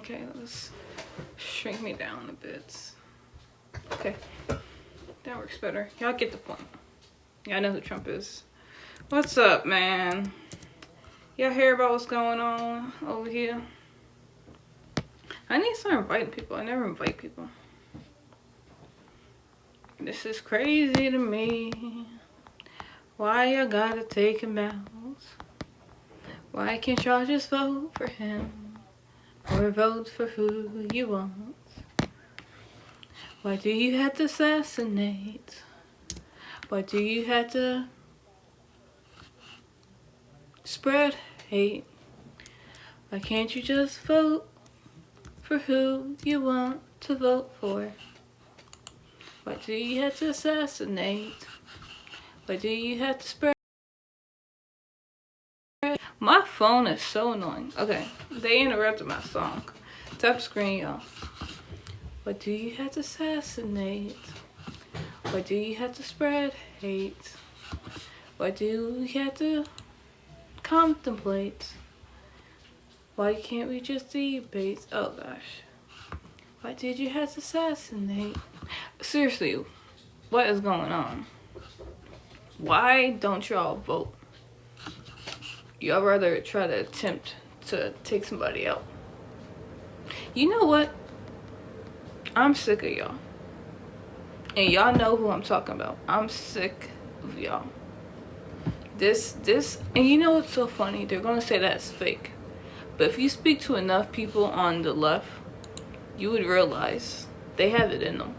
Okay, let's shrink me down a bit. Okay, that works better. Y'all get the point. Y'all know who Trump is. What's up, man? Y'all hear about what's going on over here? I need to start inviting people. I never invite people. This is crazy to me. Why you gotta take him out? Why can't y'all just vote for him? Or vote for who you want? Why do you have to assassinate? Why do you have to spread hate? Why can't you just vote for who you want to vote for? Why do you have to assassinate? Why do you have to spread? My phone is so annoying. Okay, they interrupted my song. Tap the screen, y'all. Why do you have to assassinate? Why do you have to spread hate? Why do we have to contemplate? Why can't we just debate? Oh gosh. Why did you have to assassinate? Seriously, what is going on? Why don't y'all vote? Y'all rather try to attempt to take somebody out. You know what? I'm sick of y'all. And y'all know who I'm talking about. I'm sick of y'all. This, and you know what's so funny? They're gonna say that's fake. But if you speak to enough people on the left, you would realize they have it in them.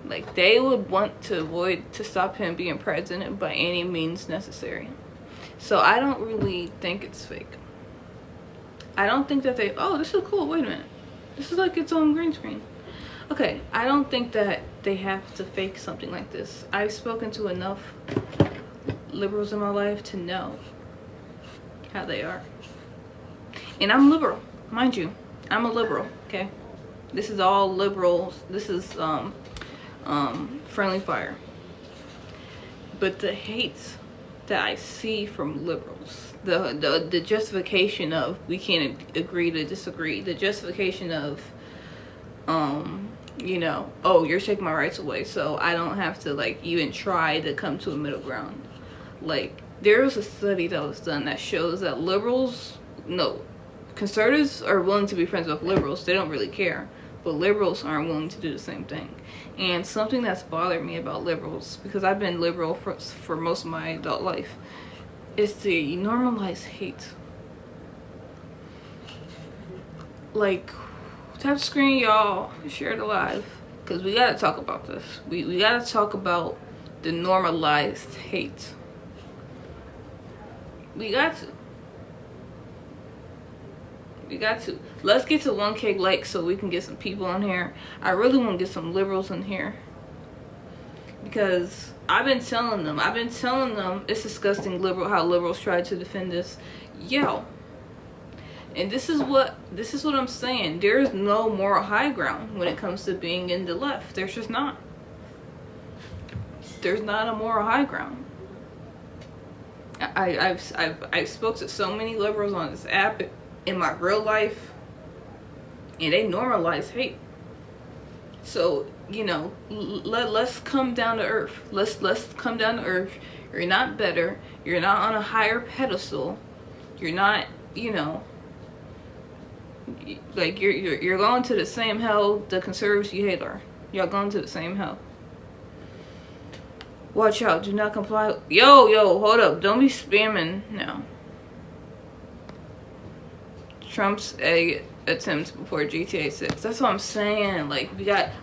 Like, they would want to stop him being president by any means necessary. So I don't really think it's fake. I don't think that oh, this is cool, wait a minute. This is like its own green screen. Okay, I don't think that they have to fake something like this. I've spoken to enough liberals in my life to know how they are. And I'm liberal, mind you. I'm a liberal, okay? This is all liberals. This is friendly fire. But the hate that I see from liberals, the justification of we can't agree to disagree, the justification of you know, oh, you're taking my rights away, so I don't have to like even try to come to a middle ground. Like, there was a study that was done that shows that conservatives are willing to be friends with liberals. They don't really care, but liberals aren't willing to do the same thing. And something that's bothered me about liberals, because I've been liberal for most of my adult life, is to normalize hate. Like, tap the screen, y'all, share it live, because we gotta talk about this. We gotta talk about the normalized hate. We got to. Let's get to 1K likes so we can get some people on here. I really want to get some liberals in here, because I've been telling them it's disgusting how liberals try to defend this. Yo. And this is what I'm saying. There is no moral high ground when it comes to being in the left. There's just not. There's not a moral high ground. I've spoke to so many liberals on this app in my real life, and they normalize hate. So, you know, let's come down to earth. Let's come down to earth. You're not better. You're not on a higher pedestal. You're not, you know, like you're going to the same hell the conservatives you hate are. Y'all going to the same hell. Watch out, do not comply. Yo, hold up. Don't be spamming now. Trump's attempt before GTA 6. That's what I'm saying. Like,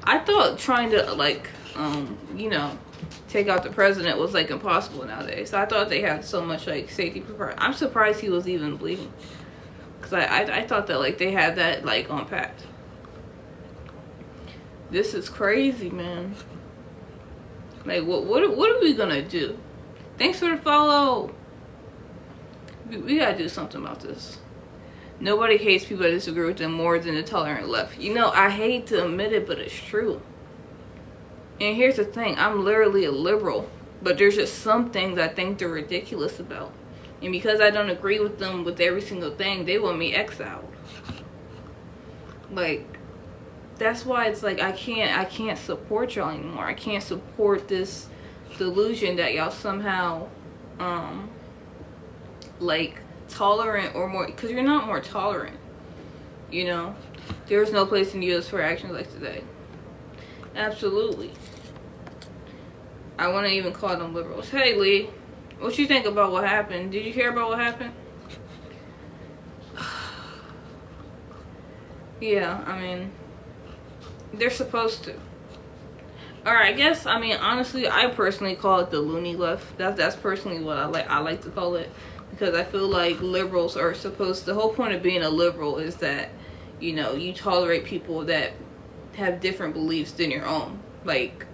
I thought trying to, like, you know, take out the president was, like, impossible nowadays. I thought they had so much, like, safety prepared. I'm surprised he was even bleeding. Because I thought that, like, they had that, like, on packed. This is crazy, man. Like, what are we gonna do? Thanks for the follow. We gotta do something about this. Nobody hates people that disagree with them more than the tolerant left. You know, I hate to admit it, but it's true. And here's the thing. I'm literally a liberal. But there's just some things I think they're ridiculous about. And because I don't agree with them with every single thing, they want me exiled. Like, that's why it's like I can't support y'all anymore. I can't support this delusion that y'all somehow um like tolerant or more, because you're not more tolerant, you know. There's no place in the US for actions like today. Absolutely. I want to even call them liberals. Hey Lee, what you think about what happened? Did you hear about what happened? Yeah, I mean, they're supposed to. Or I guess, I mean, honestly, I personally call it the loony left. That's personally what I like to call it, because I feel like liberals are supposed. The whole point of being a liberal is that, you know, you tolerate people that have different beliefs than your own. Like,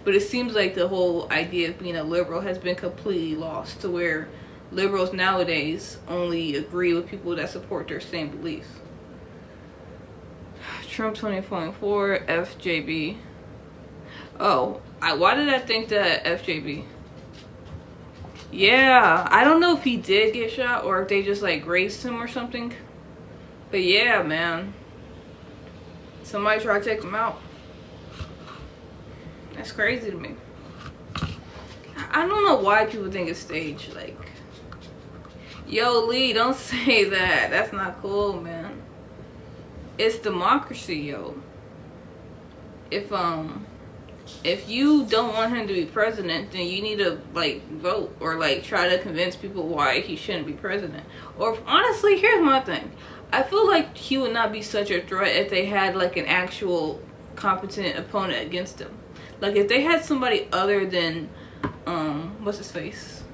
but it seems like the whole idea of being a liberal has been completely lost, to where liberals nowadays only agree with people that support their same beliefs. Trump 2024 FJB. Oh, why did I think that FJB? Yeah, I don't know if he did get shot or if they just like grazed him or something. But yeah, man. Somebody tried to take him out. That's crazy to me. I don't know why people think it's staged. Like, yo, Lee, don't say that. That's not cool, man. It's democracy, yo. If you don't want him to be president, then you need to like vote or like try to convince people why he shouldn't be president. Or honestly, here's my thing. I feel like he would not be such a threat if they had like an actual competent opponent against him. Like if they had somebody other than what's his face?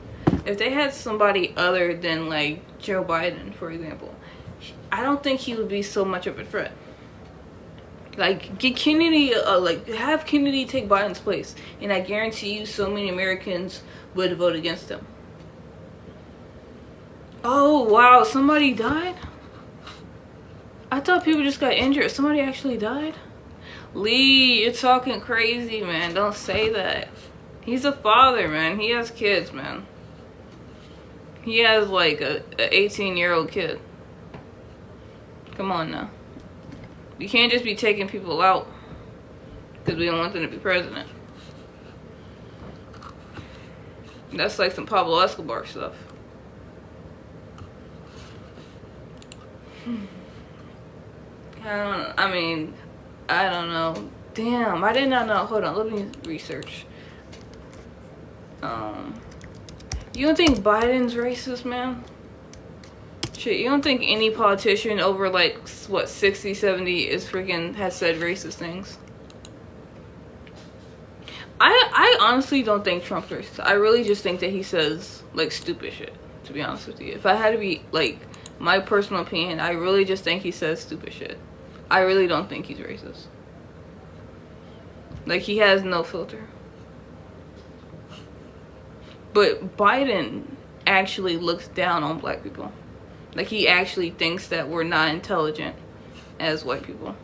If they had somebody other than like Joe Biden, for example, I don't think he would be so much of a threat. Like, get Kennedy, like, have Kennedy take Biden's place. And I guarantee you so many Americans would vote against him. Oh, wow, somebody died? I thought people just got injured. Somebody actually died? Lee, you're talking crazy, man. Don't say that. He's a father, man. He has kids, man. He has, like, a 18-year-old kid. Come on now. You can't just be taking people out because we don't want them to be president. That's like some Pablo Escobar stuff. I don't know. Damn, I did not know. Hold on, let me research. You don't think Biden's racist, man? Shit, you don't think any politician over like what 60, 70 is freaking has said racist things? I honestly don't think Trump's racist. I really just think that he says like stupid shit, to be honest with you. If I had to be like my personal opinion, I really just think he says stupid shit. I really don't think he's racist. Like he has no filter. But Biden actually looks down on black people. Like, he actually thinks that we're not intelligent as white people.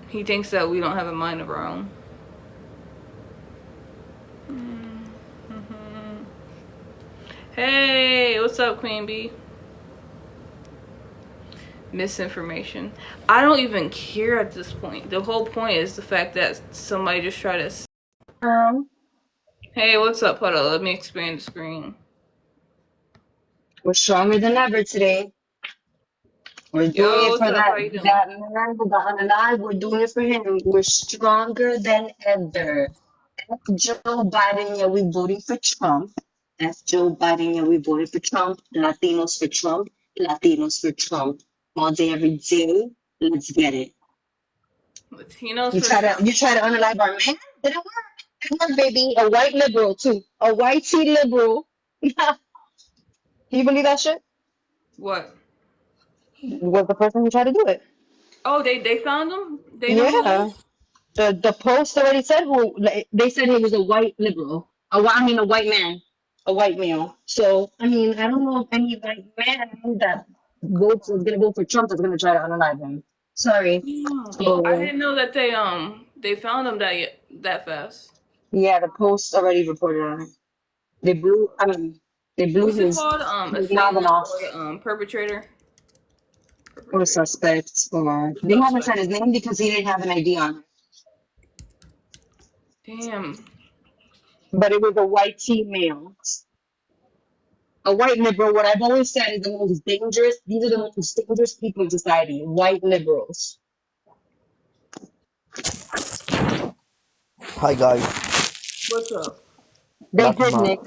He thinks that we don't have a mind of our own. Mm-hmm. Hey, what's up, Queen Bee? Misinformation. I don't even care at this point. The whole point is the fact that somebody just tried to... Hey, what's up, Puddle? Let me expand the screen. We're stronger than ever today. We're doing Yo, it what's for up? How that you doing? that man who got unalive. We're doing it for him. We're stronger than ever. F Joe Biden, yeah, we voting for Trump. F Joe Biden, yeah, we voting for Trump. Latinos for Trump. Latinos for Trump. All day, every day. Let's get it. Latinos You for try to Trump. you try to unalive our man? Didn't work. Didn't work, baby. A white liberal too. A whitey liberal. Can you believe that shit? What? Was the person who tried to do it. Oh, they found him? They know who it Yeah. is? The post already said who like, they said he was a white liberal. I mean a white man, a white male. So I mean I don't know if any white man that votes is gonna vote for Trump is gonna try to unalive him. Sorry. Yeah. I So didn't know that they found him that fast. yeah, the post already reported on it. They blew. I mean they blew What's it his called? his noggin off. Perpetrator. or suspects, or they haven't said Suspect. his name because he didn't have an ID on him. Damn. But it was a white female. A white liberal, what I've always said is the most dangerous, these are the most dangerous people in society, white liberals. Hi guys, What's up? They nothing did, much. Nick.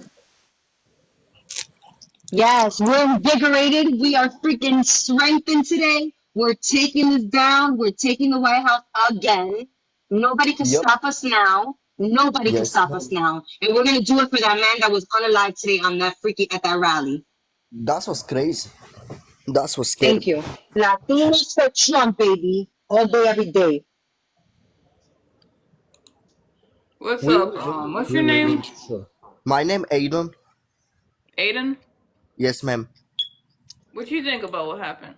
Yes, we're invigorated. We are freaking strengthened today. We're taking this down. We're taking the White House again. Nobody can Yep. stop us now. Nobody can Yes, stop us ma'am. now. And we're gonna do it for that man that was unalive today on that freaking at that rally. That was crazy. That was scary. Thank you. Latinos for Trump, baby. All day, every day. What's We up? will, What's we your will name? make sure. My name Aiden. Aiden? Yes, ma'am. What you think about what happened?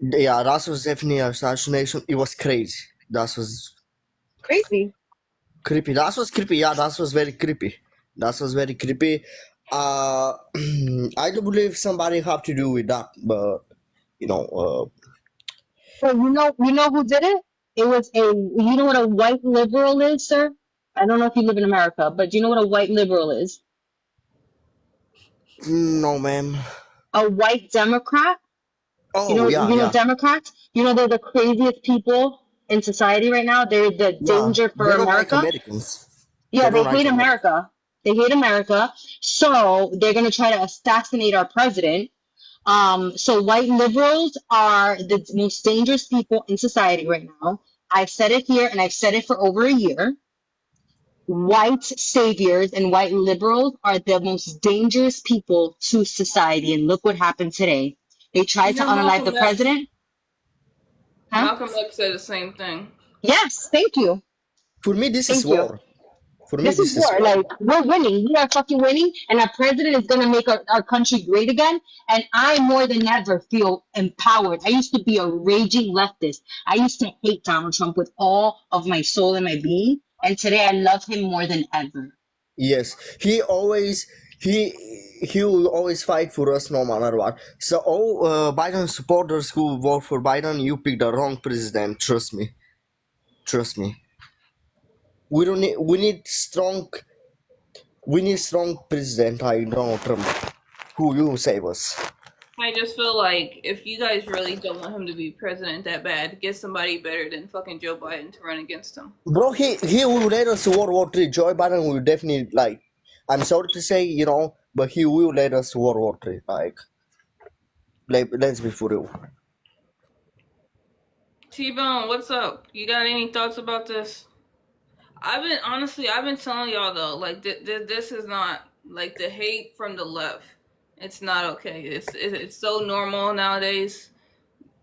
Yeah, that was definitely an assassination. It was crazy. That was Crazy. creepy. That was creepy. Yeah, that was very creepy. That was very creepy. Uh, I do believe somebody have to do with that, but you know, So you know who did it? It was you know what a white liberal is, sir? I don't know if you live in America, but do you know what a white liberal is? no, ma'am. A white Democrat? Oh yeah, You know yeah, Democrats? You know they're the craziest people in society right now. They're the yeah. danger for They don't like America. Americans. They Yeah, don't they like hate Americans. America. They hate America. So they're gonna try to assassinate our president. So white liberals are the most dangerous people in society right now. I've said it here and I've said it for over a year. White saviors and white liberals are the most dangerous people to society. And look what happened today. They You tried to know, unalive the Malcolm X. president. Huh? Malcolm X said the same thing. Yes, thank you. For me, this is Thank you. war. For me, This is this is war. war. Like, we're winning. We are fucking winning. And our president is going to make our country great again. And I, more than ever, feel empowered. I used to be a raging leftist. I used to hate Donald Trump with all of my soul and my being. And today I love him more than ever. Yes, he he will always fight for us no matter what. So, Biden supporters who vote for Biden, you picked the wrong president. Trust me, trust me. We don't need. We need strong president like Donald Trump, who will save us. I just feel like if you guys really don't want him to be president that bad, get somebody better than fucking Joe Biden to run against him. Bro, he will lead us to World War III. Joe Biden will definitely like. I'm sorry to say, but he will lead us to World War III. Let's be for real. T-Bone, what's up? You got any thoughts about this? I've been telling y'all though, like this is not like the hate from the left. It's not okay. It's so normal nowadays,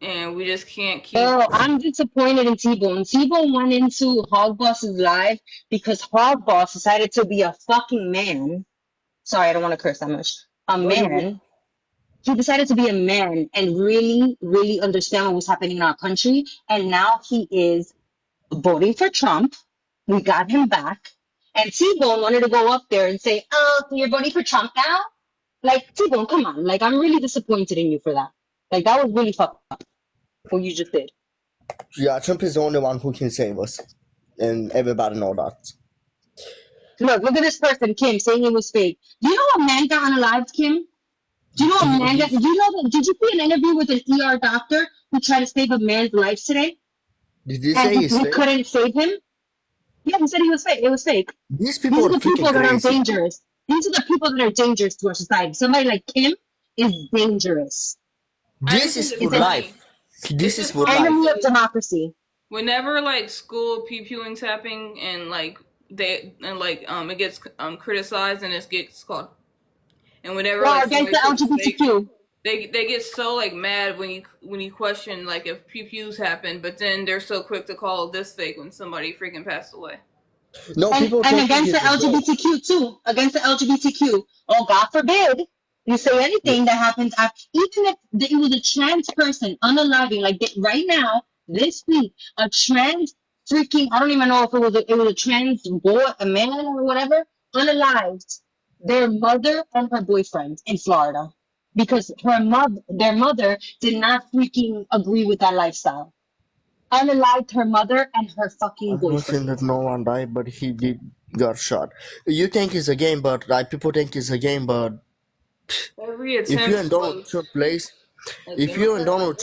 and we just can't keep. Oh, I'm disappointed in T-Bone. T-Bone went into Hog Boss's live because Hog Boss decided to be a fucking man. Sorry, I don't want to curse that much. A No, man. He decided to be a man and really, really understand what was happening in our country. And now he is voting for Trump. We got him back. And T-Bone wanted to go up there and say, oh, so you're voting for Trump now? Like, T-Bone, come on. Like, I'm really disappointed in you for that. Like, that was really fucked up, what you just did. Yeah, Trump is the only one who can save us, and everybody know that. Look at this person, Kim, saying it was fake. Do you know a man got unalived, Kim? Do you know a man got, do you know that, did you see an interview with an ER doctor who tried to save a man's life today? Did they And say he's he fake? couldn't save him? Yeah, he said he was fake. It was fake. These These people are are the freaking people that are crazy. dangerous. These are the people that are dangerous to our society. Somebody like Kim is dangerous. I This just think is it's for He's an funny. life. It's This is just for funny life. enemy of because democracy. whenever like school pew pewing's happening and like it gets criticized and it gets called and whenever Well, like against somebody the says it's fake, LGBTQ. they get so like mad when you question like if pew pews happen, but then they're so quick to call this fake when somebody freaking passed away. No, And, people and think against the it's a joke. LGBTQ too. Against the LGBTQ. Oh, God forbid you say Yeah. anything that happens after, even if it was a trans person unaliving, like right now, this week, a trans freaking, I don't even know if it was a trans boy, a man or whatever, unalived their mother and her boyfriend in Florida. because their mother did not freaking agree with that lifestyle. Unalived her mother and her fucking I'm not saying boyfriend. that no one died, but he did got shot. You think it's a game, but like people think it's a game, but Every if you attempt and Donald was Trump plays, a if you and Democrat. Donald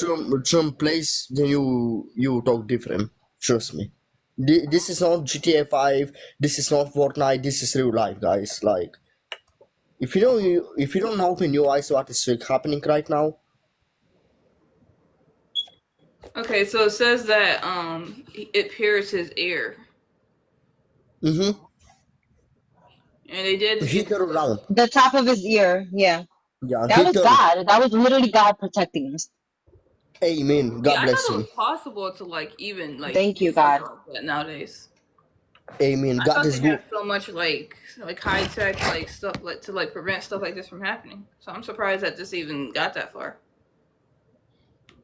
Trump plays, then you talk different. Trust me. This is not GTA 5. This is not Fortnite. This is real life, guys. Like if you don't open your eyes, what is happening right now? Okay, so it says that it pierced his ear, Mm-hmm. and they did He get turned around. The top of his ear, yeah. Yeah, That he was turned. God. That was literally God protecting us. Amen. See, God I thought bless it was him. possible to like even like Thank do you, something God. like that nowadays. Amen. I God thought is they good. had so much like high tech like stuff like to like prevent stuff like this from happening. So I'm surprised that this even got that far.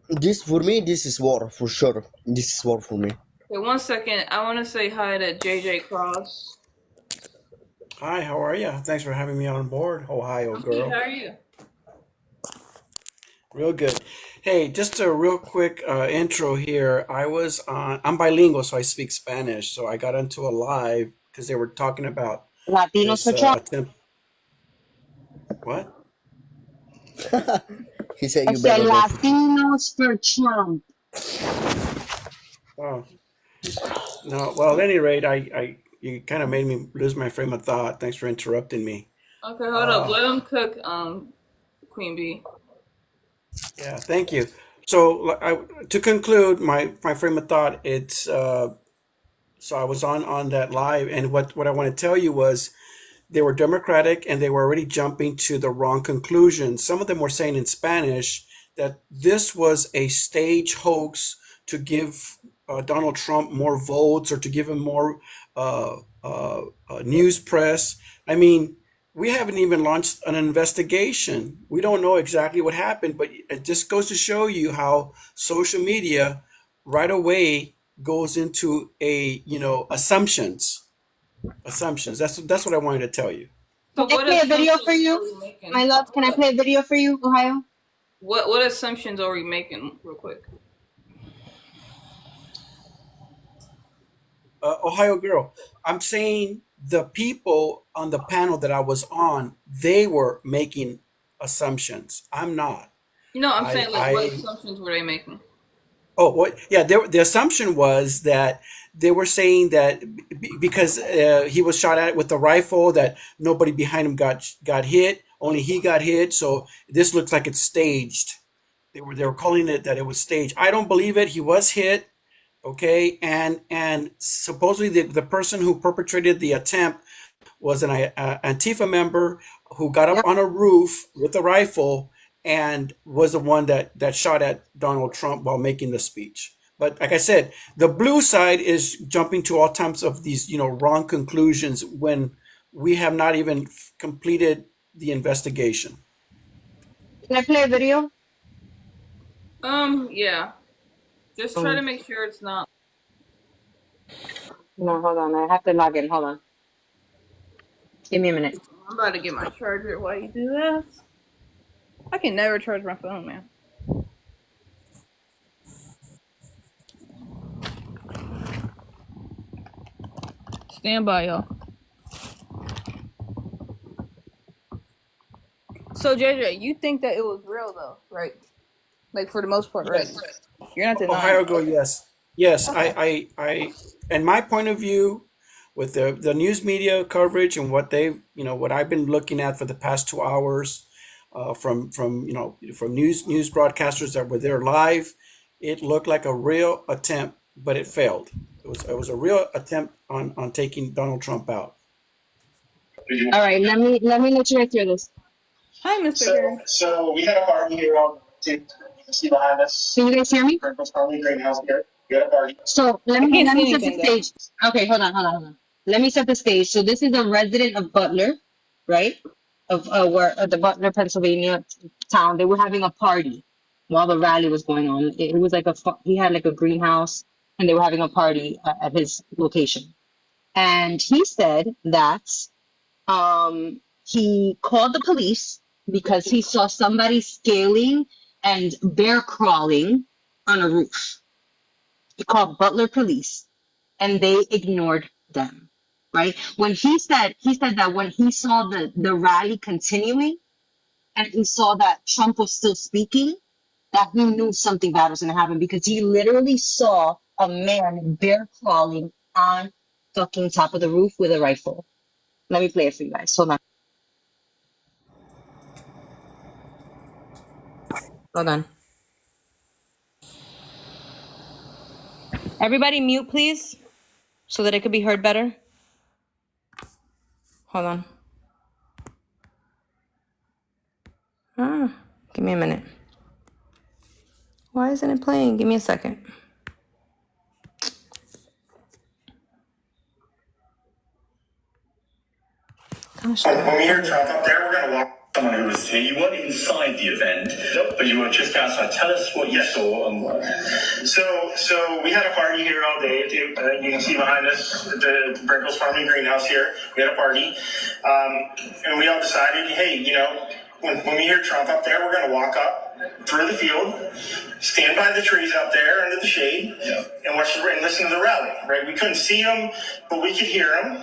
This for me, this is war for sure. This is war for me. Okay, 1 second. I want to say hi to JJ Cross. Hi, how are you? Thanks for having me on board, Ohio I'm good. How girl. are you? Real good. Hey, just a real quick intro here. I'm bilingual, so I speak Spanish. So I got into a live because they were talking about Latinos this for Trump. attempt. What? He said I you said better vote for Trump. Latinos for Trump. Oh, no. Well, at any rate, you kind of made me lose my frame of thought. Thanks for interrupting me. Okay, hold up. Uh, Let him cook. Queen Bee. yeah, thank you. So, to conclude my frame of thought, it's so I was on that live, and what I want to tell you was they were Democratic and they were already jumping to the wrong conclusion. Some of them were saying in Spanish that this was a stage hoax to give Donald Trump more votes or to give him more news press. I mean, we haven't even launched an investigation. We don't know exactly what happened, but it just goes to show you how social media right away goes into assumptions. That's what I wanted to tell you. So Can I what play a video for assumptions are you? we making? My love, can Hold I up. play a video for you, Ohio? What assumptions are we making, real quick? Ohio girl, I'm saying the people on the panel that I was on, they were making assumptions. I'm not. No, I'm I saying like what I assumptions were they making? Oh, what? Yeah, the assumption was that they were saying that because he was shot at with the rifle, that nobody behind him got hit. Only he got hit, so this looks like it's staged. They were calling it that it was staged. I don't believe it. He was hit, okay, and supposedly the person who perpetrated the attempt was an Antifa member who got up Yep. on a roof with a rifle and was the one that shot at Donald Trump while making the speech. But like I said, the blue side is jumping to all types of these, wrong conclusions when we have not even completed the investigation. Can I play a video? Yeah. Just try to Um, make sure it's not. no, hold on. I have to log in. Hold on. Give me a minute. I'm about to get my charger while you do that. I can never charge my phone, man. Stand by, y'all. So JJ, you think that it was real though, right? Like for the most part, right? Yes. You're not denying Ohio it. go, yes. Yes, Okay. and my point of view with the news media coverage and what I've been looking at for the past 2 hours, from news broadcasters that were there live, it looked like a real attempt, but it failed. It was a real attempt on taking Donald Trump out. All right, let me let you right through this. Hi, Mr. Harry. So we had a party here on you see behind us. Can you guys hear me? Christmas party, greenhouse here. We had a party. So let I me can't let see me set the anything though. stage. Okay, hold on. Let me set the stage. So this is a resident of Butler, right? Of where the Butler, Pennsylvania town. They were having a party while the rally was going on. It was like he had like a greenhouse, and they were having a party at his location. And he said that he called the police because he saw somebody scaling and bear crawling on a roof. He called Butler police and they ignored them. Right? When he said that when he saw the rally continuing and he saw that Trump was still speaking, that he knew something bad was going to happen because he literally saw a man bear crawling on fucking top of the roof with a rifle. Let me play it for you guys. Hold on. Hold on. Everybody mute, please, so that it could be heard better. Hold on. Give me a minute. Why isn't it playing? Give me a second. Gosh. When we hear Trump up there, we're going to walk someone who was here. You weren't inside the event, but you were just outside. Tell us what you saw and what. So we had a party here all day. You can see behind us at the Brinkles Farming Greenhouse here. We had a party. And we all decided, hey, when we hear Trump up there, we're going to walk up through the field, stand by the trees out there under the shade, and watch and listen to the rally, right? We couldn't see him, but we could hear him.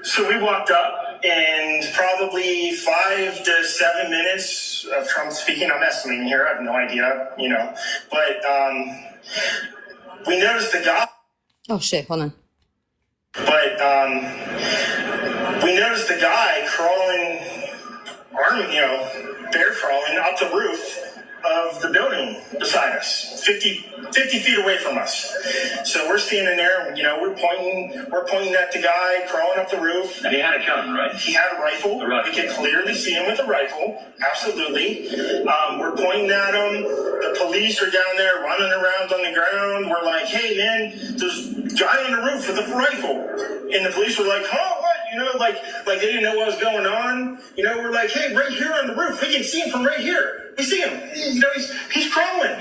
So we walked up, and probably 5 to 7 minutes of Trump speaking. I'm estimating here. I have no idea, But we noticed the guy. Oh, shit. Hold on. But we noticed the guy crawling, bear crawling up the roof of the building beside us, 50 feet away from us. So we're standing there, we're pointing at the guy crawling up the roof. And he had a gun, right? He had a rifle. We could clearly see him with a rifle. Absolutely. We're pointing at him. The police are down there running around on the ground. We're like, hey man, there's a guy on the roof with a rifle. And the police were like, huh, what? Like they didn't know what was going on. We're like, hey, right here on the roof, we can see him from right here. We see him. He's crawling.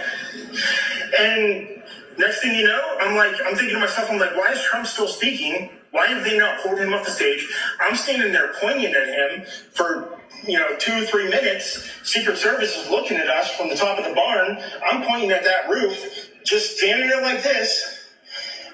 And next thing you know, I'm thinking to myself, why is Trump still speaking? Why have they not pulled him off the stage? I'm standing there pointing at him for 2-3 minutes. Secret Service is looking at us from the top of the barn. I'm pointing at that roof, just standing there like this.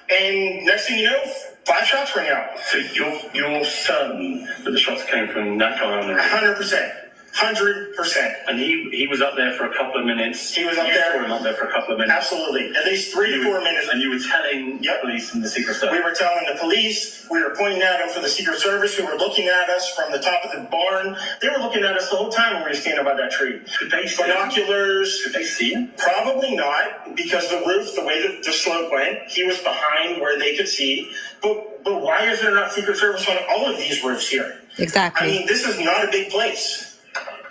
And next thing you know, 5 shots ring out. So you're certain that the shots came from that guy on the roof? 100%. 100%. And he was up there for a couple of minutes. He was up there. You saw him up there for a couple of minutes. Absolutely. At least 3 to 4 minutes. And you were telling the police and the Secret Service. We were telling the police. We were pointing at them for the Secret Service, who were looking at us from the top of the barn. They were looking at us the whole time when we were standing by that tree. Could they see binoculars? Could they see him? Probably not, because the roof, the way that the slope went, he was behind where they could see. But why is there not Secret Service on all of these roofs here? Exactly. This is not a big place.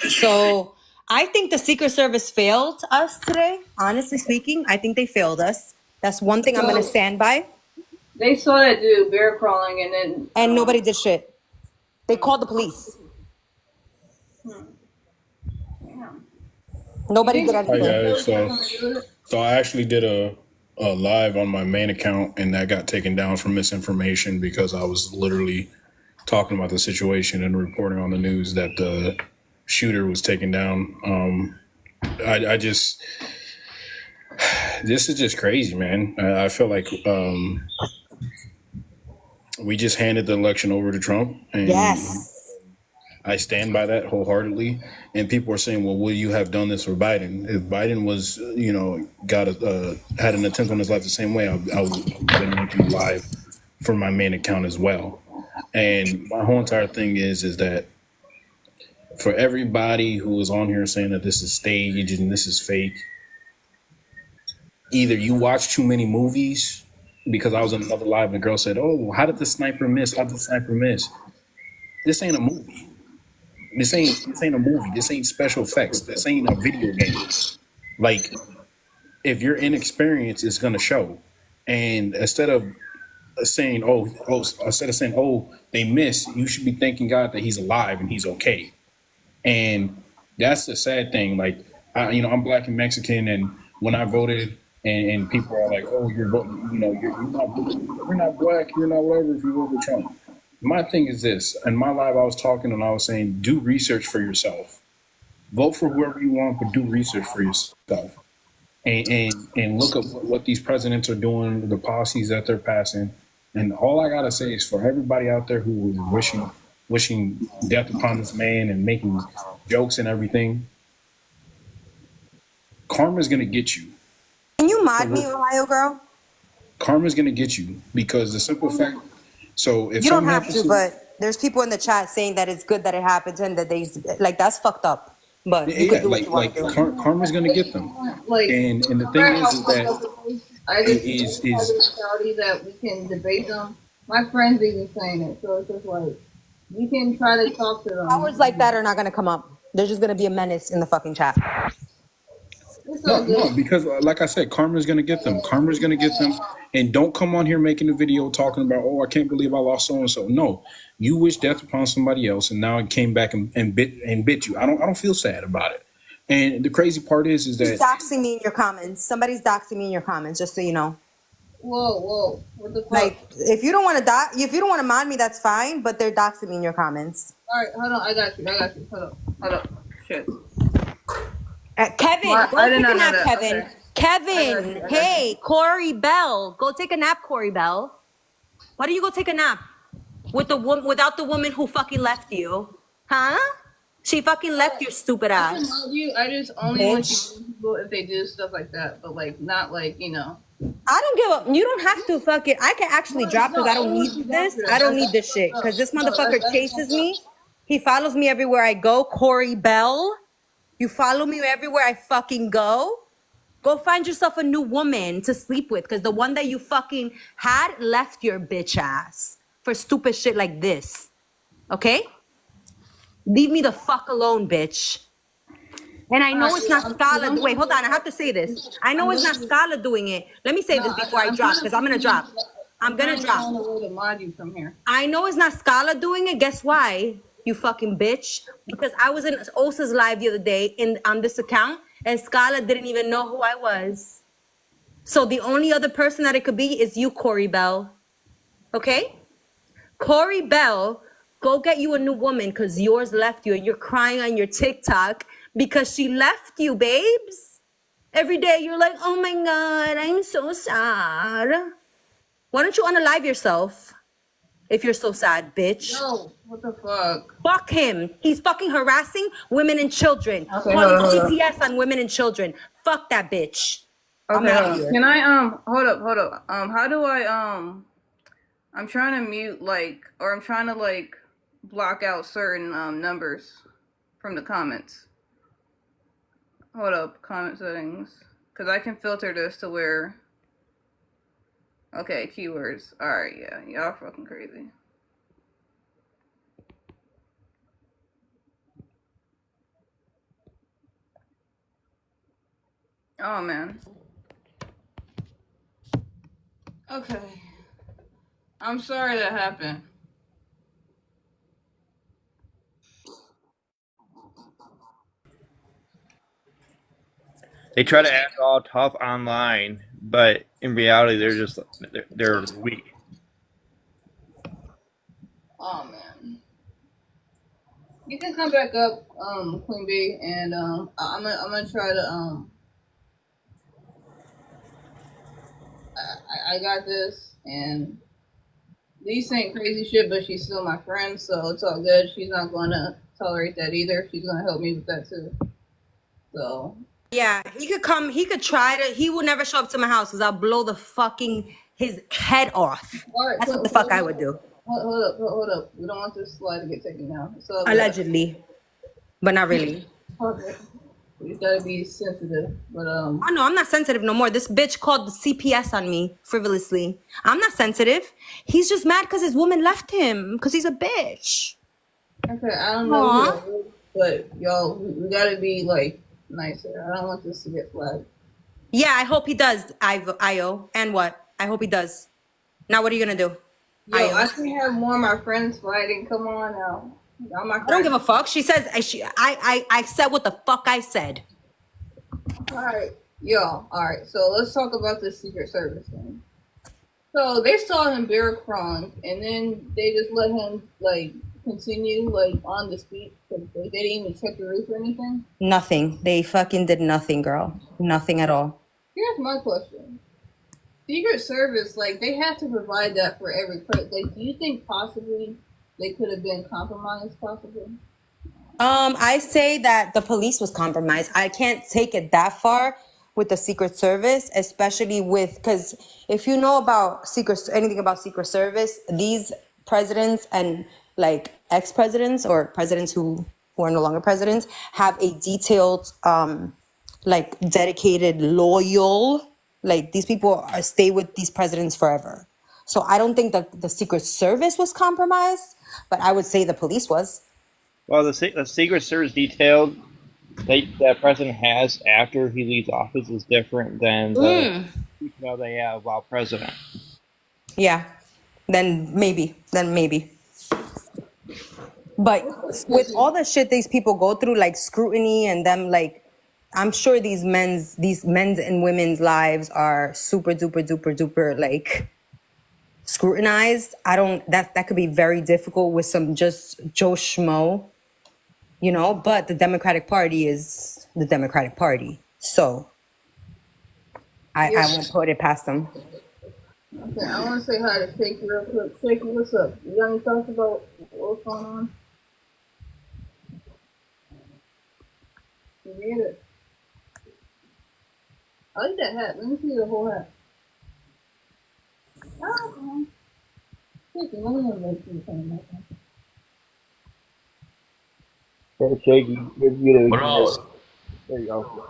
So I think the Secret Service failed us today. Honestly speaking, I think they failed us. That's one thing I'm going to stand by. They saw that dude bear crawling And nobody did shit. They called the police. Nobody did Hi anything. guys, so I actually did a live on my main account, and that got taken down for misinformation because I was literally talking about the situation and reporting on the news that the shooter was taken down. I just, this is just crazy, man. I feel like we just handed the election over to Trump, and Yes. I stand by that wholeheartedly. And people are saying, well, would you have done this for Biden? If Biden was, had an attempt on his life the same way, I would have been making live for my main account as well. And my whole entire thing is that for everybody who is on here saying that this is staged and this is fake, either you watch too many movies, because I was in another live and the girl said, oh, how did the sniper miss? How did the sniper miss? This ain't a movie. This ain't a movie. This ain't special effects. This ain't a video game. Like, if you're inexperienced, it's gonna show. And instead of saying, they missed, you should be thanking God that he's alive and he's okay. And that's the sad thing. Like, I'm Black and Mexican, and when I voted, and people are like, oh, you're voting, you're not Black, you're not whatever if you vote for Trump. My thing is this. In my live, I was talking and I was saying, do research for yourself. Vote for whoever you want, but do research for yourself. And look at what these presidents are doing, the policies that they're passing. And all I gotta say is for everybody out there who is wishing death upon this man and making jokes and everything, karma's gonna get you. Can you mod me, Ohio girl? Karma's gonna get you because the simple fact. So if You don't something have happens to, but there's people in the chat saying that it's good that it happens and that they like that's fucked up. But you yeah, can do what you want to do. karma's gonna get them. Like, And the no thing matter how is fucked up that it is, I just is have this mentality that we can debate them. My friends even saying it, so it's just like we can try to talk to them. Powers like that are not gonna come up. They're just gonna be a menace in the fucking chat. It's all no, good. because like I said, karma's gonna get them. Karma's gonna get them. And don't come on here making a video talking about, oh, I can't believe I lost so and so. No, you wish death upon somebody else, and now it came back and bit you. I don't feel sad about it. And the crazy part is Who's that doxing me in your comments? Somebody's doxing me in your comments, just so you know. Whoa, what the fuck? Like, if you don't want to mod me, that's fine. But they're doxing me in your comments. All right, hold on, I got you. Hold up. Shit. Kevin, What? go I did take not a know nap, that. Kevin. Okay. Kevin, I got hey, Corey Bell, go take a nap, Corey Bell. Why do you go take a nap with the without the woman who fucking left you? Huh? She fucking left your stupid I can ass. love you. I just only want you Bitch. to people if they do stuff like that, but like not like I don't give up. You don't have to fuck it. I can actually drop because I don't need this. I don't need this shit because this motherfucker chases me. He follows me everywhere I go. Corey Bell, you follow me everywhere I fucking go. Go find yourself a new woman to sleep with because the one that you fucking had left your bitch ass for stupid shit like this. Okay? Leave me the fuck alone, bitch. And I know it's not Scala. Wait, hold on. I have to say this. I know it's not Scala doing it. Let me say this before I drop because I'm going to drop. I'm going to drop. to mod you from here. I know it's not Scala doing it. Guess why, you fucking bitch? Because I was in Osa's live the other day on this account, and Scala didn't even know who I was. So the only other person that it could be is you, Corey Bell. Okay? Corey Bell, go get you a new woman because yours left you, and you're crying on your TikTok because she left you, babes. Every day you're like, oh my God, I'm so sad. Why don't you unalive yourself? If you're so sad, bitch. No, what the fuck? Fuck him. He's fucking harassing women and children. Okay, Calling hold on. CPS on women and children. Fuck that bitch. I'm Okay, out hold of on. here. Can I hold up. How do I I'm trying to mute I'm trying to block out certain numbers from the comments. Hold up, comment settings. Cause I can filter this to where okay, keywords. Alright, yeah, y'all fucking crazy. Oh man. Okay. I'm sorry that happened. They try to act all tough online, but in reality, they're weak. Oh man. You can come back up, Queen B, and I'm gonna try to I got this, and Lee's saying crazy shit, but she's still my friend, so it's all good. She's not gonna tolerate that either. She's gonna help me with that too. So Yeah, he could come. He could try to. He will never show up to my house because I'll blow the fucking his head off. all right, That's what the fuck I would do. Hold up. We don't want this slide to get taken down. So Allegedly, but not really. okay. You gotta be sensitive, but Oh no, I'm not sensitive no more. This bitch called the CPS on me frivolously. I'm not sensitive. He's just mad because his woman left him because he's a bitch. okay. I don't know, who, but y'all, we gotta be nicer. I don't want this to get flagged. Yeah, I hope he does. Io, and what? I hope he does. Now, what are you gonna do? Yo, Io. I can have more of my friends fighting. Come on now. Y'all my I don't give a fuck. She says I said what the fuck I said. All right, yo. All right. So let's talk about this Secret Service thing. So they saw him bear crimes, and then they just let him like continue like on the street. They didn't even check the roof or anything. Nothing. They fucking did nothing, girl. Nothing at all. Here's my question: Secret Service, like they have to provide that for every person. Like, do you think possibly they could have been compromised? Possibly. I say that the police was compromised. I can't take it that far with the Secret Service, especially with, because if you know about anything about Secret Service, these presidents and like ex-presidents or presidents who are no longer presidents have a detailed, like dedicated, loyal, like these people stay with these presidents forever. So I don't think that the Secret Service was compromised, but I would say the police was. Well, the Secret Service detail that president has after he leaves office is different than the detail they have while president. Yeah, then maybe. But with all the shit these people go through, like scrutiny and them, like, I'm sure these men's and women's lives are super duper duper duper like scrutinized. That could be very difficult with some just Joe Schmo, you know. But the Democratic Party is the Democratic Party, so I won't put it past them. Okay, I want to say hi to Shaky real quick. Shaky, what's up? You got any thoughts about what's going on? You read it. I like that hat. Let me see the whole hat. Oh, Shaky, let me make you something like that. Hey, Shaky, What up? there you go.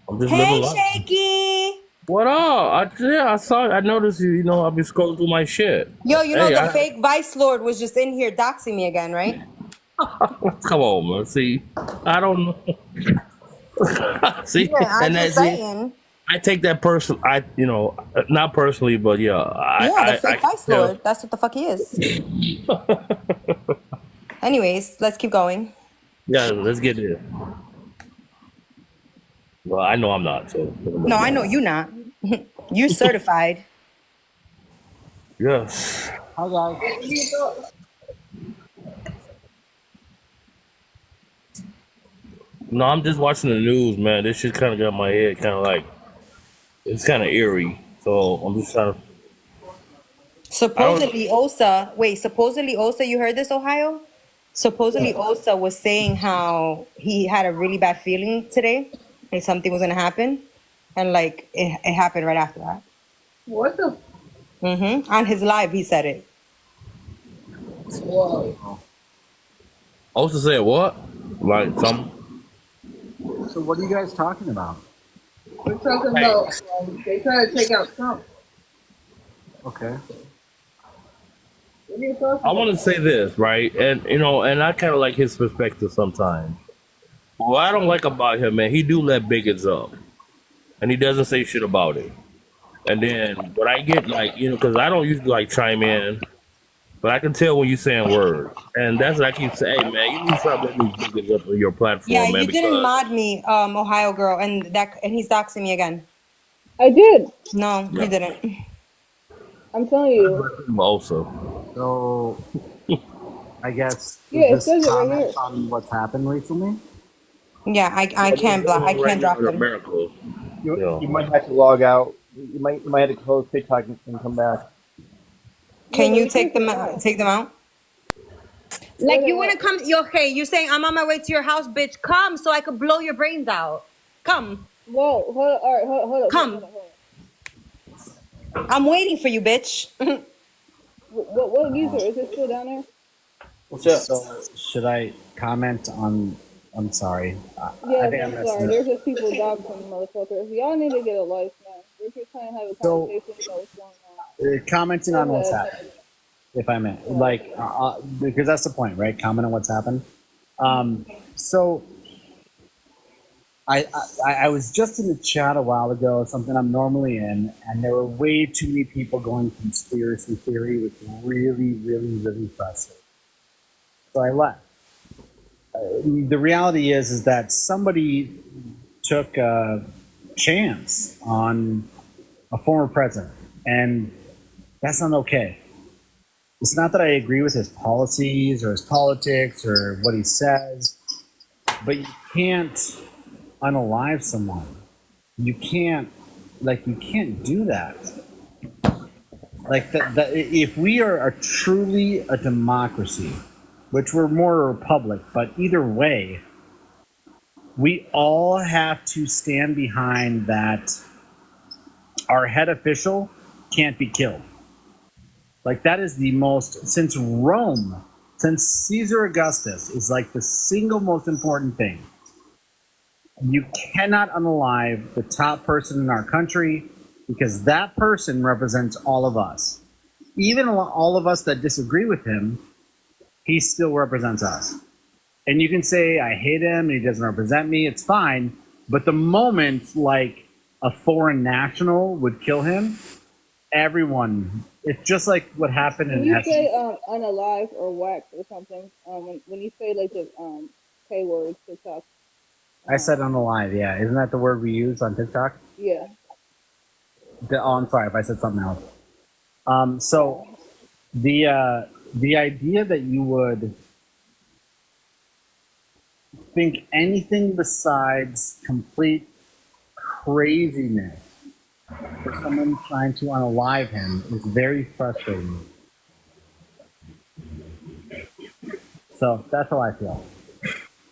I'm just Hey, living life. Shaky. What up? I noticed you. You know, I've been scrolling through my shit. Yo, you know the fake Vice Lord was just in here doxing me again, right? Come on, man. See, I don't know. See, Yeah, I'm and just that's it. saying. I take that person. Not personally, but yeah. The fake Vice Lord. That's what the fuck he is. Anyways, let's keep going. Yeah, let's get it. Well, I know I'm not. So No, I know you not. You're certified. yes. Hi guys. No, I'm just watching the news, man. This shit kind of got my head kind of like it's kind of eerie. So I'm just trying to. Supposedly Osa, you heard this, Ohio? Supposedly Osa was saying how he had a really bad feeling today, like something was gonna happen, and like it happened right after that. What the? On his live, he said it. Whoa. Osa said what? Like some. So what are you guys talking about? We're talking about they try to take out Trump. Okay. What are you talking I want to say this, right? And and I kind of like his perspective sometimes. What I don't like about him, man, he do let bigots up, and he doesn't say shit about it. And then, but I get like, because I don't usually like chime in, but I can tell when you're saying words, and that's what I keep saying. Hey, man, you need to stop letting these bigots up on your platform, Yeah, man. you didn't mod me, Ohio girl, and he's doxing me again. I did. No, he didn't. I'm telling you. Also, So I guess Yeah, is it says this it right here. comments on what's happened recently? Yeah, I can't block. I can't drop them. You might have to log out. You might have to close TikTok and come back. Can you take them out? Take them out? Like you wanna come? You're saying I'm on my way to your house, bitch. Come so I could blow your brains out. Come. Whoa, hold on. All right, hold up. Come. Hold up. I'm waiting for you, bitch. What user is it still down there? What's up? So should I comment on? I'm sorry. Yeah, I think I'm I'm sorry. messing There's just people doxing motherfuckers. Y'all need to get a life, man. We're just trying to have a conversation about what's going on. Commenting on what's Go ahead. happened, if I may, because that's the point, right? Comment on what's happened. So I was just in the chat a while ago, something I'm normally in, and there were way too many people going conspiracy theory, which really, really, really frustrating. So I left. The reality is that somebody took a chance on a former president, and That's not okay. It's not that I agree with his policies or his politics or what he says, but you can't unalive someone. You can't do that. Like that if we are truly a democracy, which we're more a republic, but either way, we all have to stand behind that our head official can't be killed. Like that is the most, since Caesar Augustus is like the single most important thing. You cannot unalive the top person in our country because that person represents all of us. Even all of us that disagree with him, he still represents us. And you can say, I hate him and he doesn't represent me, it's fine. But the moment like a foreign national would kill him, everyone, it's just like what happened in When you say unalive or whacked or something, when you say like the K word, TikTok. I said unalive, yeah. Isn't that the word we use on TikTok? Yeah. I'm sorry if I said something else. So the idea that you would think anything besides complete craziness for someone trying to unalive him is very frustrating. So that's how I feel.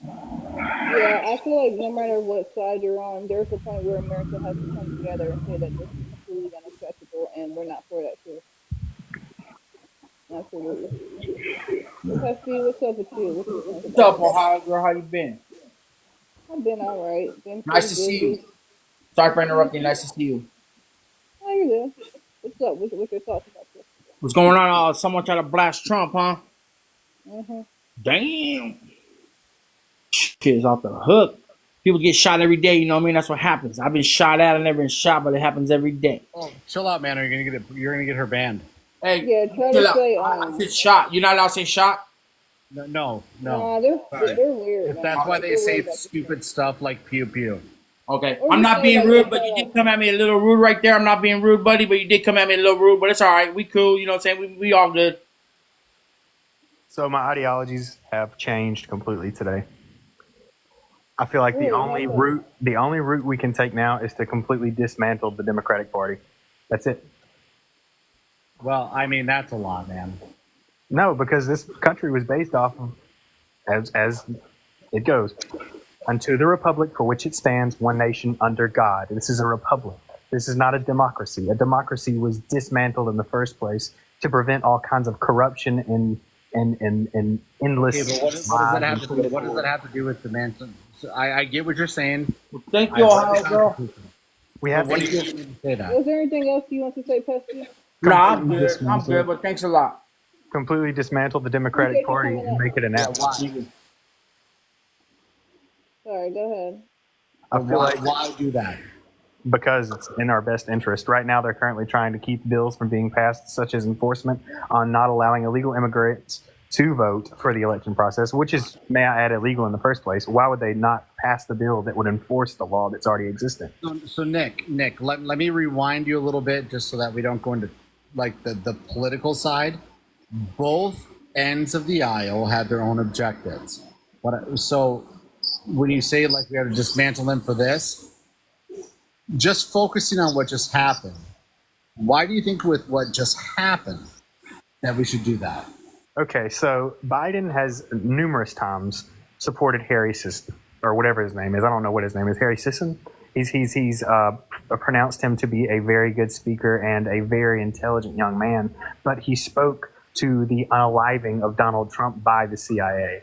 Yeah, I feel like no matter what side you're on, there's a point where America has to come together and say that this is completely unacceptable and we're not for that shit. Absolutely. Pesky, what's up with you? What you think What's about up, that? Ohio girl? How you been? I've been alright. Been Nice pretty to see you. busy. Sorry for interrupting. Nice to see you. How you doing? What's up? What's your thoughts about this? What's going on? Someone tried to blast Trump, huh? Mm-hmm. Damn. Shit is off the hook. People get shot every day, you know what I mean? That's what happens. I've been shot at, I've never been shot, but it happens every day. Oh, chill out, man, or you're gonna get her banned. Hey, Yeah, try chill to out. say I said shot. You're not allowed to say shot? No. Nah, they're weird, man. That's why they They're say weird about stupid stuff like pew pew. Okay. Or I'm just not say being like rude, but you did come at me a little rude right there. I'm not being rude, buddy, but you did come at me a little rude, but it's all right. We cool, you know what I'm saying? We all good. So my ideologies have changed completely today. I feel like the only route we can take now is to completely dismantle the Democratic Party. That's it. Well, I mean that's a lot, man. No, because this country was based off of, as it goes, unto the republic for which it stands, one nation under God. This is a republic. This is not a democracy. A democracy was dismantled in the first place to prevent all kinds of corruption and endless. Okay, but what does that have to do? What does that have to do with the man? So I get what you're saying. Thank you, Ohio girl. We have what to do you mean to say that? Was there anything else you want to say, Pesky? No, I'm good, but thanks a lot. completely dismantle the Democratic Party and make it an app. Sorry, go ahead. I feel like why do that? because it's in our best interest. Right now, they're currently trying to keep bills from being passed, such as enforcement on not allowing illegal immigrants to vote for the election process, which is, may I add, illegal in the first place. Why would they not pass the bill that would enforce the law that's already existing? So Nick, let me rewind you a little bit just so that we don't go into like the political side. Both ends of the aisle have their own objectives. So when you say like we have to dismantle them for this, just focusing on what just happened, why do you think with what just happened that we should do that? Okay, so Biden has numerous times supported Harry Sisson, or whatever his name is. I don't know what his name is. Harry Sisson? He's pronounced him to be a very good speaker and a very intelligent young man, but he spoke to the unaliving of Donald Trump by the CIA.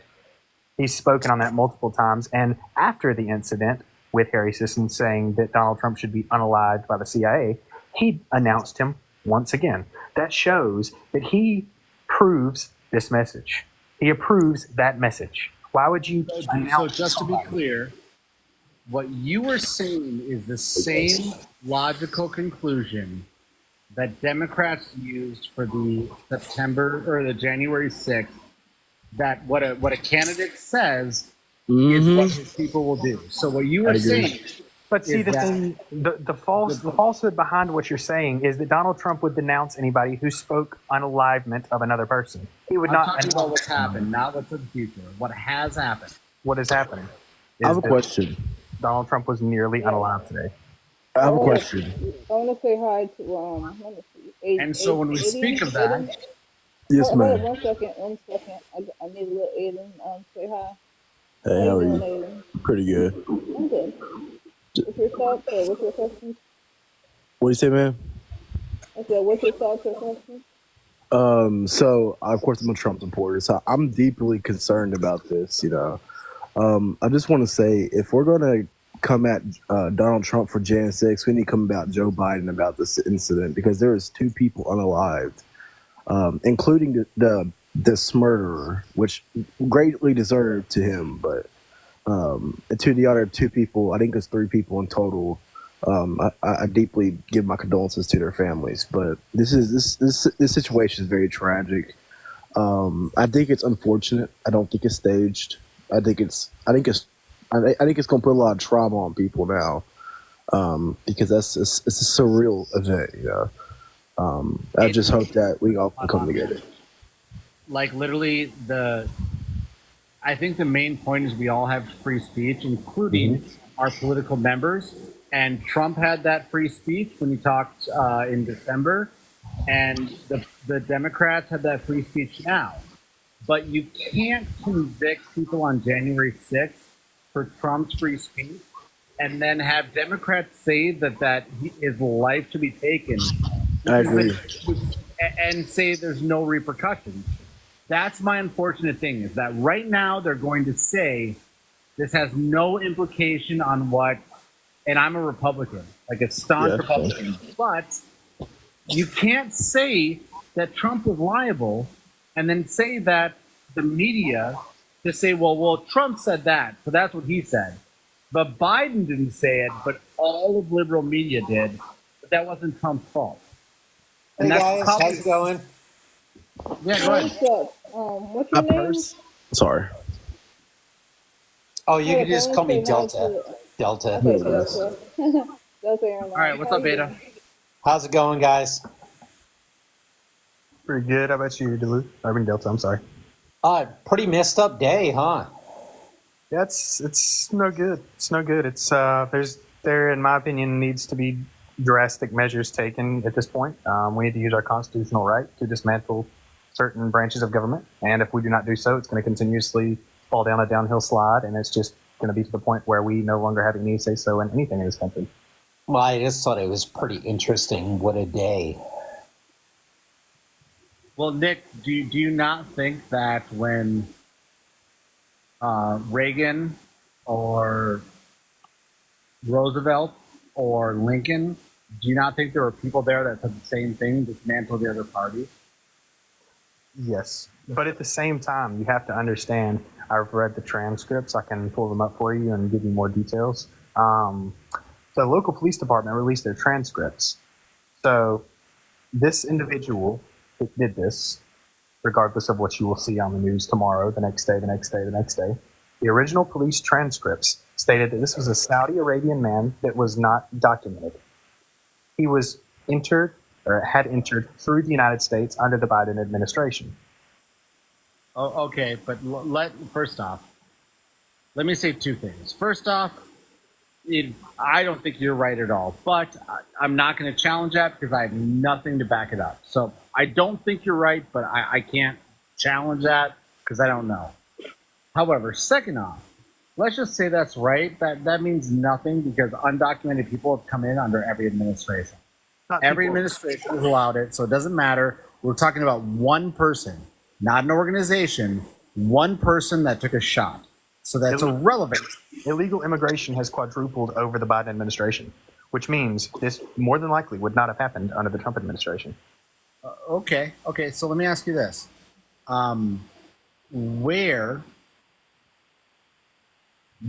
He's spoken on that multiple times, and after the incident with Harry Sisson saying that Donald Trump should be unalived by the CIA, he announced him once again. That shows that he proves this message. He approves that message. Why would you So just to be clear, what you were saying is the same logical conclusion that Democrats used for the September or the January 6th, that what a candidate says is what his people will do. So what you were saying, But see, is the that thing, the falsehood behind what you're saying is that Donald Trump would denounce anybody who spoke unalivement of another person. He would I'm not talking about announce what's happened, not what's in the future. What has happened. what is happening. I have a That question. Donald Trump was nearly unalive today. I have a Oh, question. I want to say hi to let me see, And so when we speak of that, Aiden. Yes, Hold on ma'am. 1 second, 1 second. I need a little Aiden. Say hi. How Hey, you how are doing, you? Aiden? Pretty good. I'm good. What's your thoughts or what's your question? What do you say, man? I said, what's your thoughts or question? So of course I'm a Trump supporter, so I'm deeply concerned about this. I just want to say if we're gonna come at Donald Trump for Jan 6, we need to come about Joe Biden about this incident because there is 2 people unalived, including this murderer, which greatly deserved to him, but to the other 2 people, I think there's 3 people in total. I deeply give my condolences to their families, but this situation is very tragic. I think it's unfortunate. I don't think it's staged. I think it's going to put a lot of trauma on people now, because it's a surreal event. I just hope that we all can come together. like literally I think the main point is we all have free speech, including our political members. And Trump had that free speech when he talked in December, and the Democrats have that free speech now. But you can't convict people on January 6th for Trump's free speech and then have Democrats say that is life to be taken. I agree. And say there's no repercussions. That's my unfortunate thing, is that right now they're going to say this has no implication on what, and I'm a Republican, like a staunch Republican, but you can't say that Trump was liable and then say that the media just say, well, Trump said that, so that's what he said. But Biden didn't say it, but all of liberal media did. But that wasn't Trump's fault. And hey that's guys, probably, how's it going? Yeah, go ahead. What's your name? Sorry. Oh, you Hey, can just call me Delta. Delta. Okay, Delta. Delta Airlines. All right, what's up, Beta? How's it going, guys? Pretty good. How about you, Duluth? Delta, I'm sorry. Pretty messed up day, huh? Yeah, it's no good. It's no good. It's there, in my opinion, needs to be drastic measures taken at this point. We need to use our constitutional right to dismantle certain branches of government, and if we do not do so, it's going to continuously fall down a downhill slide, and it's just going to be to the point where we no longer have any say-so in anything in this country. Well, I just thought it was pretty interesting. What a day. Well, Nick, do you not think that when Reagan or Roosevelt or Lincoln, do you not think there were people there that said the same thing, dismantle the other party? Yes, but at the same time, you have to understand, I've read the transcripts. I can pull them up for you and give you more details. The local police department released their transcripts. So this individual that did this, regardless of what you will see on the news tomorrow, the next day, the original police transcripts stated that this was a Saudi Arabian man that was not documented. He was had entered through the United States under the Biden administration. Oh, okay, but first off, let me say 2 things. First off, I don't think you're right at all, but I'm not going to challenge that because I have nothing to back it up. So I don't think you're right, but I can't challenge that because I don't know. However, second off, let's just say that's right. That means nothing because undocumented people have come in under every administration. Every administration has allowed it, so it doesn't matter. We're talking about one person, not an organization, one person that took a shot. So that's irrelevant. Illegal immigration has quadrupled over the Biden administration, which means this more than likely would not have happened under the Trump administration. Okay, so let me ask you this. Where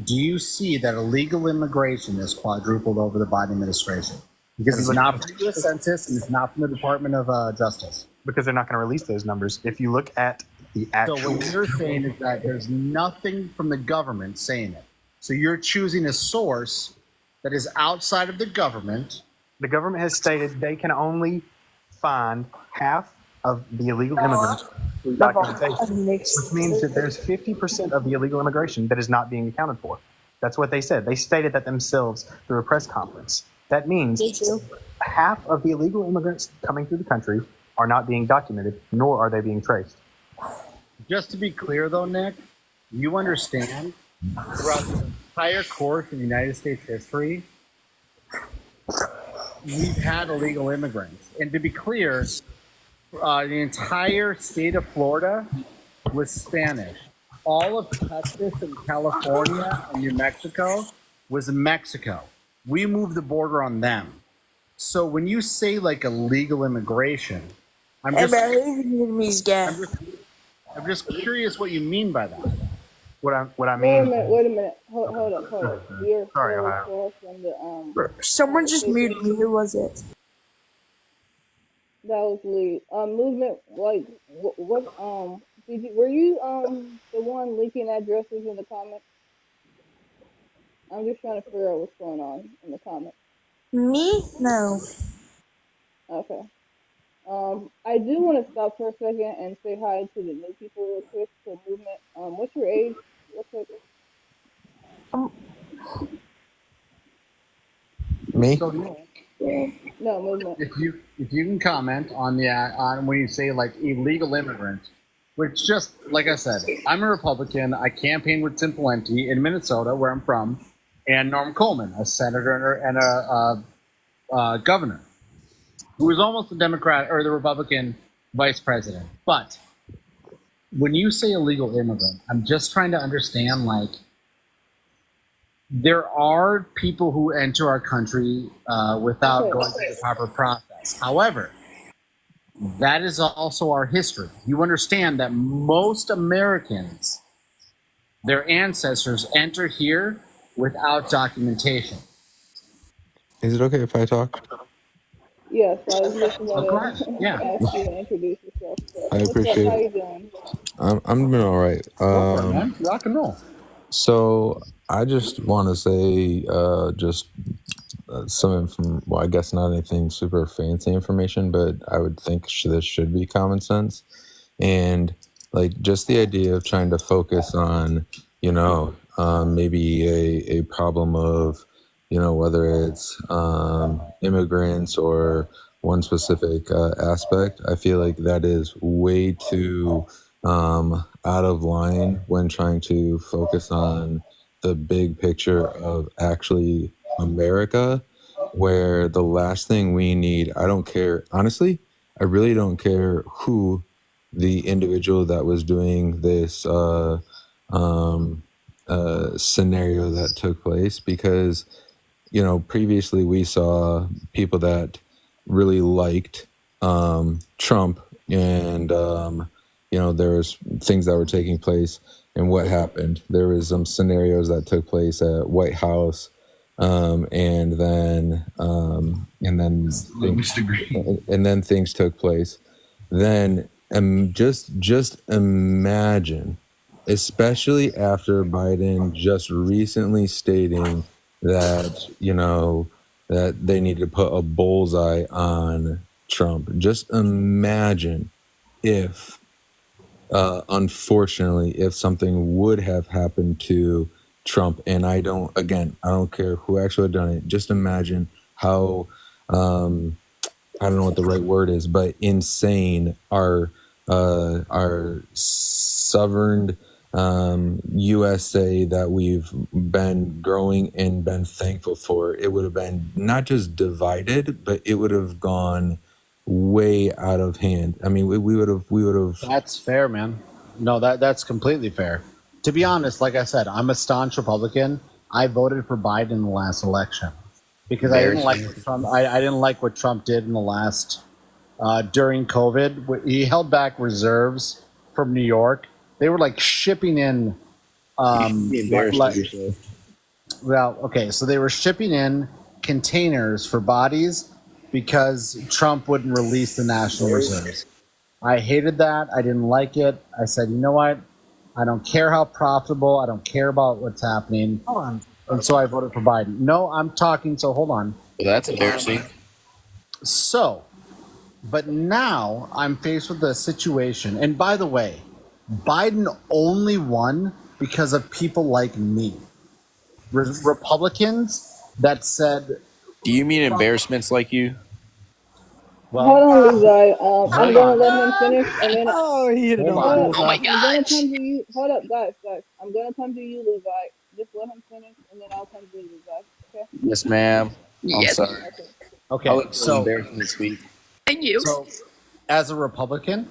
do you see that illegal immigration is quadrupled over the Biden administration? Because it's not from the U.S. Census and it's not from the Department of Justice. Because they're not going to release those numbers. If you look at the actual... So what you're saying is that there's nothing from the government saying it. So you're choosing a source that is outside of the government. The government has stated they can only find half of the illegal immigrants through documentation, which means that there's 50% of the illegal immigration that is not being accounted for. That's what they said. They stated that themselves through a press conference. That means half of the illegal immigrants coming through the country are not being documented, nor are they being traced. Just to be clear, though, Nick, you understand throughout the entire course of United States history, we've had illegal immigrants. And to be clear, the entire state of Florida was Spanish. All of Texas and California and New Mexico was Mexico. We moved the border on them. So when you say like illegal immigration, I'm just curious what you mean by that. What I Wait a mean. minute. Hold up. You're Sorry, so Ohio. far from the Someone just muted me. Who was it? That was Lee. Movement. Like what? Were you the one leaking addresses in the comments? I'm just trying to figure out what's going on in the comments. Me? No. Okay. I do want to stop for a second and say hi to the new people real quick for movement. What's your age? Real quick. Me? So, Nick, No, movement. if you can comment on the on when you say like illegal immigrants, which just like I said, I'm a Republican. I campaigned with Tim Pawlenty in Minnesota, where I'm from, and Norm Coleman, a senator and a governor, who was almost the Democrat or the Republican vice president. But when you say illegal immigrant, I'm just trying to understand, like, there are people who enter our country without going through the proper process. However, that is also our history. You understand that most Americans, their ancestors, enter here without documentation. Is it okay if I talk? Yes, I was just Of course, gonna yeah. ask you to introduce yourself. I What's up? appreciate How you it. doing? I'm doing all right. Go for it, man. Rock and roll. So I just want to say, just some from, well, I guess not anything super fancy information, but I would think this should be common sense. And like just the idea of trying to focus on, maybe a problem of, whether it's immigrants or one specific aspect, I feel like that is way too out of line when trying to focus on the big picture of actually America, where the last thing we need, I don't care, honestly, I really don't care who the individual that was doing this scenario that took place, because previously we saw people that really liked Trump, and there was things that were taking place. And what happened? There was some scenarios that took place at White House, and then things took place. Then just imagine, especially after Biden just recently stating that that they need to put a bullseye on Trump. Just imagine if, unfortunately, if something would have happened to Trump, and I don't care who actually done it. Just imagine how, I don't know what the right word is, but insane our sovereign USA that we've been growing and been thankful for. It would have been not just divided, but it would have gone way out of hand. I mean, we would have. That's fair, man. No, that's completely fair. To be honest, like I said, I'm a staunch Republican. I voted for Biden in the last election because I didn't like what Trump. I didn't like what Trump did in the last during COVID. He held back reserves from New York. They were like shipping in. Well, okay, so they were shipping in containers for bodies because Trump wouldn't release the national reserves. I hated that. I didn't like it. I said, you know what? I don't care how profitable. I don't care about what's happening. Hold on. and so I voted for Biden. No, I'm talking. So hold on. Well, that's embarrassing. So, but now I'm faced with a situation. And by the way, Biden only won because of people like me, Republicans that said. Do you mean embarrassments like you? Well, Hold on, Levi. I'm hold gonna on. let him finish, and then Oh, he hit it Hold on on. hold up. bullseye. I'm gonna come to you. Hold up, guys. I'm gonna come to you, Levi. Just let him finish, and then I'll come to you, Levi. Okay? Yes, ma'am. I'm sorry. Okay. I'll Okay, look for embarrassing this week. so as a Republican,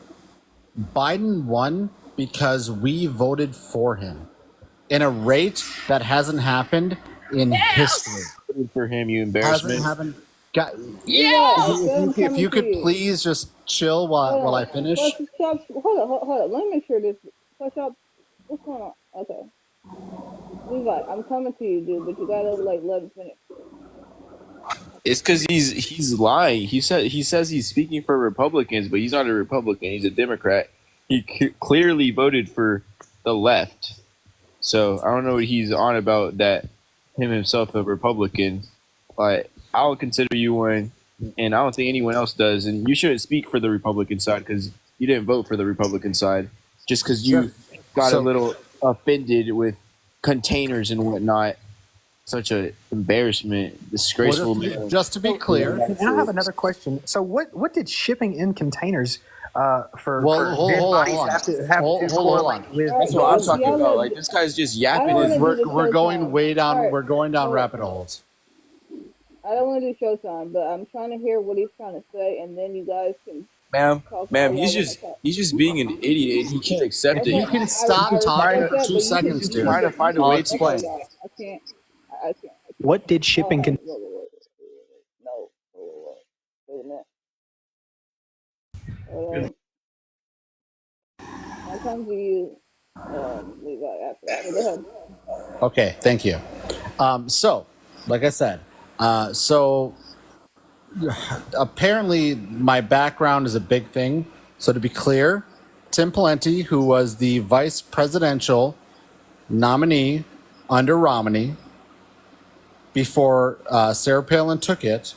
Biden won because we voted for him in a rate that hasn't happened in history. Good for him, you Hasn't embarrassment. happened. Got, Levi, I said I'm if coming you to could you. please just chill while Hold I on. finish. First, stop. Hold up. Let me make sure this. Touch up. What's going on? Okay. Levi, I'm coming to you, dude, but you gotta like let him finish. It's because he's lying. He says he's speaking for Republicans, but he's not a Republican. He's a Democrat. He clearly voted for the left. So I don't know what he's on about. That him himself a Republican. Like I would consider you one, and I don't think anyone else does. And you shouldn't speak for the Republican side because you didn't vote for the Republican side. Just because you got a So, little offended with containers and whatnot. Such a embarrassment, disgraceful. just to be clear, And I have another question. So, what did shipping in containers for hold dead on, bodies hold on. have to Hold correlate on. with? All right, That's what I'm guys, talking y'all about. let. Like this guy's just I yapping don't want his. to do the We're going showtime. way All down. right. We're going down So rabbit holes. I don't want to do showtime, but I'm trying to hear what he's trying to say, and then you guys can Ma'am, talk how ma'am, y'all want to talk. he's just being an idiot and he can't accept If it. Okay, you can I stop respect talking Trying for to, that, two but you he's can seconds, just you dude, trying can to find a I'll way to. okay, explain. y'all. I can't. What did shipping? Wait. No. Wait a minute. Hold on. I'll come to you, Levi, after. So go ahead. Okay, thank you. So, like I said, so apparently my background is a big thing. So to be clear, Tim Pawlenty, who was the vice presidential nominee under Romney before Sarah Palin took it,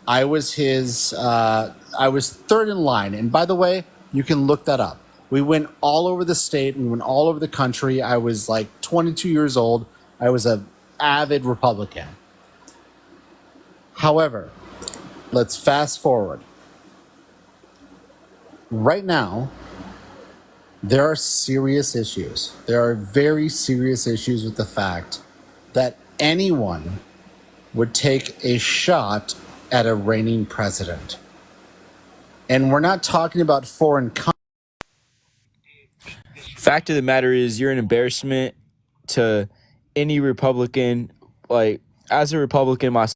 I was his. I was third in line. And by the way, you can look that up. We went all over the state. We went all over the country. I was like 22 years old. I was an avid Republican. However, let's fast forward. Right now, there are serious issues. There are very serious issues with the fact that anyone would take a shot at a reigning president. And we're not talking about foreign countries. Fact of the matter is, you're an embarrassment to any Republican. Like, as a Republican myself,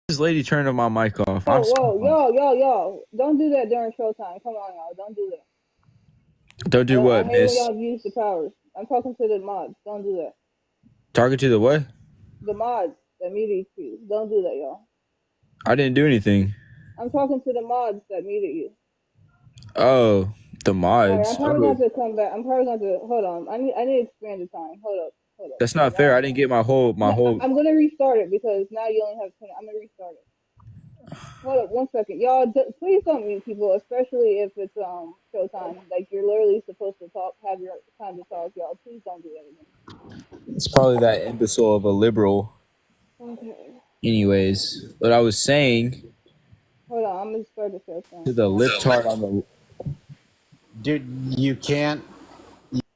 this lady turned my mic off. I'm Whoa, sorry. y'all. Don't do that during showtime. Come on, y'all. Don't do that. Don't do I what, hate when miss? y'all use the powers. I'm talking to the mods. Don't do that. Talking to the what? The mods that muted you. Don't do that, y'all. I didn't do anything. I'm talking to the mods that muted you. Oh, the All right, I'm mods. probably Oh, going to come back. I'm probably going to hold on. I need to expand the time. Hold up. that's not fair. I didn't get my whole I'm gonna restart it because now you only have 20. I'm gonna restart it. Hold up 1 second, y'all. Please don't mute people, especially if it's showtime. Like you're literally supposed to talk, have your time to talk, y'all. Please don't do that again. It's probably that imbecile of a liberal. Okay. Anyways, what I was saying Hold on. I'm gonna start the showtime. to the libtard on the. Dude, you can't.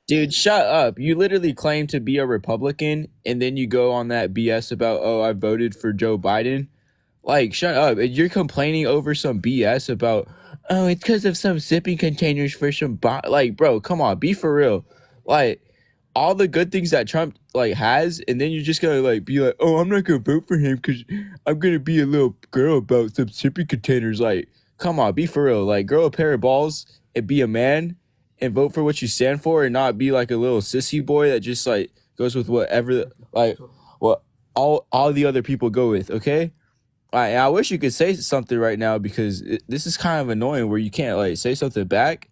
Dude, shut up. You literally claim to be a Republican and then you go on that BS about, oh, I voted for Joe Biden. Like, shut up. And you're complaining over some BS about, oh, it's because of some shipping containers for some like, bro, come on, be for real. Like, all the good things that Trump like has, and then you're just gonna like be like, oh, I'm not gonna vote for him because I'm gonna be a little girl about some shipping containers. Like, come on, be for real. Like, grow a pair of balls and be a man and vote for what you stand for, and not be like a little sissy boy that just like goes with whatever like what all the other people go with. Okay. I wish you could say something right now because this is kind of annoying where you can't like say something back.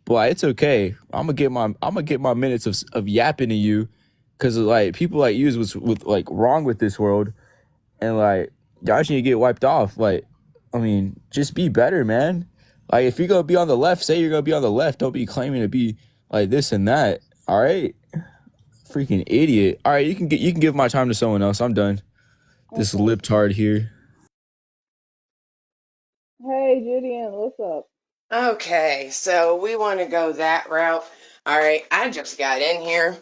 But it's okay. I'm gonna get my minutes of yapping to you, because like people like you is what's with like wrong with this world, and like y'all just need to get wiped off. Like, I mean, just be better, man. Like if you're gonna be on the left, say you're gonna be on the left. Don't be claiming to be like this and that. All right, freaking idiot. All right, you can give my time to someone else. I'm done. This Okay. libtard here. Hey, Gideon, what's up? Okay, so we want to go that route. All right, I just got in here.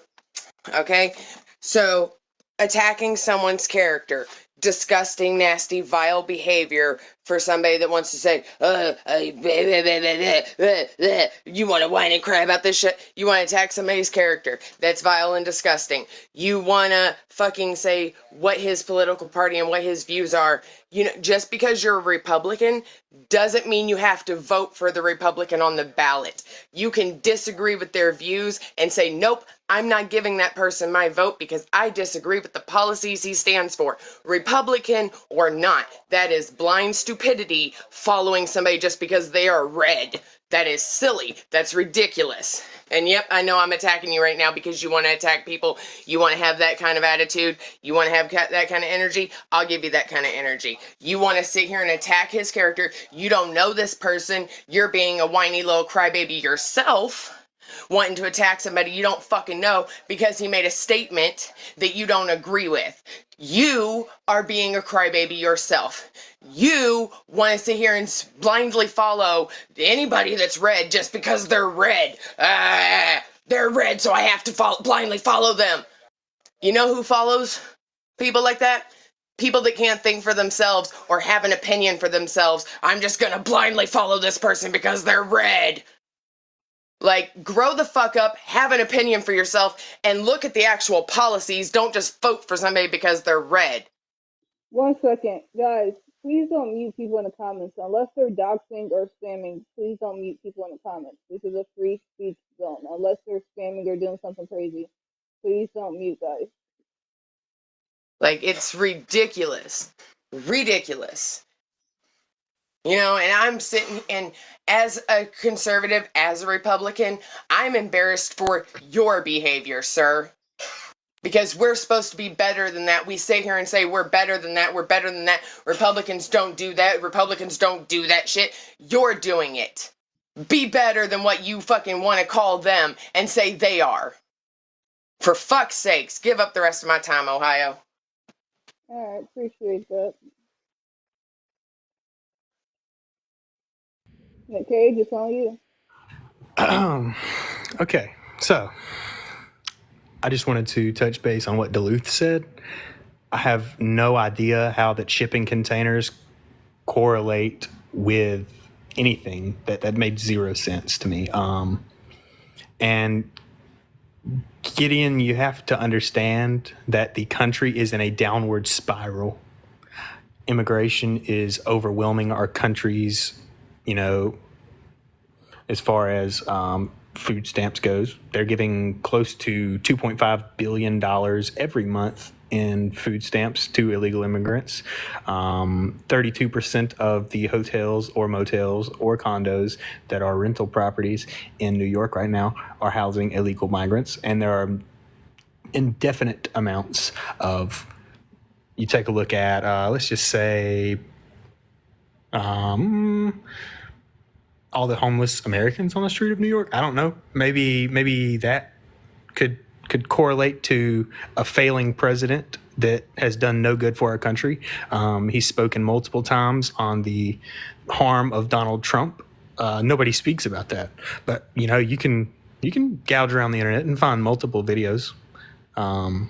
Okay, so attacking someone's character, disgusting, nasty, vile behavior for somebody that wants to say, you want to whine and cry about this shit? You want to attack somebody's character? That's vile and disgusting. You want to fucking say what his political party and what his views are. You know, just because you're a Republican doesn't mean you have to vote for the Republican on the ballot. You can disagree with their views and say, nope, I'm not giving that person my vote because I disagree with the policies he stands for. Republican or not, that is blind stupidity following somebody just because they are red. That is silly. That's ridiculous. And yep, I know I'm attacking you right now because you want to attack people. You want to have that kind of attitude. You want to have that kind of energy. I'll give you that kind of energy. You want to sit here and attack his character. You don't know this person. You're being a whiny little crybaby yourself, wanting to attack somebody you don't fucking know because he made a statement that you don't agree with. You are being a crybaby yourself. You want to sit here and blindly follow anybody that's red just because they're red. They're red, so I have to blindly follow them. You know who follows people like that? People that can't think for themselves or have an opinion for themselves. I'm just gonna blindly follow this person because they're red. Like, grow the fuck up, have an opinion for yourself, and look at the actual policies. Don't just vote for somebody because they're red. 1 second, guys. Please don't mute people in the comments unless they're doxing or spamming. Please don't mute people in the comments. This is a free speech zone. Unless they're spamming or doing something crazy, please don't mute, guys. Like, it's ridiculous. Ridiculous. You know, and I'm sitting, and as a conservative, as a Republican, I'm embarrassed for your behavior, sir. Because we're supposed to be better than that. We sit here and say we're better than that. We're better than that. Republicans don't do that. Republicans don't do that shit. You're doing it. Be better than what you fucking want to call them and say they are. For fuck's sakes, give up the rest of my time, Ohio. Alright, appreciate that. Okay, just on you. Okay, so I just wanted to touch base on what Duluth said. I have no idea how that shipping containers correlate with anything. That made zero sense to me. And Gideon, you have to understand that the country is in a downward spiral. Immigration is overwhelming our country's, as far as food stamps goes. They're giving close to $2.5 billion every month in food stamps to illegal immigrants. 32% of the hotels or motels or condos that are rental properties in New York right now are housing illegal migrants. And there are indefinite amounts of, you take a look at, let's just say, all the homeless Americans on the street of New York. I don't know. Maybe that could correlate to a failing president that has done no good for our country. He's spoken multiple times on the harm of Donald Trump. Nobody speaks about that, but you can gouge around the internet and find multiple videos. Well,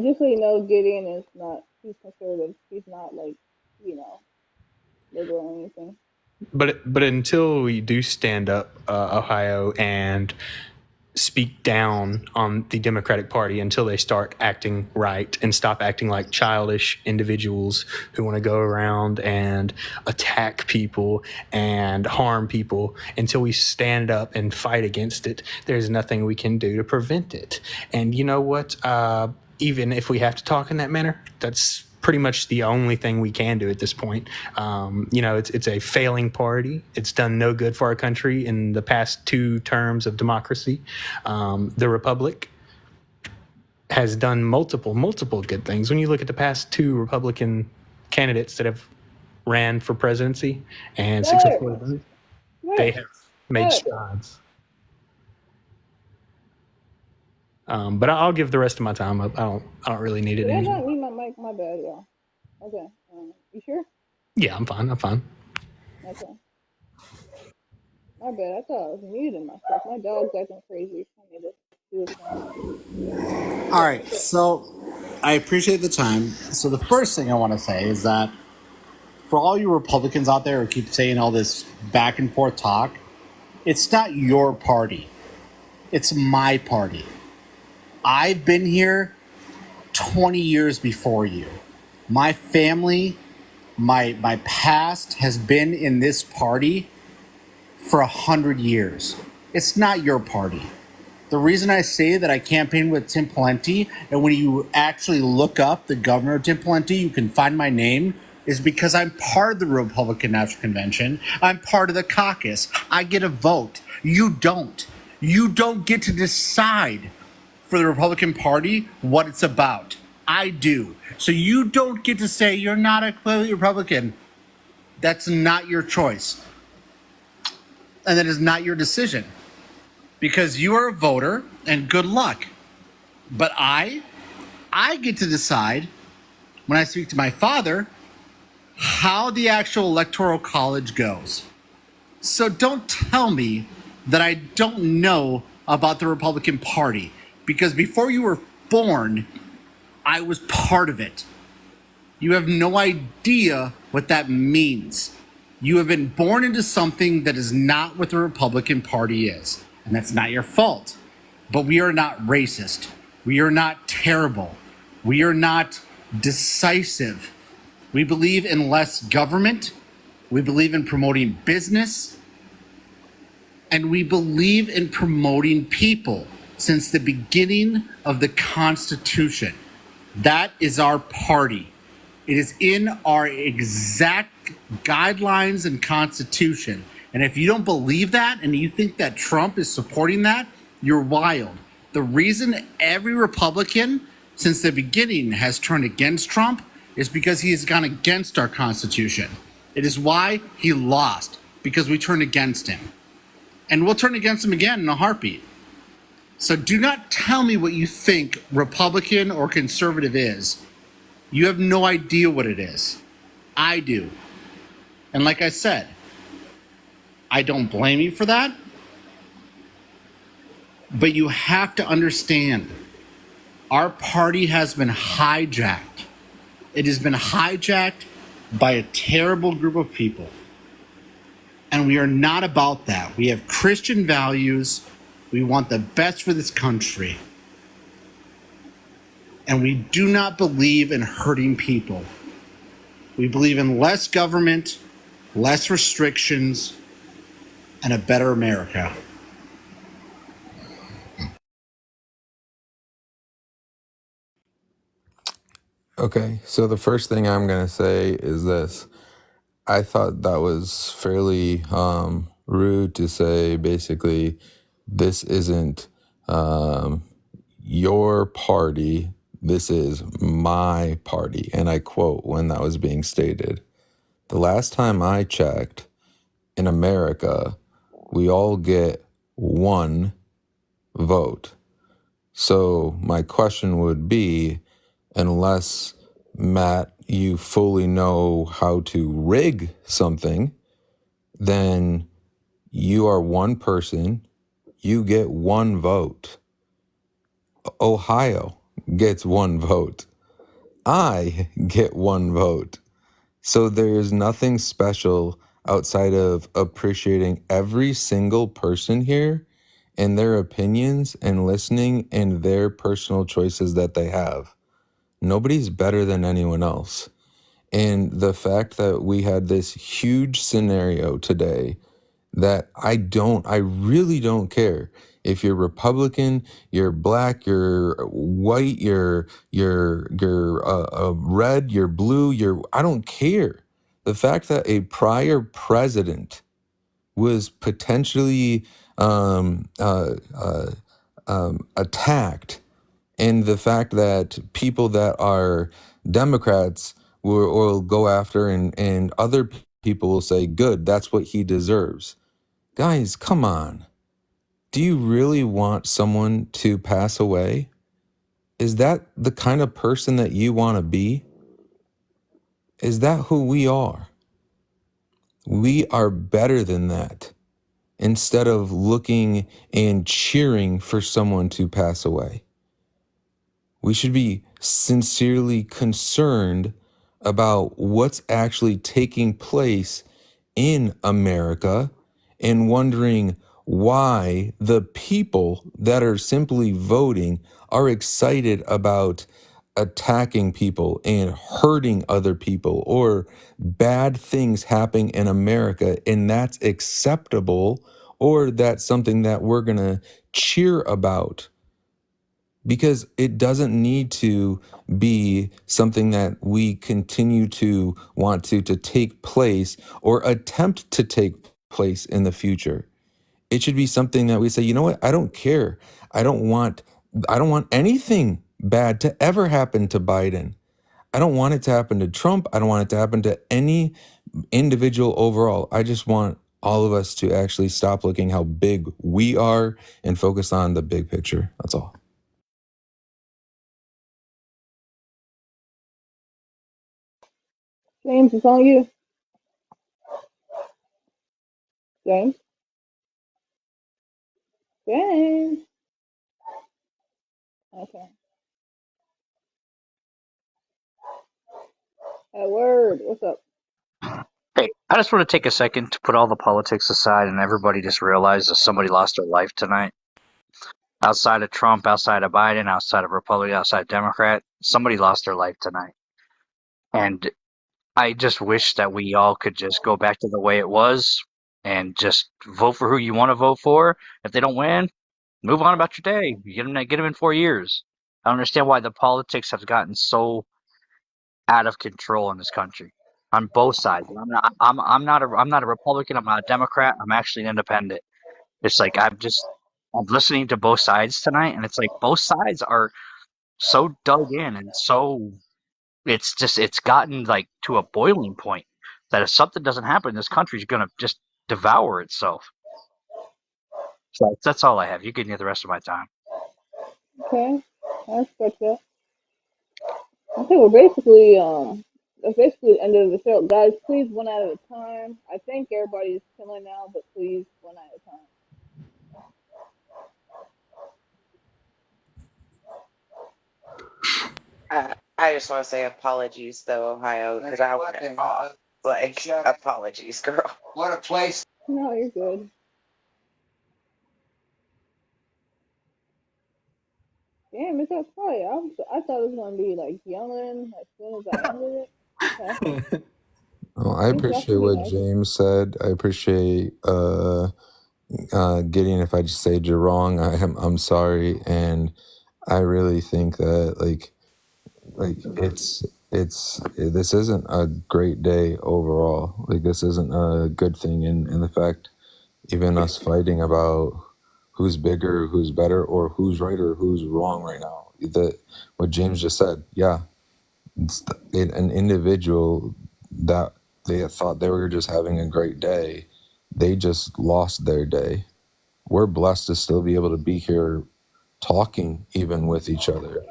just so you know, Gideon is not. He's conservative. He's not like, liberal or anything. But until we do stand up, Ohio, and speak down on the Democratic Party, until they start acting right and stop acting like childish individuals who want to go around and attack people and harm people, until we stand up and fight against it, there's nothing we can do to prevent it. And you know what? Even if we have to talk in that manner, that's pretty much the only thing we can do at this point. It's a failing party. It's done no good for our country in the past 2 terms of democracy. The Republic has done multiple good things. When you look at the past two Republican candidates that have ran for presidency and successfully done, they have made strides. But I'll give the rest of my time up. I don't really need it Did I anymore. not mute my mic? My bad, y'all. Okay. You sure? Yeah, I'm fine. Okay. My bad. I thought I was muting myself. My dog's acting crazy. I need to do what's going on. All right, so I appreciate the time. So the first thing I want to say is that for all you Republicans out there who keep saying all this back and forth talk, it's not your party. It's my party. I've been here 20 years before you. My family, my past has been in this party for 100 years. It's not your party. The reason I say that I campaigned with Tim Pawlenty, and when you actually look up the governor of Tim Pawlenty, you can find my name, is because I'm part of the Republican National Convention. I'm part of the caucus. I get a vote. You don't. You don't get to decide for the Republican Party what it's about. I do. So you don't get to say you're not a clearly Republican. That's not your choice. And that is not your decision. Because you are a voter, and good luck. But I get to decide, when I speak to my father, how the actual electoral college goes. So don't tell me that I don't know about the Republican Party, because before you were born, I was part of it. You have no idea what that means. You have been born into something that is not what the Republican Party is. And that's not your fault. But we are not racist. We are not terrible. We are not decisive. We believe in less government. We believe in promoting business. And we believe in promoting people since the beginning of the Constitution. That is our party. It is in our exact guidelines and Constitution. And if you don't believe that and you think that Trump is supporting that, you're wild. The reason every Republican since the beginning has turned against Trump is because he has gone against our Constitution. It is why he lost, because we turned against him. And we'll turn against him again in a heartbeat. So do not tell me what you think Republican or conservative is. You have no idea what it is. I do. And like I said, I don't blame you for that. But you have to understand, our party has been hijacked. It has been hijacked by a terrible group of people. And we are not about that. We have Christian values. We want the best for this country. And we do not believe in hurting people. We believe in less government, less restrictions, and a better America. Okay, so the first thing I'm going to say is this. I thought that was fairly rude to say, basically, this isn't your party, this is my party. And I quote when that was being stated. The last time I checked, in America, we all get one vote. So my question would be, unless, Matt, you fully know how to rig something, then you are one person, you get one vote. Ohio gets one vote. I get one vote. So there's nothing special outside of appreciating every single person here and their opinions and listening and their personal choices that they have. Nobody's better than anyone else. And the fact that we had this huge scenario today that I really don't care if you're Republican, you're black, you're white, you're red, you're blue, I don't care. The fact that a prior president was potentially attacked And the fact that people that are Democrats will go after and other people will say, good, that's what he deserves. Guys, come on. Do you really want someone to pass away? Is that the kind of person that you want to be? Is that who we are? We are better than that. Instead of looking and cheering for someone to pass away, we should be sincerely concerned about what's actually taking place in America and wondering why the people that are simply voting are excited about attacking people and hurting other people or bad things happening in America, and that's acceptable, or that's something that we're going to cheer about, because it doesn't need to be something that we continue to want to take place or attempt to take place in the future. It should be something that we say, you know what? I don't care. I don't want anything bad to ever happen to Biden. I don't want it to happen to Trump. I don't want it to happen to any individual overall. I just want all of us to actually stop looking how big we are and focus on the big picture. That's all. James, it's on you. James? James? Okay. Word. What's up? Hey, I just want to take a second to put all the politics aside and everybody just realize that somebody lost their life tonight. Outside of Trump, outside of Biden, outside of Republican, outside of Democrat, somebody lost their life tonight. And I just wish that we all could just go back to the way it was and just vote for who you want to vote for. If they don't win, move on about your day. You get them in 4 years. I don't understand why the politics have gotten so out of control in this country on both sides. I'm not a Republican. I'm not a Democrat. I'm actually an independent. It's like I'm listening to both sides tonight, and it's like both sides are so dug in and so it's gotten like to a boiling point that if something doesn't happen, this country's gonna just devour itself. So that's all I have. You give me the rest of my time. Okay. I respect that. I think that's basically the end of the show. Guys, please one at a time. I think everybody's chilling now, but please one at a time. I just want to say apologies, though, Ohio, because I went off. Like, apologies, girl. What a place. No, you're good. Damn, it's that quiet. I thought it was gonna be like yelling as soon as I ended it. Okay. Oh, I Thank y'all for appreciate being what nice. James said. I appreciate Gideon. If I just said you're wrong, I'm sorry, and I really think that like it's this isn't a great day overall. Like this isn't a good thing, and the fact even us fighting about who's bigger, who's better, or who's right or who's wrong right now. That what James just said, yeah, an individual that they thought they were just having a great day, they just lost their day. We're blessed to still be able to be here talking even with each other,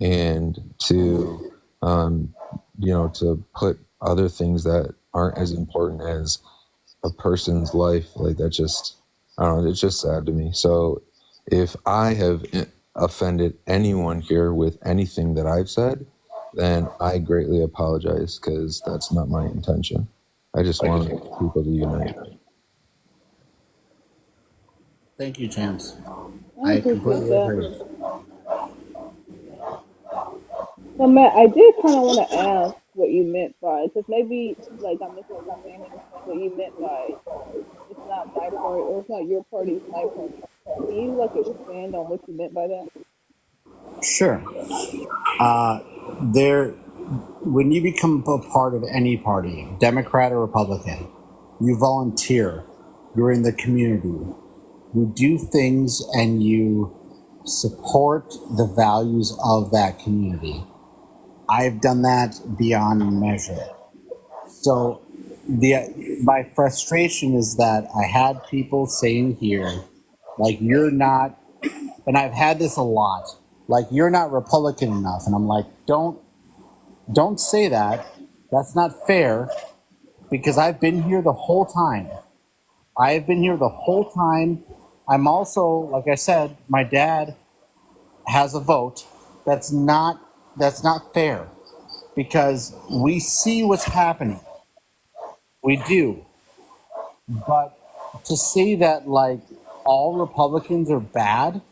and to to put other things that aren't as important as a person's life, like that just, I don't know, it's just sad to me. So if I have offended anyone here with anything that I've said, then I greatly apologize, because that's not my intention. I just want people to unite. Thank you, James. I I appreciate completely that. agree. So Matt, I did kind of want to ask what you meant by, because maybe like I'm misunderstanding what you meant by it's not my party or it's not your party, it's my party. Can you like expand on what you meant by that? Sure. There, when you become a part of any party, Democrat or Republican, you volunteer. You're in the community. You do things and you support the values of that community. I've done that beyond measure. So my frustration is that I had people saying here, like, you're not, and I've had this a lot, like, you're not Republican enough. And I'm like, don't say that. That's not fair, because I've been here the whole time. I have been here the whole time. I'm also, like I said, my dad has a vote. That's not fair, because we see what's happening. We do. But to say that, like, all Republicans are bad,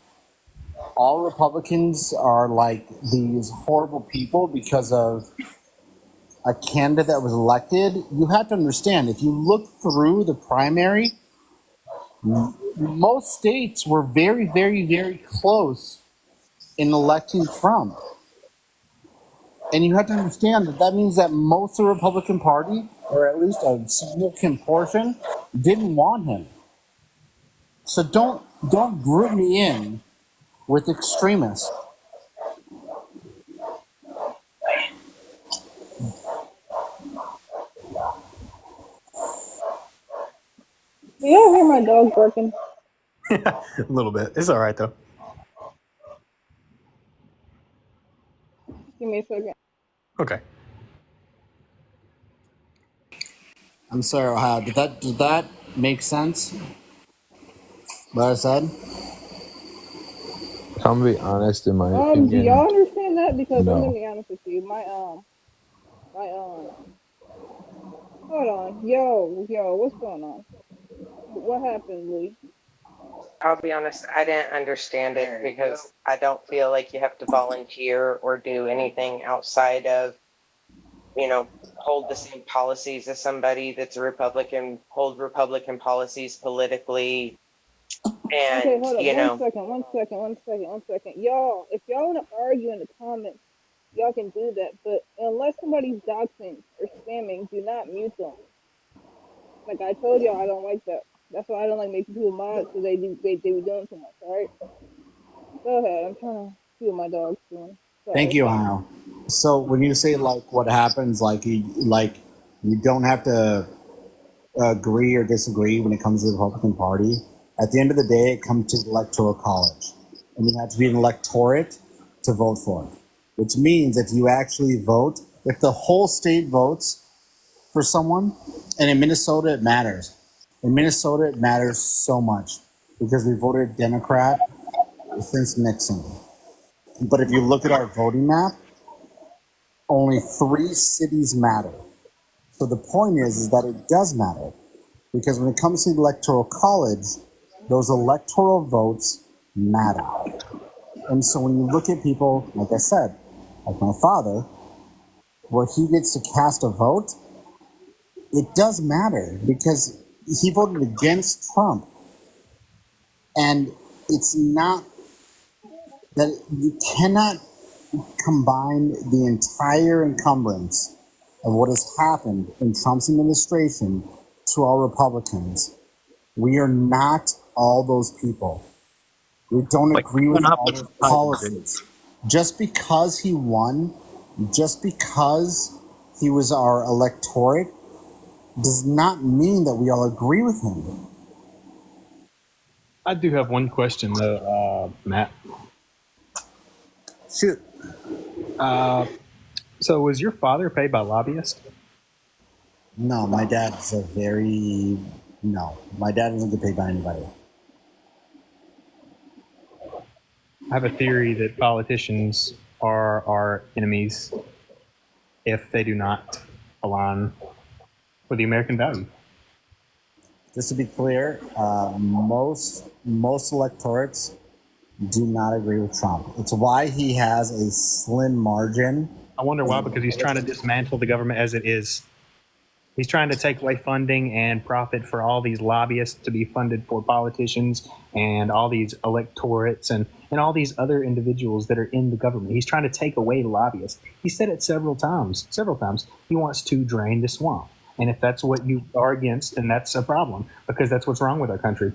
all Republicans are like these horrible people because of a candidate that was elected, you have to understand, if you look through the primary, most states were very, very, very close in electing Trump. And you have to understand that that means that most of the Republican Party, or at least a significant portion, didn't want him. So don't group me in with extremists. Do y'all hear my dog barking? A little bit. It's all right though. Give me a second. Okay. I'm sorry, Ohio. Did that make sense? What I said? If I'm gonna be honest, in my Do y'all opinion, understand that? Because I'm gonna no. be honest with you. Hold on. Yo, what's going on? What happened, Lee? I'll be honest, I didn't understand it because I don't feel like you have to volunteer or do anything outside of, hold the same policies as somebody that's a Republican, hold Republican policies politically, Okay, and, hold up. One second. Y'all, if y'all want to argue in the comments, y'all can do that. But unless somebody's doxing or spamming, do not mute them. Like I told y'all, I don't like that. That's why I don't like making people mad, so they be doing too much. All right. Go ahead. I'm trying to see what my dog's doing. Thank Sorry. you, Ohio. So when you say, like, what happens, like you don't have to agree or disagree when it comes to the Republican Party. At the end of the day, it comes to the Electoral College, and you have to be an electorate to vote for it. Which means if you actually vote, if the whole state votes for someone, and in Minnesota it matters. In Minnesota it matters so much because we voted Democrat since Nixon. But if you look at our voting map, only 3 cities matter. So the point is that it does matter, because when it comes to the Electoral College, those electoral votes matter. And so when you look at people, like I said, like my father, where he gets to cast a vote, it does matter because he voted against Trump. And it's not that you cannot combine the entire encumbrance of what has happened in Trump's administration to all Republicans. We are not all those people. We don't Like, agree with went up all in those Tiger, policies. Just because he won, just because he was our electorate, does not mean that we all agree with him. I do have one question though, Matt. Shoot. So was your father paid by lobbyists? No, my dad's no. My dad doesn't get paid by anybody. I have a theory that politicians are our enemies if they do not align with the American value. Just to be clear, most electorates do not agree with Trump. It's why he has a slim margin. I wonder why, because he's trying to dismantle the government as it is. He's trying to take away funding and profit for all these lobbyists to be funded for politicians and all these electorates and all these other individuals that are in the government. He's trying to take away lobbyists. He said it several times. He wants to drain the swamp. And if that's what you are against, then that's a problem, because that's what's wrong with our country.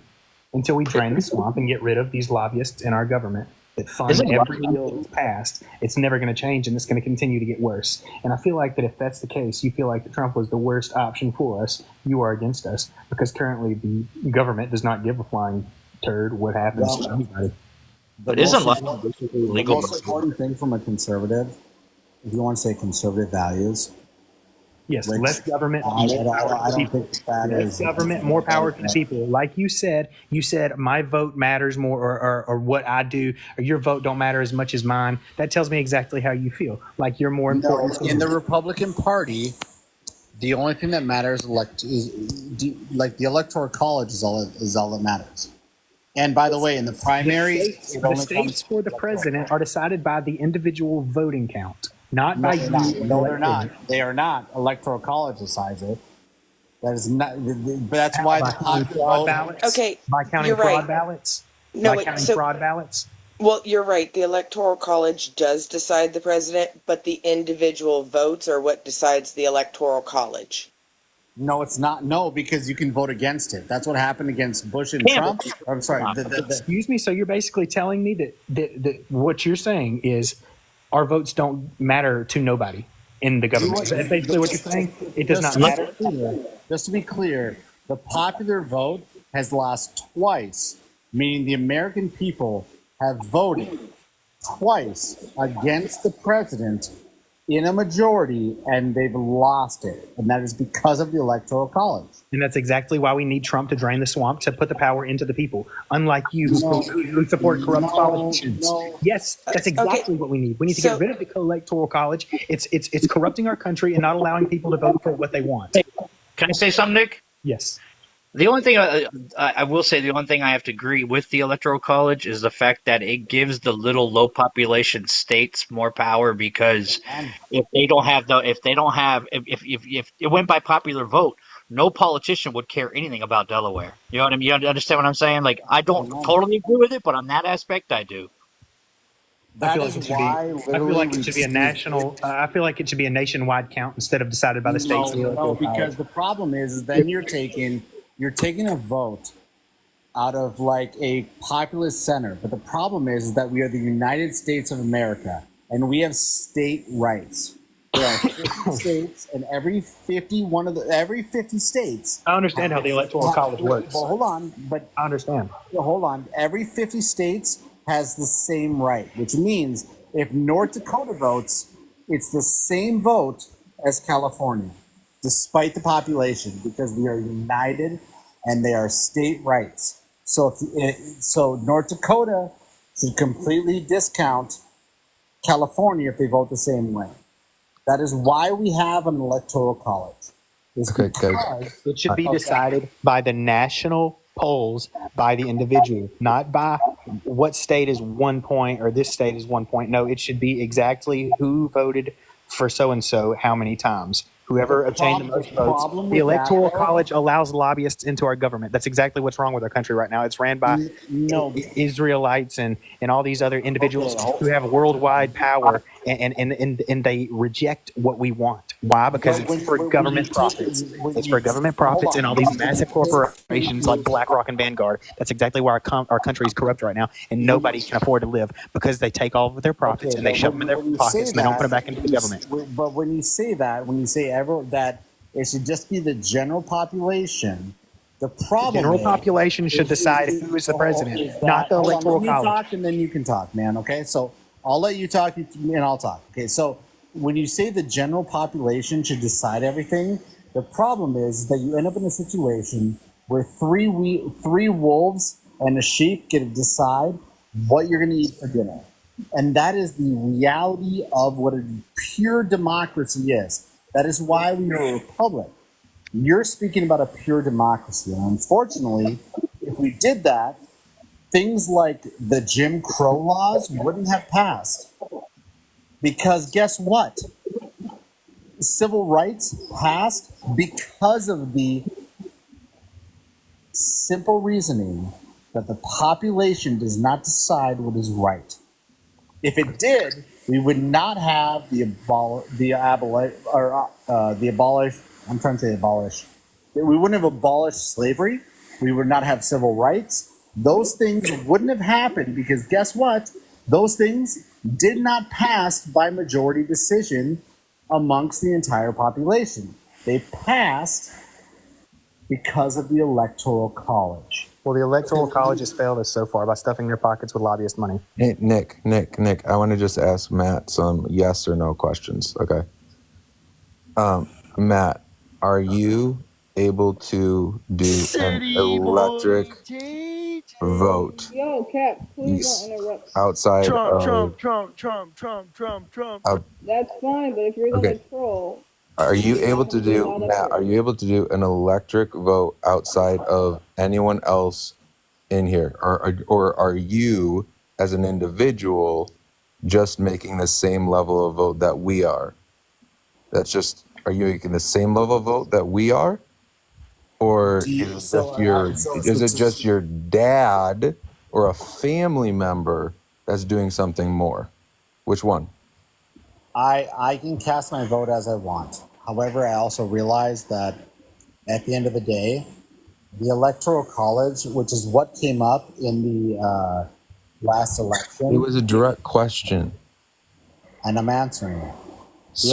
Until we drain the swamp and get rid of these lobbyists in our government, that fund Isn't every bill that's passed. It's never going to change, and it's going to continue to get worse. And I feel like that if that's the case, you feel like that Trump was the worst option for us. You are against us because currently the government does not give a flying turd what happens to anybody. But isn't life basically The legal? most important thing from a conservative, if you want to say conservative values, Yes, which less government, I more power to don't the people. think that Less is government, more power to the people. Like you said my vote matters more, or what I do, or your vote don't matter as much as mine. That tells me exactly how you feel. Like you're more No, important. in the Republican Party, the only thing that matters like the Electoral College is all that matters. And by the way, in the primaries, The states for the president are decided by the individual voting count, not by you. No, they're not. They are not. Electoral College decides it. That is not. But that's why the popular vote. Ballots. Okay, By counting you're fraud right. ballots. No, by wait, counting so- fraud ballots. Well, you're right. The Electoral College does decide the president, but the individual votes are what decides the Electoral College. No, it's not. No, because you can vote against it. That's what happened against Bush and Trump. I'm sorry. Excuse me. So you're basically telling me that what you're saying is our votes don't matter to nobody in the government. Is that basically what you're saying? It does not matter. Just to be clear, the popular vote has lost twice, meaning the American people have voted twice against the president in a majority, and they've lost it. And that is because of the Electoral College. And that's exactly why we need Trump to drain the swamp, to put the power into the people. Unlike you, who support corrupt politicians. Yes, that's exactly what we need. We need to get rid of the Electoral College. It's corrupting our country and not allowing people to vote for what they want. Can I say something, Nick? Yes. The only thing I will say, the only thing I have to agree with the Electoral College is the fact that it gives the little low population states more power, because if it went by popular vote, no politician would care anything about Delaware. You know what I mean? You understand what I'm saying? Like, I don't totally agree with it, but on that aspect, I do. I feel like it should be a national. I feel like it should be a nationwide count instead of decided by the states. No, because the problem is then you're taking a vote out of like a populous center. But the problem is that we are the United States of America, and we have state rights. There are 50 states, and every 50 states. I understand how the Electoral College works. Well, hold on, but I understand. Hold on. Every 50 states has the same right, which means if North Dakota votes, it's the same vote as California, despite the population, because we are united and they are state rights. So so North Dakota should completely discount California if they vote the same way. That is why we have an Electoral College. It should be decided by the national polls, by the individual, not by what state is 1 point or this state is 1 point. No, it should be exactly who voted for so-and-so how many times. Whoever obtained the most votes. The Electoral College allows lobbyists into our government. That's exactly what's wrong with our country right now. It's ran by Israelites and all these other individuals who have worldwide power, and they reject what we want. Why? Because it's for government profits. It's for government profits and all these massive corporations like BlackRock and Vanguard. That's exactly why our country is corrupt right now, and nobody can afford to live because they take all of their profits and they shove them in their pockets and they don't put them back into the government. But when you say that it should just be the general population, the problem General population should decide who is the president, not the Electoral College. Let me talk, and then you can talk, man. Okay, so I'll let you talk, and I'll talk. Okay, so when you say the general population should decide everything, the problem is that you end up in a situation where three wolves and a sheep get to decide what you're going to eat for dinner, and that is the reality of what a pure democracy is. That is why we are a republic. You're speaking about a pure democracy. And unfortunately, if we did that, things like the Jim Crow laws wouldn't have passed. Because guess what? Civil rights passed because of the simple reasoning that the population does not decide what is right. If it did, we would not have the abolish. I'm trying to say abolish. We wouldn't have abolished slavery. We would not have civil rights. Those things wouldn't have happened because guess what? Those things did not pass by majority decision amongst the entire population. They passed because of the Electoral College. Well, the Electoral College has failed us so far by stuffing their pockets with lobbyist money. Hey, Nick, I want to just ask Matt some yes or no questions. Okay. Matt, are you able to do an electric vote Yo, Cap, please don't interrupt. outside Trump, of Trump, Trump, Trump, Trump, Trump, Trump. out, That's fine, but if you're okay, gonna troll, are you you're able not to gonna be do, allowed up Matt, are here. you able to do an electric vote outside of anyone else in here? Or are you, as an individual, just making the same level of vote that we are? That's just, are you making the same level of vote that we are? Or is it just your dad or a family member that's doing something more? Which one? I can cast my vote as I want. However, I also realize that at the end of the day, the Electoral College, which is what came up in the last It election, was a direct question. and I'm answering it. The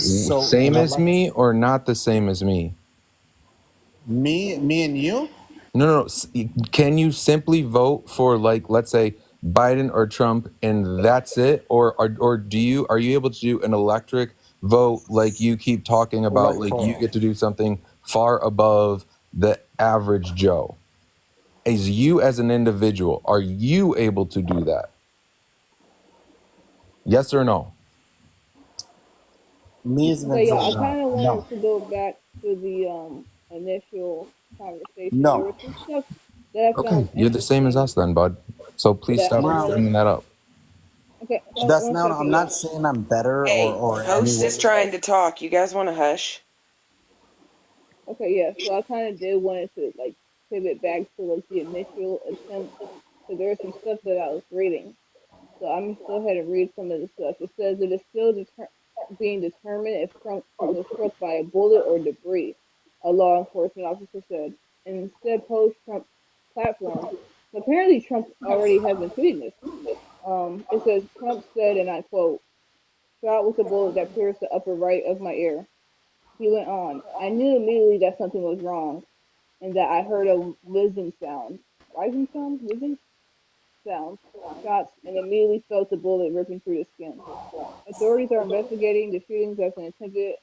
So, an same as me or not the same as me? me and you. No. Can you simply vote for, like, let's say Biden or Trump, and that's it? Or are you able to do an electric vote like you keep talking about? Like you get to do something far above the average Joe. As you as an individual, are you able to do that? Yes or no? Me as an Okay, yeah, I individual, kind of no. wanted to go back to the initial conversation. There No. was some stuff that I Okay, found you're the same as interesting us then, bud. So please that stop I wanted. bringing that up. Okay, That's one not. I'm second, not y'all. saying I'm better Hey, or host anyway. is trying to talk. You guys want to hush? Okay, yeah. So I kind of did wanted to like pivot back to like the initial attempt. So there was some stuff that I was reading. So I'm gonna go ahead and read some of the stuff. It says it is still being determined if Trump was struck by a bullet or debris. A law enforcement officer said. And instead, post Trump's platform. Apparently, Trump already has been tweeting this. It says Trump said, and I quote, "Shot with a bullet that pierced the upper right of my ear." He went on. I knew immediately that something was wrong and that I heard a whizzing sound. Rising sound? Whizzing sound. Shots and immediately felt the bullet ripping through the skin. Authorities are investigating the shootings as an attempted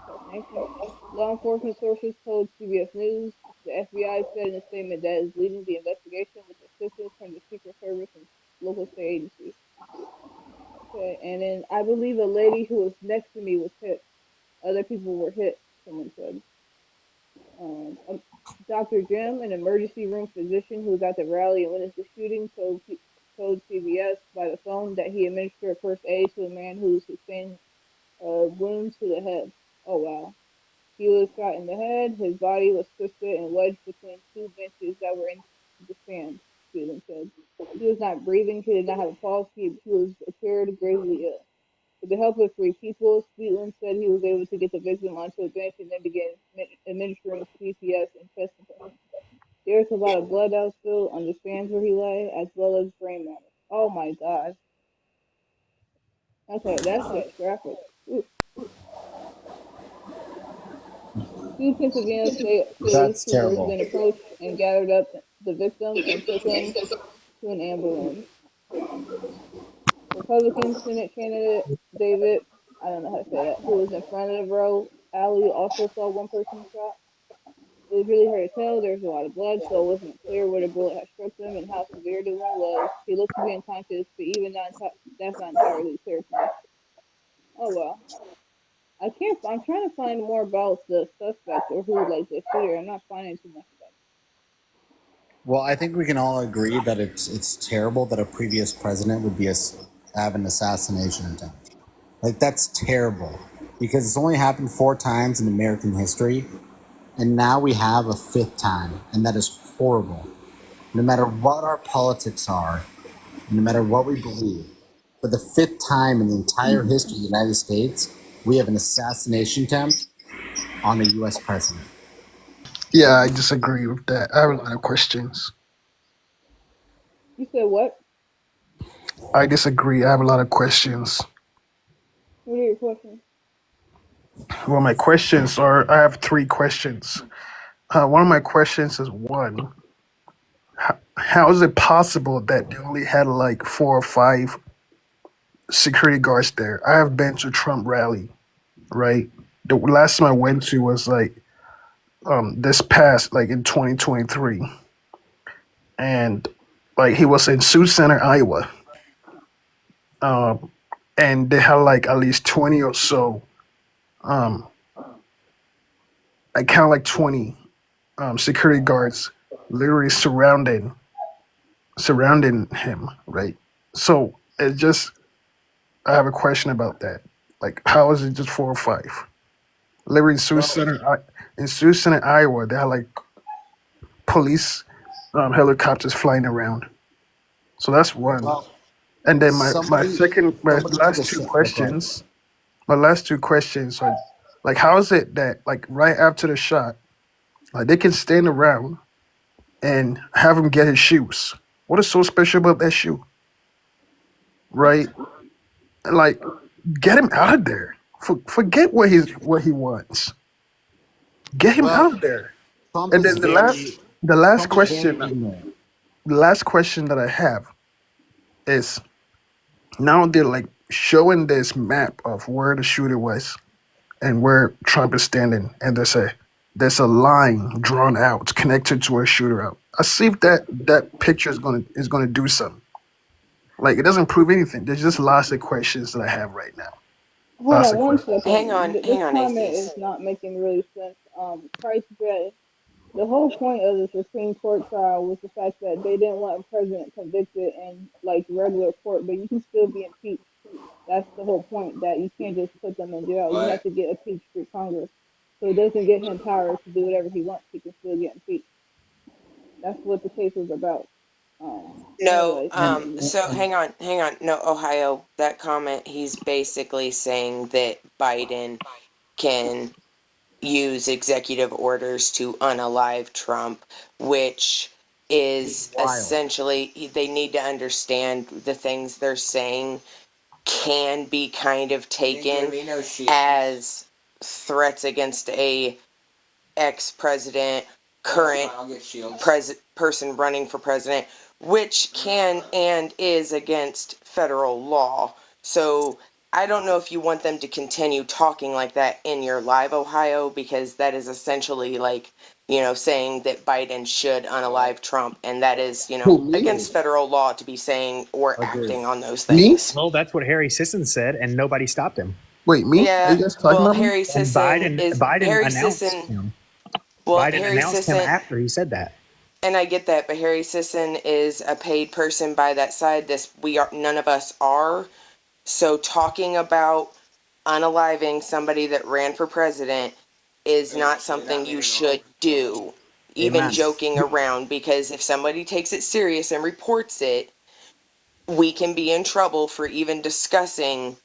assassination. Law enforcement sources told CBS News the FBI said in a statement that is leading the investigation with assistance from the Secret Service and local state agencies. Okay, and then I believe a lady who was next to me was hit. Other people were hit, someone said. Um, um, Dr. Jim, an emergency room physician who was at the rally and witnessed the shooting, told CBS by the phone that he administered first aid to a man who sustained a wound to the head. Oh, wow. He was shot in the head. His body was twisted and wedged between two benches that were in the stand, Cleveland said. He was not breathing. He did not have a pulse. He was appeared gravely ill. With the help of three people, Sweetland said he was able to get the victim onto a bench and then began administering CPS and chest compressions. There's a lot of blood that was spilled on the stands where he lay, as well as brain matter. Oh my god. Okay, that's just graphic. Ooh. Two Pennsylvania state police That's troopers terrible. then approached and gathered up the victim and took him to an ambulance. Republican Senate candidate David, I don't know how to say that, who was in front of the row alley, also saw one person shot. It was really hard to tell. There was a lot of blood, so it wasn't clear where the bullet had struck him and how severe the wound was. He looked to be unconscious, but even that's not entirely clear to me. Oh well. I'm trying to find more about the suspect or who like the shooter. I'm not finding too much about Well, I think we can all agree that it's terrible that a previous president would have an assassination attempt. Like that's terrible because it's only happened 4 times in American history, and now we have a 5th time, and that is horrible. No matter what our politics are, no matter what we believe, for the 5th time in the entire history of the United States, we have an assassination attempt on a U.S. president. Yeah, I disagree with that. I have a lot of questions. it. You said what? I disagree. I have a lot of questions. What are your questions? Well, my questions are. I have 3 questions. One of my questions is one. How is it possible that they only had like 4 or 5 security guards there? I have been to Trump rally, right? The last time I went to was like this past like in 2023, and like he was in Sioux Center, Iowa, and they had like at least 20 or so, um, I count like 20 security guards literally surrounding him, right? So it just I have a question about that. Like, how is it just 4 or 5? Literally in Sioux Center, Iowa, they had like police helicopters flying around. So that's one. Well, And then my somebody took a last two shot. Oh, go ahead. questions. My last 2 questions are like, how is it that like right after the shot, like they can stand around and have him get his shoes? What is so special about that shoe, right? Like, get him out of there. Forget what he wants. Get him Well, out of there. Trump And is then very the last Trump is very question, ignorant. that I have is now they're like showing this map of where the shooter was and where Trump is standing, and there's a line drawn out connected to a shooter out. I see if that picture is gonna do something. Like, it doesn't prove anything. There's just lots of questions that I have right now. Hold Lots on of one questions. Hang second. on, This hang on, comment atheist. is not making really sense. Christ J. The whole point of the Supreme Court trial was the fact that they didn't want a president convicted in like regular court, but you can still be impeached. That's the whole point, that you can't just put them in jail. You have to get impeached through Congress. So it doesn't give him power to do whatever he wants. He can still get impeached. That's what the case was about. No, Anyways, And, continue. so hang on. No, Ohio, that comment, he's basically saying that Biden can use executive orders to unalive Trump, which is wild. essentially, they need to understand the things they're saying can be kind of taken as threats against a ex-president, current person running for president, which can and is against federal law. So I don't know if you want them to continue talking like that in your live, Ohio, because that is essentially like, saying that Biden should unalive Trump, and that is, Who, me? against federal law to be saying or Agreed. acting on those Me? things. Well, that's what Harry Sisson said, and nobody stopped him. Wait, me? Are you Yeah, guys talking well, about me? Harry And Sisson Biden Harry announced Sisson, him. well, Biden Harry announced him Sisson, after he said that. and I get that, but Harry Sisson is a paid person by that side. None of us are. So talking about unaliving somebody that ran for president is not something you should do, even Amen. joking around, because if somebody takes it serious and reports it, we can be in trouble for even discussing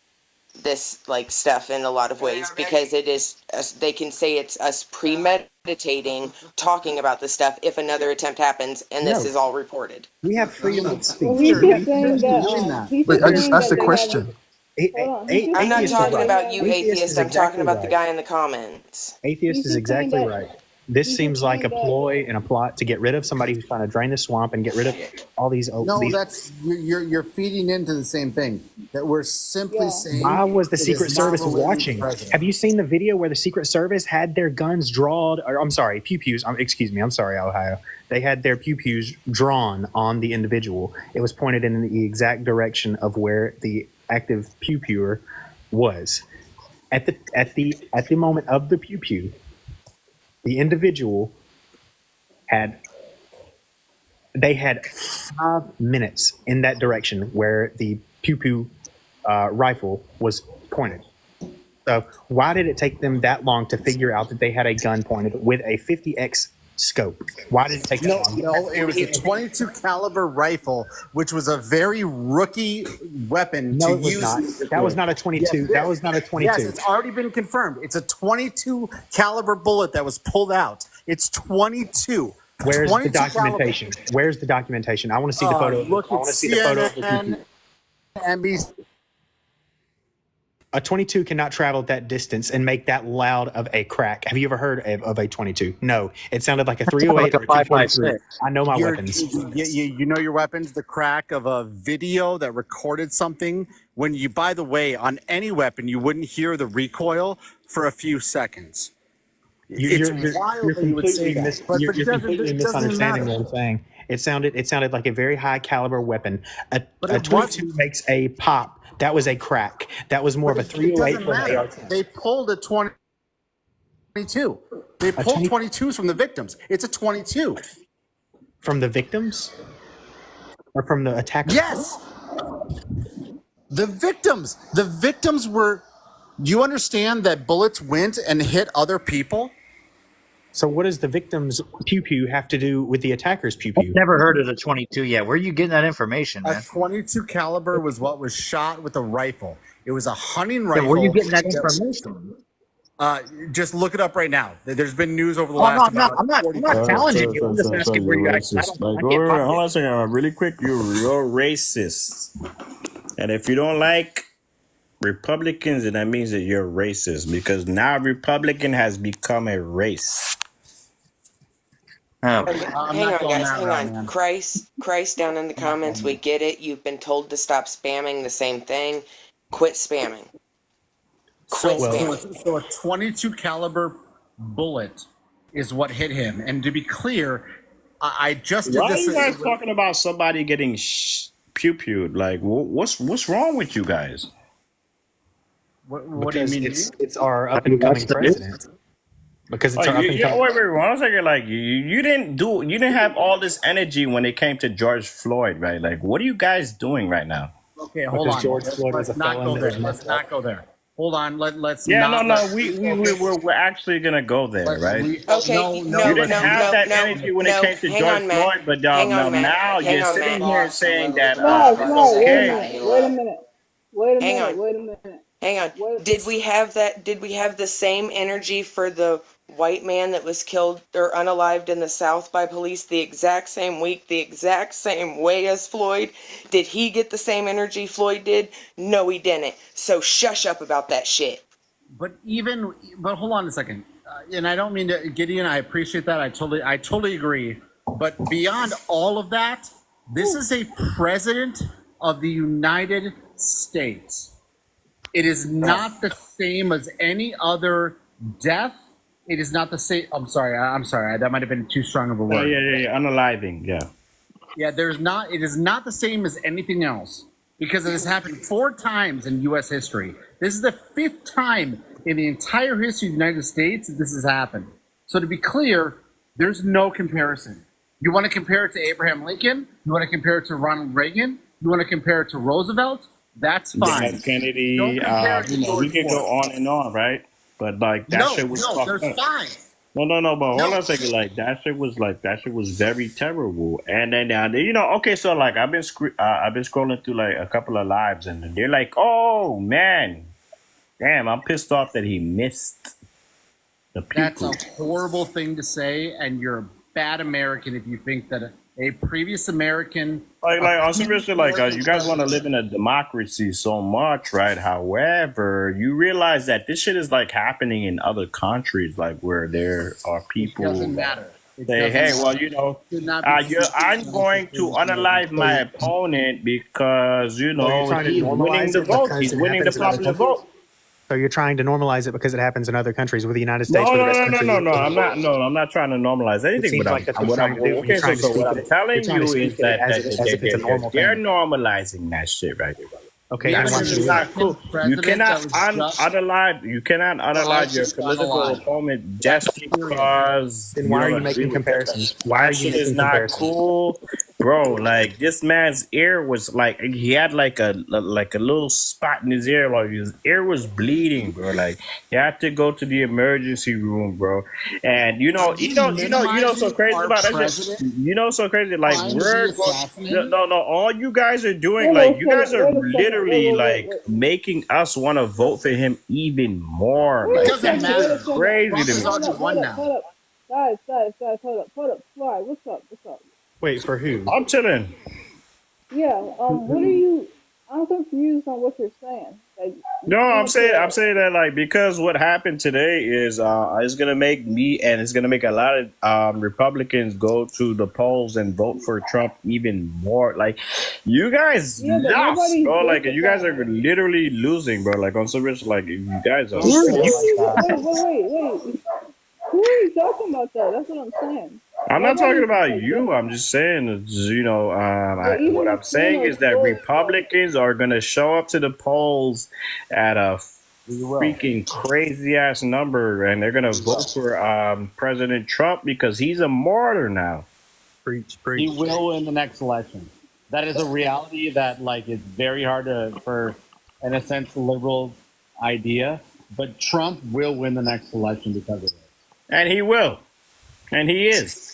this like stuff in a lot of ways, because it is they can say it's us premeditating talking about this stuff if another attempt happens and this No, is all reported. we have freedom of Well, speech. he's Peter, just you saying shouldn't be that doing that. he's Wait, just I just saying asked that a they have. question. Hold on. He's just I'm not saying Atheist is that talking they right. about have. you, Atheist atheist. is I'm talking exactly about the right. guy in the comments. Atheist He's is just saying exactly that. right. This He's just seems like saying a that. ploy and a plot to get rid of somebody who's trying to drain the swamp and get rid of all these. No, that's you're feeding into the same thing. That we're simply Yeah. Why saying was the it Secret is not Service related to the watching? president. Have you seen the video where the Secret Service had their guns drawn? Or, I'm sorry, pew pews. Excuse me. I'm sorry, Ohio. They had their pew pews drawn on the individual. It was pointed in the exact direction of where the active pew pewer was. At the moment of the pew pew, the individual had 5 minutes in that direction where the pew pew rifle was pointed. So why did it take them that long to figure out that they had a gun pointed with a 50x scope? Why did it take that long? No, it was a 22 caliber rifle, which was a very rookie weapon No, to it was use. not. That was not a 22. That was not a 22. Yes, it's already been confirmed. It's a 22 caliber bullet that was pulled out. It's 22. Where's the 22 documentation? Where's the documentation? I want to see the photo. Look I at want to see the photo of the pew CNN. pew. NBC. A 22 cannot travel that distance and make that loud of a crack. Have you ever heard of a 22? No, it sounded like a 308 or a 243. I know my weapons. You know your weapons. The crack of a video that recorded something. When you, by the way, on any weapon, you wouldn't hear the recoil for a few seconds. It's wild that you would say that, but You're it completely doesn't misunderstanding matter. what I'm saying. It sounded like a very high caliber weapon. A it 22 makes a pop. That was a crack. That was more of a It 308 doesn't or an matter. AR-10. They pulled a 22. They pulled 22s from the victims. It's a 22. From the victims? Or from the attackers? Yes. The victims. The victims were. Do you understand that bullets went and hit other people? So what does the victims' pew pew have to do with the attackers' pew pew? Never heard of the 22 yet. Where are you getting that information, A man? 22 caliber was what was shot with a rifle. It was a hunting Yeah, rifle. where are you getting that information? Just look it up right now. There's been news over the Oh, last no, I'm not challenging you. I'm just asking where you guys. Racist. Like, hold on a second, really quick. You're racist, and if you don't like Republicans, then that means that you're racist because now Republican has become a race. Oh. Hang on, guys. Hang on. Christ down in the comments. We get it. You've been told to stop spamming the same thing. Quit spamming. Quit spamming. So a 22 caliber bullet is what hit him. And to be clear, I just did Why this. are you guys talking about somebody getting pew-pewed? Like, what's wrong with you guys? What do you mean? It's our up and coming president. Because it's our up and coming. Wait, one second. Like, you didn't have all this energy when it came to George Floyd, right? Like, what are you guys doing right now? Okay, hold on. George Floyd was a Let's not felon go that there. was Let's not go there. Hold on. Let's. Yeah, not, we're actually gonna go there, right? Okay, You didn't have that energy when it came to George Floyd, but now you're sitting here saying that okay. Wait a minute. Hang on. Did we have the same energy for the white man that was killed or unalived in the South by police the exact same week, the exact same way as Floyd? Did he get the same energy Floyd did? No, he didn't. So shush up about that shit. But hold on a second. And I don't mean to, Gideon, I appreciate that. I totally agree. But beyond all of that, this is a president of the United States. It is not the same as any other death. It is not the same. I'm sorry. That might have been too strong of a word. Yeah. Unaliving. Yeah. Yeah, it is not the same as anything else because it has happened 4 times in U.S. history. This is the 5th time in the entire history of the United States that this has happened. So to be clear, there's no comparison. You want to compare it to Abraham Lincoln? You want to compare it to Ronald Reagan? You want to compare it to Roosevelt? That's fine. Kennedy. Don't compare it to We George could go Floyd. on and on, right? But like that shit was fucked they're up. fine. No, but hold on a second. Like that shit was very terrible. And then okay, so like I've been scrolling through like a couple of lives, and they're like, oh man, damn, I'm pissed off that he missed the people. That's a horrible thing to say, and you're a bad American if you think that a previous American. Like on seriously, like you guys want to live in a democracy so much, right? However, you realize that this shit is like happening in other countries, like where there are people. It doesn't matter. Say, hey, well, I'm going to unalive my opponent because he's winning the vote. He's winning the popular vote. So you're trying to normalize it because it happens in other countries with the United States. No. I'm not trying to normalize anything. Seems like that's what what I'm telling you is that they're normalizing that shit right there. Okay, that shit is not cool. You cannot unalive your political opponent just because. Then why are you making comparisons? Why are you making comparisons? Cool, bro. Like this man's ear was like he had like a little spot in his ear, like his ear was bleeding, bro. Like he had to go to the emergency room, bro. And so crazy about that shit. So crazy. Like all you guys are doing, like you guys are literally like making us want to vote for him even more. Like, doesn't matter. Crazy to me. Hold up. Guys, hold up. Fly, what's up? Wait, for who? I'm chilling. Yeah, what are you, I'm confused on what you're saying. Like, No, you I'm went to saying that like because what happened today is it's gonna make me and it's gonna make a lot of Republicans go to the polls and vote for Trump even more. Like you guys yeah, but lost, nobody's bro. Like you guys are justifying it. literally losing, bro. Like on some rich, like you guys are. Don't say it like that. Wait. Who are you talking about though? That's what I'm saying. I'm not talking Nobody's about like you. I'm just saying, but what even if I'm saying is Thanos that was like, Republicans are going to show up to the polls at a We will. freaking crazy ass number, and they're going to We will. vote for President Trump because he's a martyr now. Preach. He will win the next election. That is a reality that like is very hard for, in a sense, liberal idea. But Trump will win the next election because of it. And he will. And he is.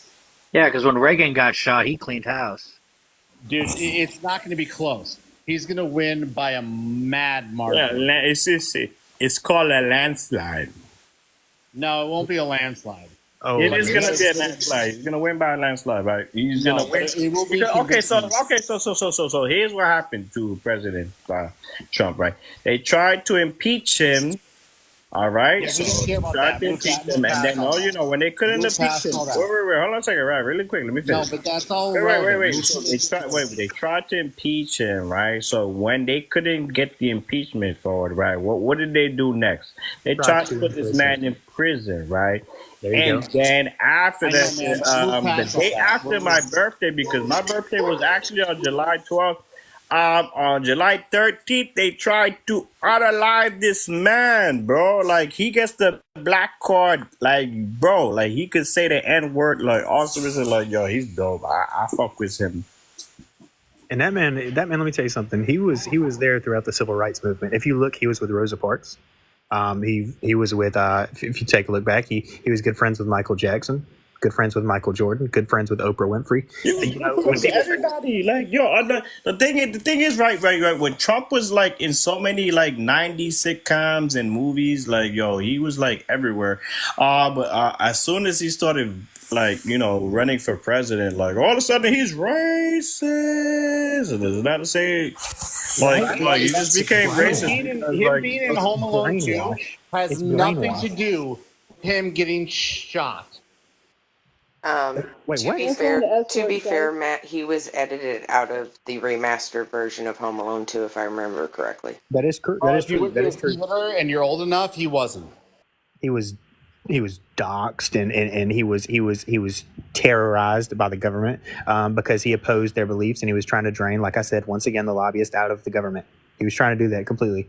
Yeah, because when Reagan got shot, he cleaned house. Dude, it's not going to be close. He's going to win by a mad Yeah, margin. it's called a landslide. No, it won't be a landslide. Oh, It is gonna be a landslide. He's gonna win by a landslide, right? He's No, gonna but win. it will be So here's what happened to President Trump, right? They tried to impeach him. All right, Yeah, so we don't care they about tried that. to Move impeach past him, and then all that. when they couldn't Move impeach past him, all that. wait, hold on a second, right? Really quick, let me No, finish. but that's all Wait. relevant. So they tried to impeach him, right? So when they couldn't get the impeachment forward, right? What did they do next? They tried to put this man in prison, right? There you And go. then after I know, man. Move the past all day that. after my birthday, because my birthday was actually on July 12th. On July 13th, they tried to unalive this man, bro. Like he gets the black card, like bro, like he could say the N word, like also is like yo, he's dope. I fuck with him. And that man, let me tell you something. He was there throughout the civil rights movement. If you look, he was with Rosa Parks. He was with if you take a look back, he was good friends with Michael Jackson, good friends with Michael Jordan, good friends with Oprah Winfrey. You know, when people Everybody, like yo, the thing is, right. When Trump was like in so many like '90s sitcoms and movies, like yo, he was like everywhere. But as soon as he started like running for president, like all of a sudden he's racist. And it's not to say like he just became racist. Him being in Home Alone 2 has It's nothing to brainwash. do with him getting shot. Wait, To what? be fair, Matt, he was edited out of the remastered version of Home Alone 2, if I remember correctly. That is true. If you were a theater and you're old enough, he wasn't. He was doxxed and he was terrorized by the government because he opposed their beliefs and he was trying to drain, like I said, once again, the lobbyist out of the government. He was trying to do that completely.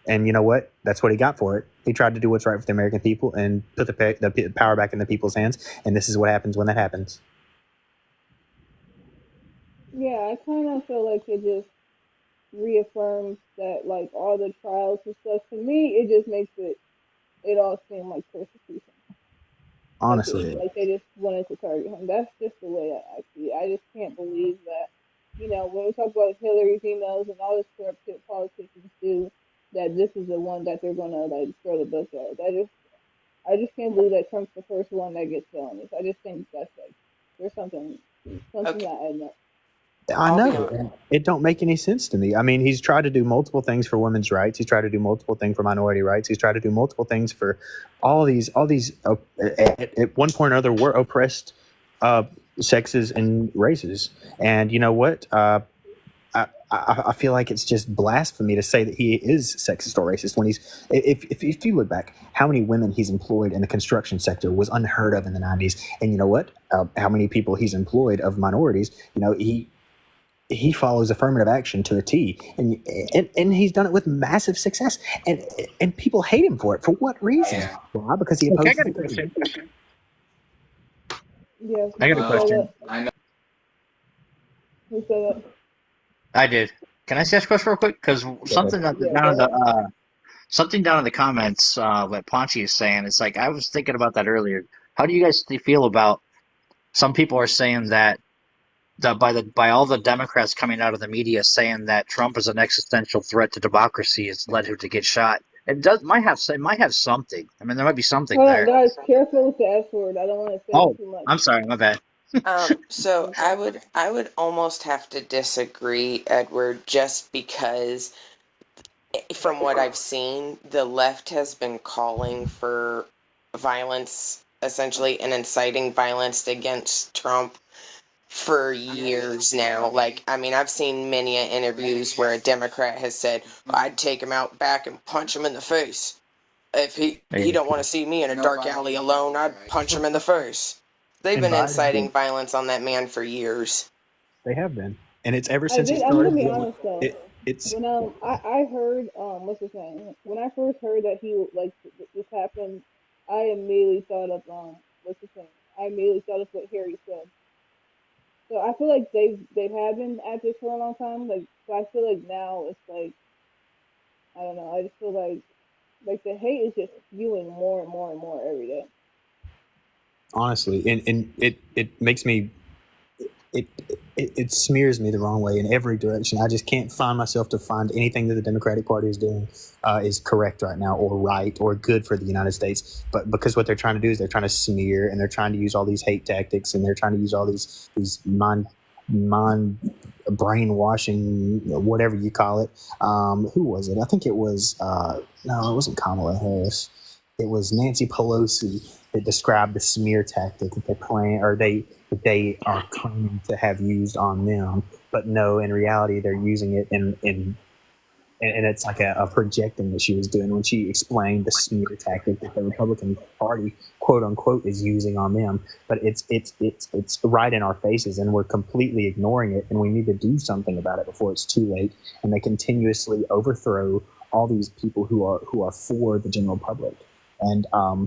And you know what? That's what he got for it. He tried to do what's right for the American people and put the power back in the people's hands. And this is what happens when that happens. yeah, I kind of feel like it just reaffirms that like all the trials and stuff. To me, it just makes it all seem like persecution. Honestly. Like they just wanted to target him. That's just the way I see it. I just can't believe that, when we talk about Hillary's emails and all this corrupt shit politicians do, that this is the one that they're gonna like throw the book at. I just can't believe that Trump's the first one that gets felonies. I just think that's like there's something not adding up. I know. It don't make any sense to me. I mean, he's tried to do multiple things for women's rights. He's tried to do multiple things for minority rights. He's tried to do multiple things for all these at one point or other were oppressed sexes and races. And you know what? I feel like it's just blasphemy to say that he is sexist or racist when if you look back, how many women he's employed in the construction sector was unheard of in the 90s. And you know what? How many people he's employed of minorities, he follows affirmative action to a T, and he's done it with massive success, and people hate him for it. For what reason? Why? Because he opposes. I got a question. Yeah. I got a question. I know. Who said that? I did. Can I ask a question real quick? Because something down in the comments, what Ponchi is saying, it's like I was thinking about that earlier. How do you guys feel about? Some people are saying that by all the Democrats coming out of the media saying that Trump is an existential threat to democracy has led him to get shot. It might have something. I mean, there might be something Hold there. on, guys. Careful with the S word. I don't want to say Oh, too much. I'm sorry, my bad. So I would almost have to disagree, Edward, just because from what I've seen, the left has been calling for violence, essentially, and inciting violence against Trump for years now. Like, I mean, I've seen many interviews where a Democrat has said, "I'd take him out back and punch him in the face. If he don't want to see me in a dark alley alone, I'd punch him in the face." They've And been Biden, inciting violence on that man for years. they have been, and it's ever I since he did. I'm gonna started be dealing. honest though. It's When I heard what's his name? When I first heard that he like this happened, I immediately thought of what's his name? I immediately thought of what Harry said. So I feel like they have been at this for a long time. Like, but I feel like now it's like I don't know. I just feel like the hate is just spewing more and more and more every day. honestly, and it makes me it, it smears me the wrong way in every direction. I just can't find myself to find anything that the Democratic Party is doing is correct right now, or right, or good for the United States. But because what they're trying to do is they're trying to smear, and they're trying to use all these hate tactics, and they're trying to use all these mind brainwashing, whatever you call it. Who was it? I think it was no, it wasn't Kamala Harris. It was Nancy Pelosi that described the smear tactic that they plan, or they are claiming to have used on them. But no, in reality, they're using it and it's like a projecting that she was doing when she explained the smear tactic that the Republican Party, quote unquote, is using on them. But it's right in our faces, and we're completely ignoring it. And we need to do something about it before it's too late. And they continuously overthrow all these people who are for the general public. And I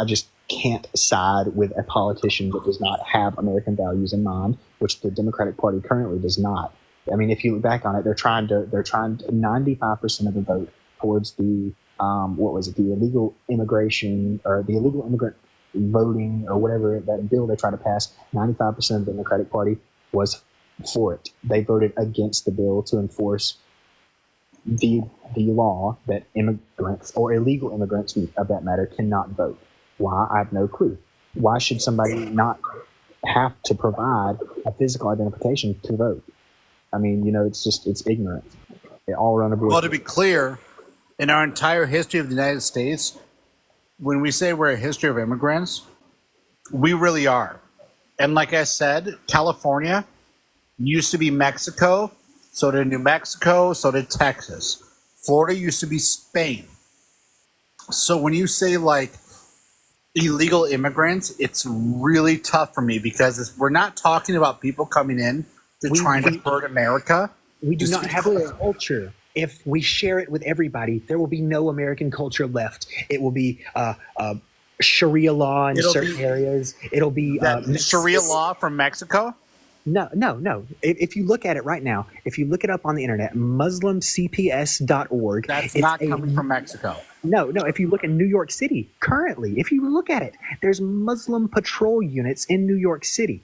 just can't side with a politician that does not have American values in mind, which the Democratic Party currently does not. I mean, if you look back on it, they're trying to 95% of the vote towards the what was it, the illegal immigration, or the illegal immigrant voting, or whatever, that bill they tried to pass. 95% of the Democratic Party was for it. They voted against the bill to enforce the law that immigrants, or illegal immigrants of that matter, cannot vote. Why? I have no clue. Why should somebody not have to provide a physical identification to vote? I mean, it's ignorant. They all run a Well, to be clear, in our entire history of the United States, when we say we're a history of immigrants, we really are. And like I said, California used to be Mexico, so did New Mexico, so did Texas. Florida used to be Spain. So when you say like illegal immigrants, it's really tough for me, because we're not talking about people coming in to trying to hurt America. We do not have a culture. If we share it with everybody, there will be no American culture left. It will be Sharia law in certain areas. It'll be Sharia law from Mexico. No. If you look at it right now, if you look it up on the internet, MuslimCPS.org. That's not coming from Mexico. No. If you look in New York City currently, if you look at it, there's Muslim patrol units in New York City.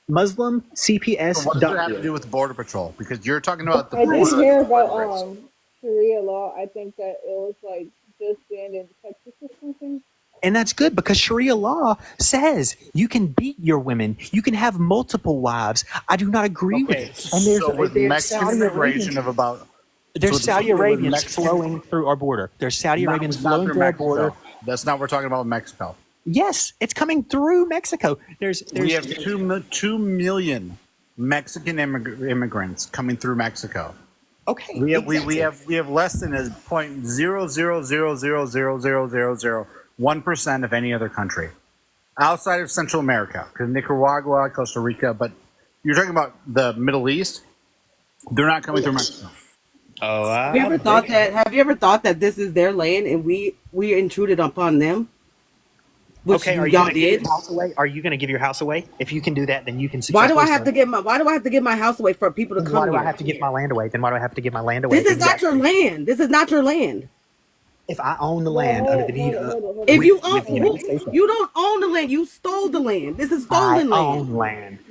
MuslimCPS. So what does it have to do with Border Patrol? Because you're talking about the. I did hear about Sharia law. I think that it was like just banned in Texas or something. And that's good, because Sharia law says you can beat your women. You can have multiple wives. I do not agree with it. And there's, so with Mexican immigration of about. There's Saudi Arabians flowing through our border. There's Saudi Arabians flowing through our border. That's not what we're talking about with Mexico. Yes, it's coming through Mexico. We have 2 million Mexican immigrants coming through Mexico. Okay. We have less than a 0.000000001% of any other country outside of Central America, because Nicaragua, Costa Rica. But you're talking about the Middle East. They're not coming through Mexico. Oh, Have you ever thought that this is their land and we intruded upon them? Okay, are you going to give your house away? Are you going to give your house away? If you can do that, then you can. Why do I have to give my house away for people to come? Why do I have to give my land away? Then why do I have to give my land away? This is not your land. This is not your land. If I own the land under the deed of, if you own, you don't own the land. You stole the land. This is stolen land. I own land.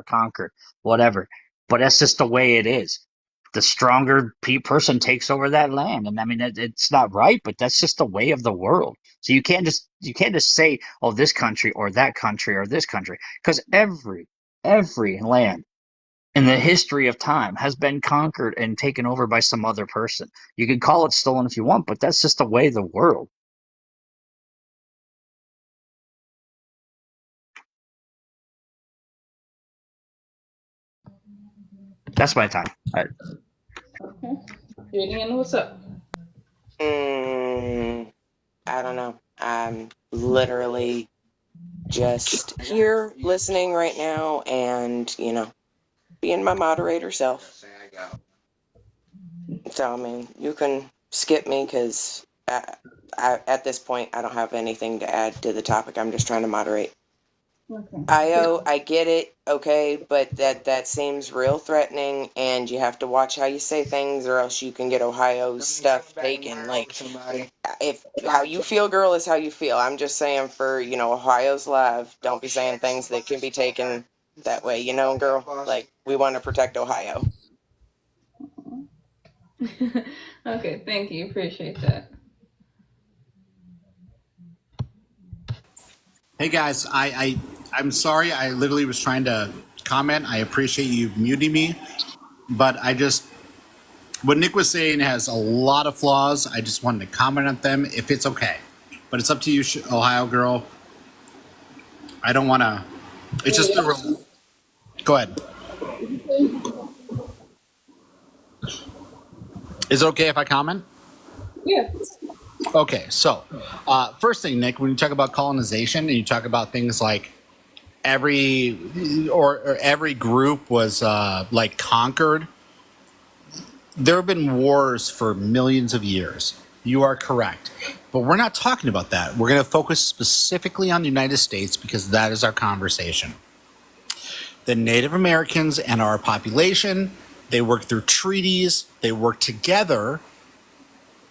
or conquer, whatever. But that's just the way it is. The stronger person takes over that land, and I mean it's not right, but that's just the way of the world. So you can't just say, oh, this country or that country or this country, because every land in the history of time has been conquered and taken over by some other person. You can call it stolen if you want, but that's just the way of the world. That's my time. Okay. Julian, what's up? I don't know. I'm literally just here listening right now and, being my moderator self. So, I mean, you can skip me because at this point, I don't have anything to add to the topic. I'm just trying to moderate. Okay. IO, I get it, okay, but that seems real threatening, and you have to watch how you say things, or else you can get Ohio's stuff taken. Like, if how you feel, girl, is how you feel. I'm just saying for Ohio's live, don't be saying things that can be taken that way, girl. Like, we want to protect Ohio. Okay, thank you. Appreciate that. Hey guys, I'm sorry. I literally was trying to comment. I appreciate you muting me, but what Nick was saying has a lot of flaws. I just wanted to comment on them if it's okay. But it's up to you, Ohio girl. I don't want to. It's just the real. Go ahead. Is it okay if I comment? Yeah. Okay, so first thing, Nick, when you talk about colonization and you talk about things like every group was like conquered, there have been wars for millions of years. You are correct. But we're not talking about that. We're going to focus specifically on the United States because that is our conversation. The Native Americans and our population, they worked through treaties, they worked together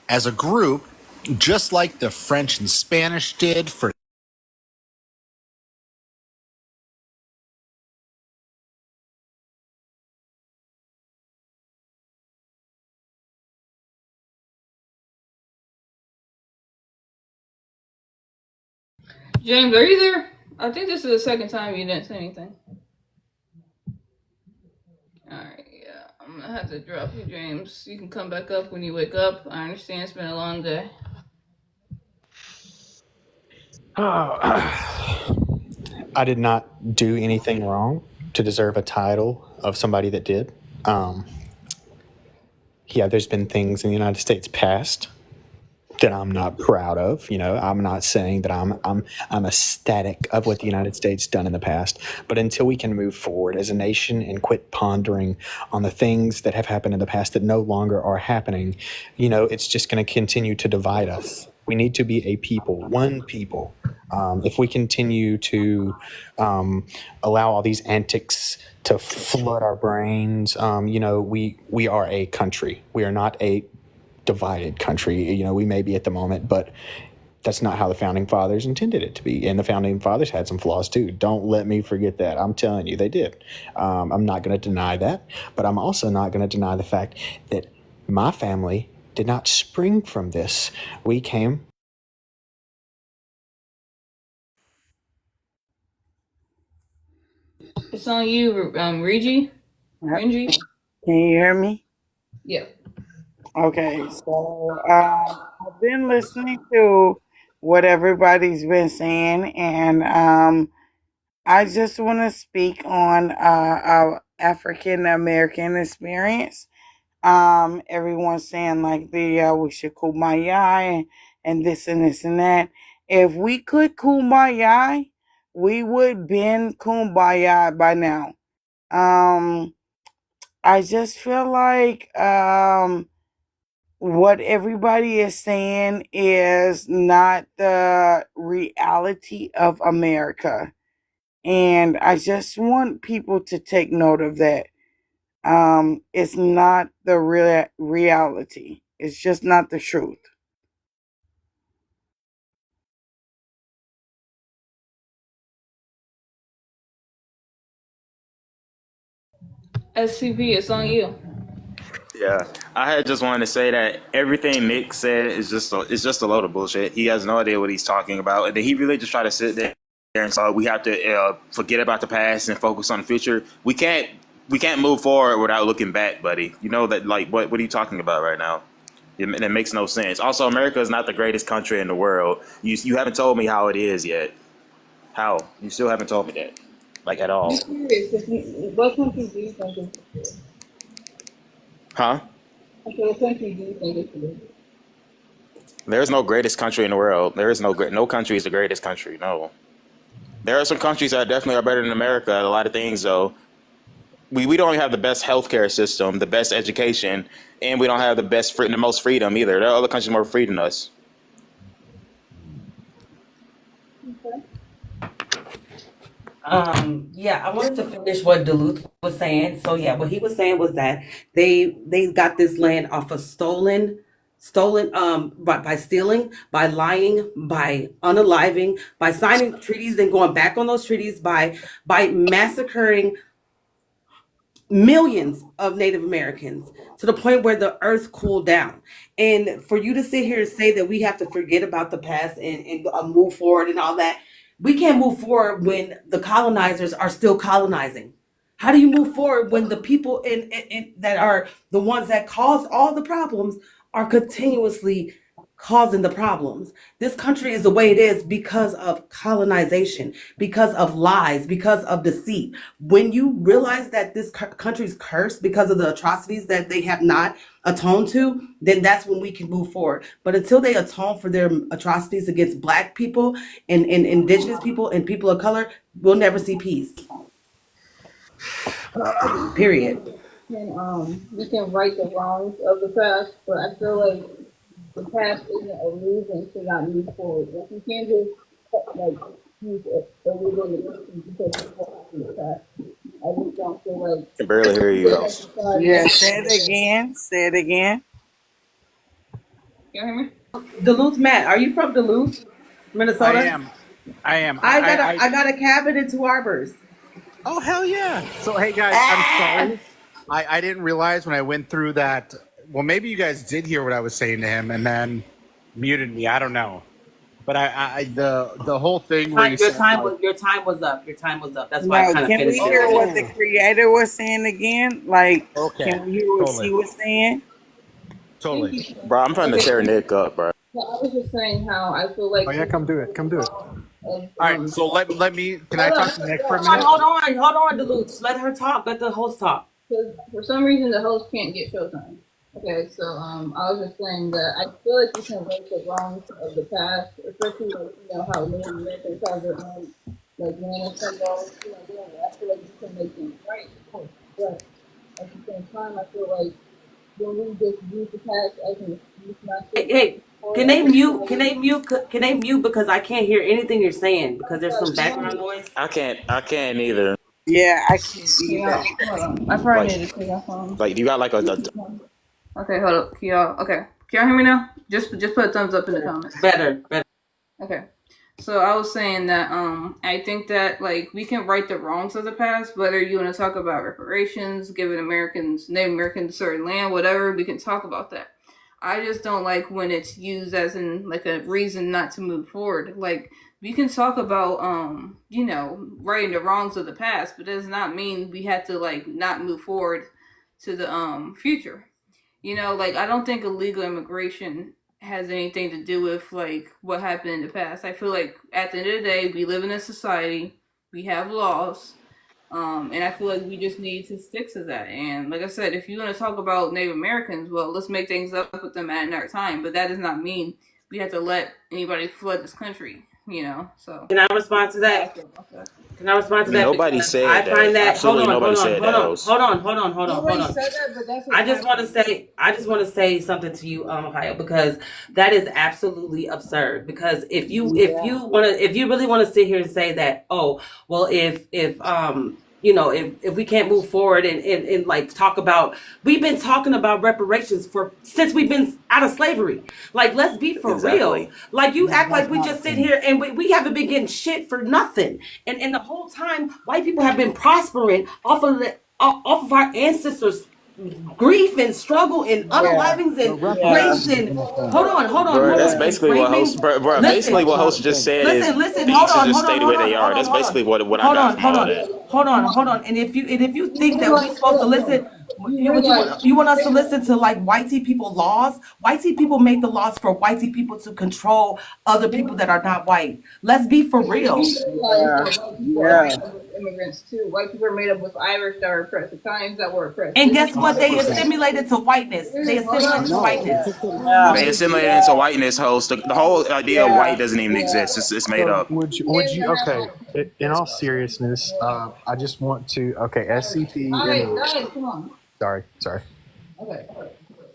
as a group, just like the French and Spanish did for James, are you there? I think this is the second time you didn't say anything. Alright, yeah. I'm gonna have to drop you, James. You can come back up when you wake up. I understand it's been a long day. I did not do anything wrong to deserve a title of somebody that did. Yeah, there's been things in the United States past that I'm not proud of. I'm not saying that I'm ecstatic of what the United States done in the past. But until we can move forward as a nation and quit pondering on the things that have happened in the past that no longer are happening, it's just going to continue to divide us. We need to be a people, one people. If we continue to allow all these antics to flood our brains, we are a country. We are not a divided country. We may be at the moment, but that's not how the founding fathers intended it to be. And the founding fathers had some flaws too. Don't let me forget that. I'm telling you, they did. I'm not going to deny that, but I'm also not going to deny the fact that my family did not spring from this. We came. It's on you, Reggie. Renji? Can you hear me? Yeah. Okay, so I've been listening to what everybody's been saying, and I just want to speak on our African American experience. Everyone's saying like we should kumbaya and this and this and that. If we could kumbaya, we would been kumbaya by now. I just feel like what everybody is saying is not the reality of America. And I just want people to take note of that. It's not the real reality. It's just not the truth. SCP, it's on you. Yeah, I had just wanted to say that everything Nick said is just a load of bullshit. He has no idea what he's talking about, and then he really just tried to sit there and so we have to forget about the past and focus on the future. We can't we can't move forward without looking back, buddy. You know that, like, what are you talking about right now? It makes no sense. Also, America is not the greatest country in the world. You haven't told me how it is yet. How? You still haven't told me that, like, at all. I'm curious. What country do you think is good? Huh? I said, what country do you think is good? There's no greatest country in the world. There is no country is the greatest country. No. There are some countries that definitely are better than America at a lot of things, though. We don't have the best healthcare system, the best education, and we don't have the most freedom either. There are other countries more free than us. Okay. Yeah, I wanted to finish what Duluth was saying. So yeah, what he was saying was that they got this land off of stolen by stealing, by lying, by unaliving, by signing treaties and going back on those treaties, by massacring millions of Native Americans to the point where the earth cooled down. And for you to sit here and say that we have to forget about the past and move forward and all that, we can't move forward when the colonizers are still colonizing. How do you move forward when the people that are the ones that caused all the problems are continuously causing the problems? This country is the way it is because of colonization, because of lies, because of deceit. When you realize that this country's cursed because of the atrocities that they have not atoned to, then that's when we can move forward. But until they atone for their atrocities against Black people and indigenous people and people of color, we'll never see peace. Period. We can right the wrongs of the past, but I feel like the past isn't a reason to not move forward. Like you can't just like use a reason because of what happened in the past. I just don't feel like I can barely hear you. Yeah, say it again. Say it again. You hear me? Duluth, Matt, are you from Duluth, Minnesota? I am. I got a cabin in Two Harbors. Oh hell yeah! So hey guys, I'm sorry. I didn't realize when I went through that. Well, maybe you guys did hear what I was saying to him and then muted me. I don't know. But the whole thing where Your time was up. That's why I kind of Can we finished hear it. what the creator was saying again? Like, Okay, can we hear what she was saying? Totally. Bro, I'm trying to tear Nick up, bro. So I was just saying how I feel like. Oh yeah, come do it. All right, so let me. Can I talk to Nick for a minute? Hold on, Duluth. Let her talk. Let the host talk. Because for some reason the host can't get showtime. Okay, so I was just saying that I feel like we can right the wrongs of the past, especially like how Native Americans have their own like land and symbols. I feel like we can make things right, of course. But at the same time, I feel like when we just use the past as an excuse not to. Hey, can they mute because I can't hear anything you're saying because there's some background noise. I can't either. Yeah, I can't either. Hold on. I probably need to clear my phone. Like, you got like a Okay, hold up. Can y'all hear me now? Just put a thumbs up in the comments. Better. Okay. So I was saying that I think that like we can right the wrongs of the past, whether you want to talk about reparations, giving Native Americans certain land, whatever, we can talk about that. I just don't like when it's used as in like a reason not to move forward. Like we can talk about righting the wrongs of the past, but it does not mean we have to like not move forward to the future. Like I don't think illegal immigration has anything to do with like what happened in the past. I feel like at the end of the day, we live in a society, we have laws, and I feel like we just need to stick to that. And like I said, if you want to talk about Native Americans, well, let's make things up with them at another time. But that does not mean we have to let anybody flood this country. So can I respond to that? Nobody said I find that. Absolutely nobody said that. Hold on. Nobody said that, but that's what I just want to say something to you, Ohio, because that is absolutely absurd. Because if you really want to sit here and say that, oh, well, if we can't move forward and like talk about, we've been talking about reparations since we've been out of slavery. Like, let's be for real. Like, you act like we just sit here and we haven't been getting shit for nothing. And the whole time, white people have been prospering off of our ancestors' grief and struggle and unalivings and rapes and hold on. That's basically what host. Basically what host just said. Listen. Hold on. Just stay the way they are. That's basically what I got from all that. hold on. And if you think that we supposed to listen, you want us to listen to like whitey people laws? Whitey people made the laws for whitey people to control other people that are not white. Let's be for real. Yeah. Immigrants too. White people are made up with Irish that were oppressed, Italians that were oppressed. And guess what? They assimilated to whiteness. They assimilated to whiteness. They assimilated into whiteness, host. The whole idea of white doesn't even exist. It's made So up. would you okay? In all seriousness, I just want to SCP. Guys, come on. Sorry. Okay.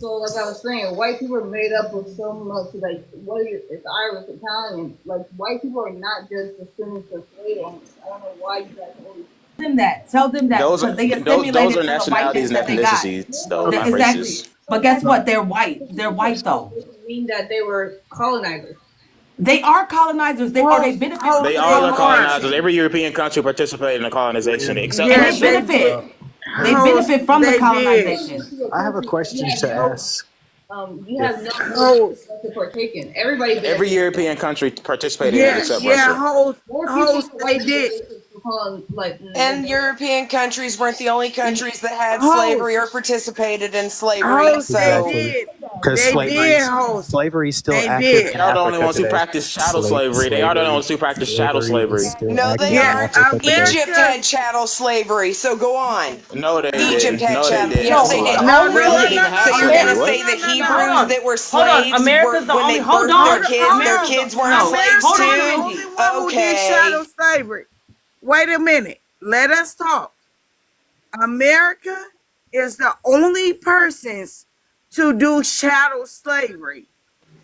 So like I was saying, white people are made up of so much. Like it's Irish, Italian. Like white people are not just descendants of slaves. I don't know why you guys always. Tell them that Those because they are assimilated to the nationalities whiteness and that they got. ethnicities, though, not Exactly. races. But guess what? They're white. They're white though. Mean that they were colonizers. They are colonizers. They benefit. They are the colonizers. Every European country participated in the colonization, except and they benefit. They benefit from the colonization. I have a question to ask. You have no to partake in. Every European country participated in it except Russia. They did. And European countries weren't the only countries that had slavery or participated in slavery. So Because slavery is still active. They are the only ones who practice chattel slavery. They are the only ones who practice chattel slavery. no, they aren't. Egypt had chattel slavery. So go on. No, they Egypt didn't. had No, chattel. they didn't. Yes, they did. No, Really? no, So you're gonna say the Hebrews that were slaves America's the when only. they Hold birthed on. their kids weren't slaves Hold too? on, Reggie. Who did chattel slavery? Wait a minute. Let us talk. America is the only persons to do chattel slavery.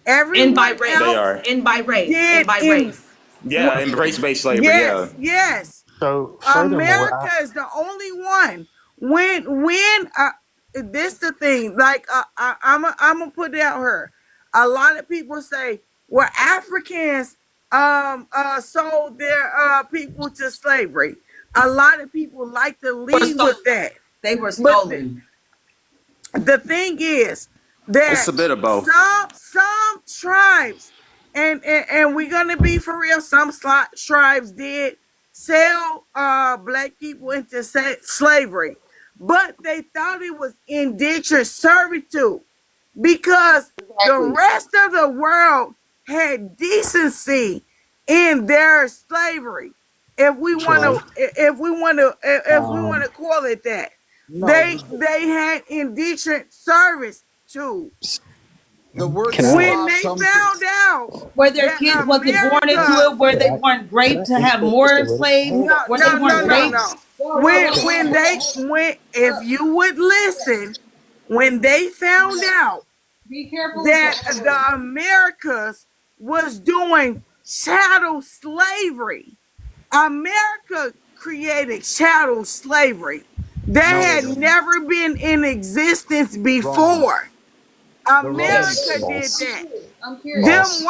And by race. They are. And by race. And by race. Yeah, and race-based slavery. Yes. So America is the only one. When this the thing. Like I'm gonna put it out here. A lot of people say, well, Africans sold their people to slavery. A lot of people like to lead with that. They were stolen. The thing is that It's a bit of both. Some tribes, and we're gonna be for real. Some tribes did sell black people into slavery, but they thought it was indentured servitude because the rest of the world had decency in their slavery. If we want to call it that, they had indentured servitude. The word when they found out where their kids wasn't born into it, where they weren't raped to have more slaves, where they weren't raped. When if you would listen, when they found out that the Americas was doing chattel slavery, America created chattel slavery that had never been in existence before. America did that. I'm curious.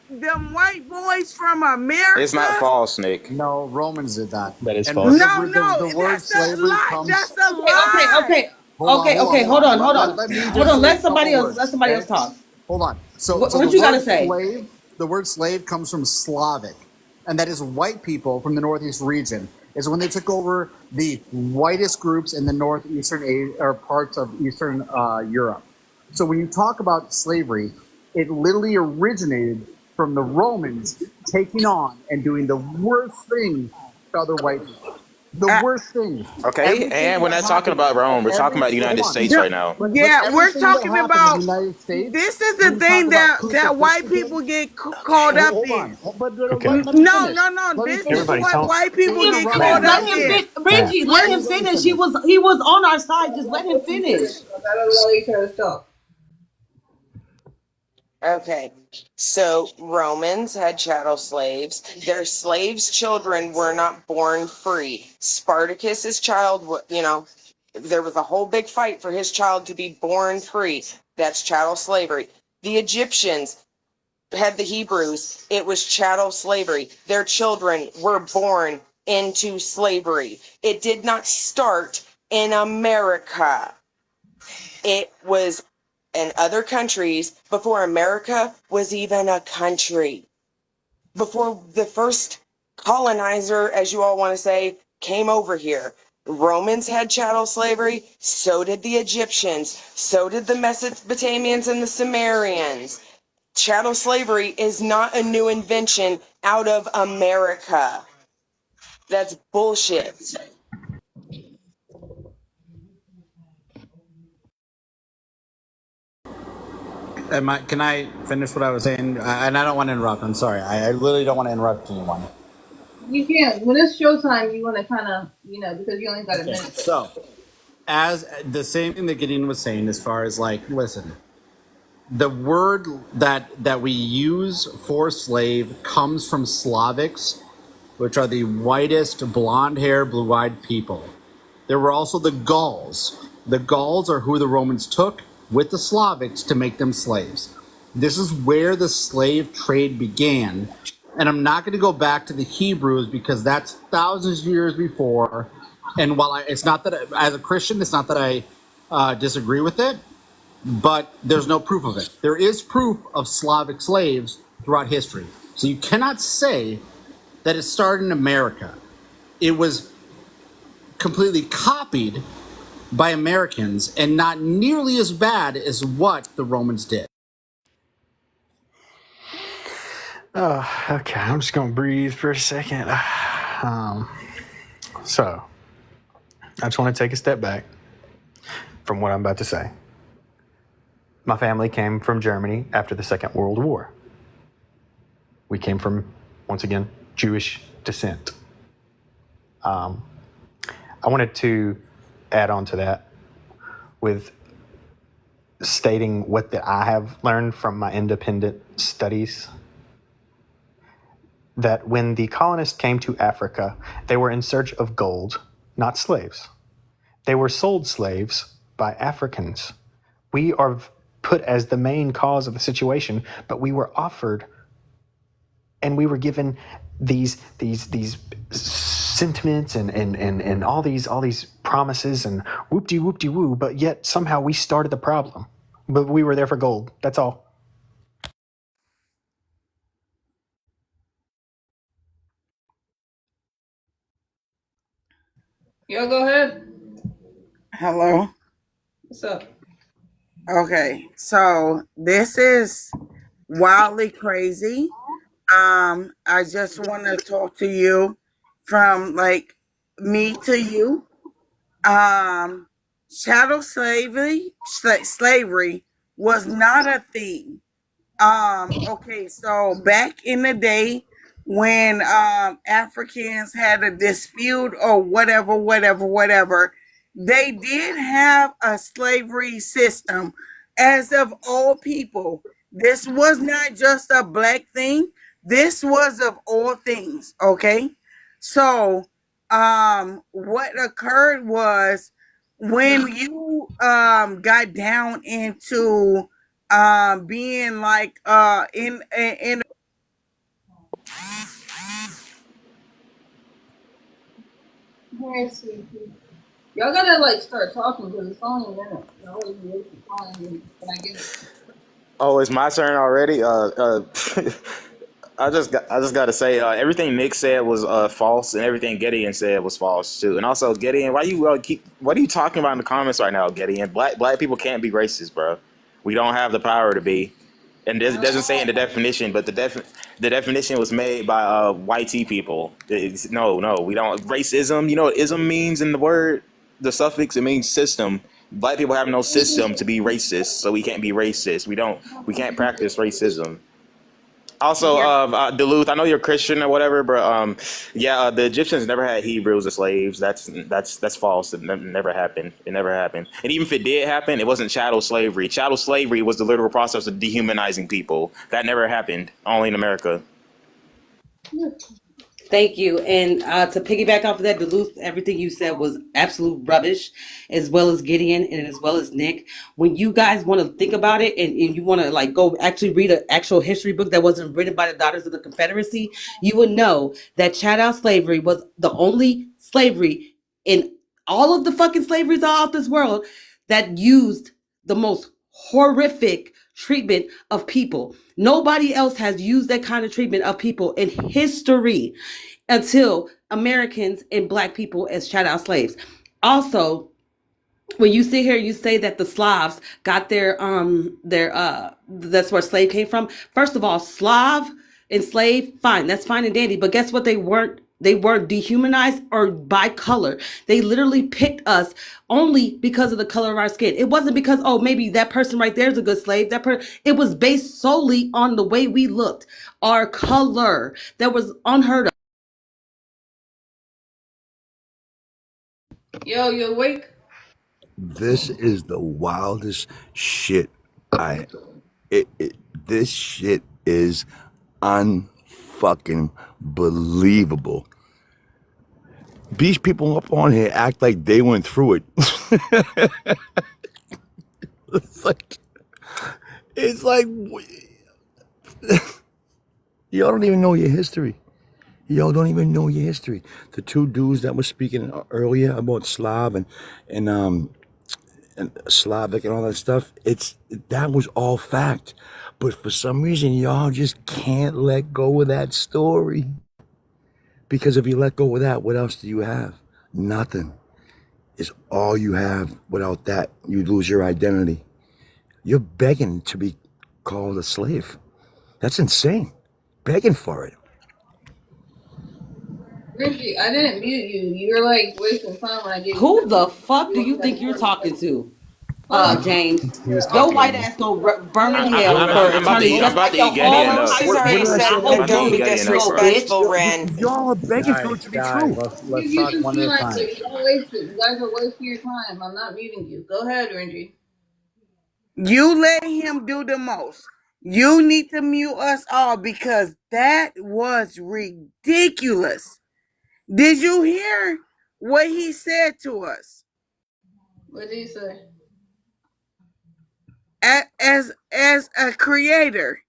Them white boys from America. It's not false, Nick. No, Romans did that. That is And false. the word That's a slavery lie. comes. That's a lie. Okay. Hold on. Hold on. Let somebody else talk. Hold on. So what the you gotta word say? Slave, the word slave comes from Slavic, and that is white people from the Northeast region. Is when they took over the whitest groups in the northeastern or parts of Eastern Europe. So when you talk about slavery, it literally originated from the Romans taking on and doing the worst things to other white people. The worst things. Okay, and we're not talking about Rome. We're talking about the United States right now. Yeah, we're talking about. This is the thing that white people get caught up in. No. This is what white people get caught up in. Reggie, let him finish. He was on our side. Just let him finish. Okay, so Romans had chattel slaves. Their slaves' children were not born free. Spartacus's child, there was a whole big fight for his child to be born free. That's chattel slavery. The Egyptians had the Hebrews. It was chattel slavery. Their children were born into slavery. It did not start in America. It was in other countries before America was even a country. Before the first colonizer, as you all want to say, came over here. Romans had chattel slavery, so did the Egyptians, so did the Mesopotamians and the Sumerians. Chattel slavery is not a new invention out of America. That's bullshit. Can I finish what I was saying? And I don't want to interrupt. I'm sorry. I literally don't want to interrupt anyone. You can't. When it's showtime, you want to kind of, because you only got a minute. So, as the same thing that Gideon was saying, as far as like, listen, the word that we use for slave comes from Slavics, which are the whitest, blonde-haired, blue-eyed people. There were also the Gauls. The Gauls are who the Romans took with the Slavics to make them slaves. This is where the slave trade began. And I'm not going to go back to the Hebrews because that's thousands of years before. And while it's not that, as a Christian, it's not that I disagree with it, but there's no proof of it. There is proof of Slavic slaves throughout history. So you cannot say that it started in America. It was completely copied by Americans and not nearly as bad as what the Romans did. Oh, okay. I'm just going to breathe for a second. So, I just want to take a step back from what I'm about to say. My family came from Germany after the Second World War. We came from, once again, Jewish descent. I wanted to add on to that with stating what that I have learned from my independent studies. That when the colonists came to Africa, they were in search of gold, not slaves. They were sold slaves by Africans. We are put as the main cause of the situation, but we were offered and we were given these sentiments and all these promises and whoop-de-whoop-de-woo, but yet somehow we started the problem. But we were there for gold. That's all. Yo, go ahead. Hello. What's up? Okay, so this is wildly crazy. I just want to talk to you from like me to you. Chattel slavery was not a thing. Okay, so back in the day when Africans had a dispute or whatever, they did have a slavery system. As of all people, this was not just a black thing. This was of all things. Okay, so what occurred was when you got down into being like in Y'all gotta like start talking because it's only a minute. Y'all always be wasting time. Can I get it? Oh, it's my turn already. I just got to say everything Nick said was false, and everything Gideon said was false too. And also, Gideon, what are you talking about in the comments right now, Gideon? Black people can't be racist, bro. We don't have the power to be. And it doesn't say in the definition, but the definition was made by white people. No, we don't. Racism, you know what ism means in the word? The suffix, it means system. Black people have no system to be racist, so we can't be racist. We can't practice racism. Also, Duluth, I know you're Christian or whatever, but the Egyptians never had Hebrews as slaves. That's false. It never happened. It never happened. And even if it did happen, it wasn't chattel slavery. Chattel slavery was the literal process of dehumanizing people. That never happened. Only in America. Thank you. And to piggyback off of that, Duluth, everything you said was absolute rubbish, as well as Gideon and as well as Nick. When you guys want to think about it and you want to like go actually read an actual history book that wasn't written by the Daughters of the Confederacy, you would know that chattel slavery was the only slavery in all of the fucking slaveries all of this world that used the most horrific treatment of people. Nobody else has used that kind of treatment of people in history. until Americans and black people as chattel slaves. Also, when you sit here, you say that the Slavs got their that's where slave came from. First of all, Slav and slave, fine, that's fine and dandy. But guess what? They weren't dehumanized or by color. They literally picked us only because of the color of our skin. It wasn't because, oh, maybe that person right there is a good slave. It was based solely on the way we looked, our color. That was unheard of. Yo, you awake? This is the wildest shit. This shit is unfucking believable. These people up on here act like they went through it. it's like y'all don't even know your history. Y'all don't even know your history. The two dudes that were speaking earlier about Slav and Slavic and all that stuff, that was all fact. But for some reason, y'all just can't let go of that story. Because if you let go of that, what else do you have? Nothing. It's all you have. Without that, you lose your identity. You're begging to be called a slave. That's insane. Begging for it. Richie, I didn't mute you. You're like wasting time when I gave you Who the the mic. fuck do you think you're talking to? Hold on. James. He was Your talking to white me. ass go burn in I, hell I'm, for I'm about to eternity, eat. I'm just about like to your eat Getty whole up. entire I'm What did I family. say? I about hope to you eat Hey, get Getty in the smoked, fro. bitch. y'all are begging for Guys, it to be guys, true. let's You talk just one feel at a like time. don't waste it. You guys are wasting your time. I'm not muting you. Go ahead, Renji. You let him do the most. You need to mute us all because that was ridiculous. Did you hear what he said to us? What did he say? As a creator,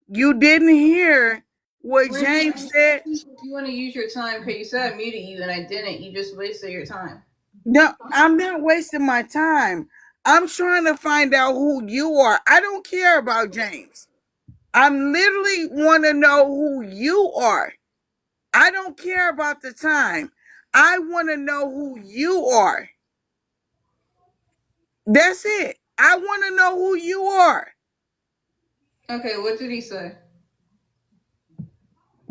you didn't hear what Renji, James said? if you want to use your time, because you said I muted you and I didn't. You just wasted your time. No, I'm not wasting my time. I'm trying to find out who you are. I don't care about James. I'm literally want to know who you are. I don't care about the time. I want to know who you are. That's it. I want to know who you are. Okay, what did he say?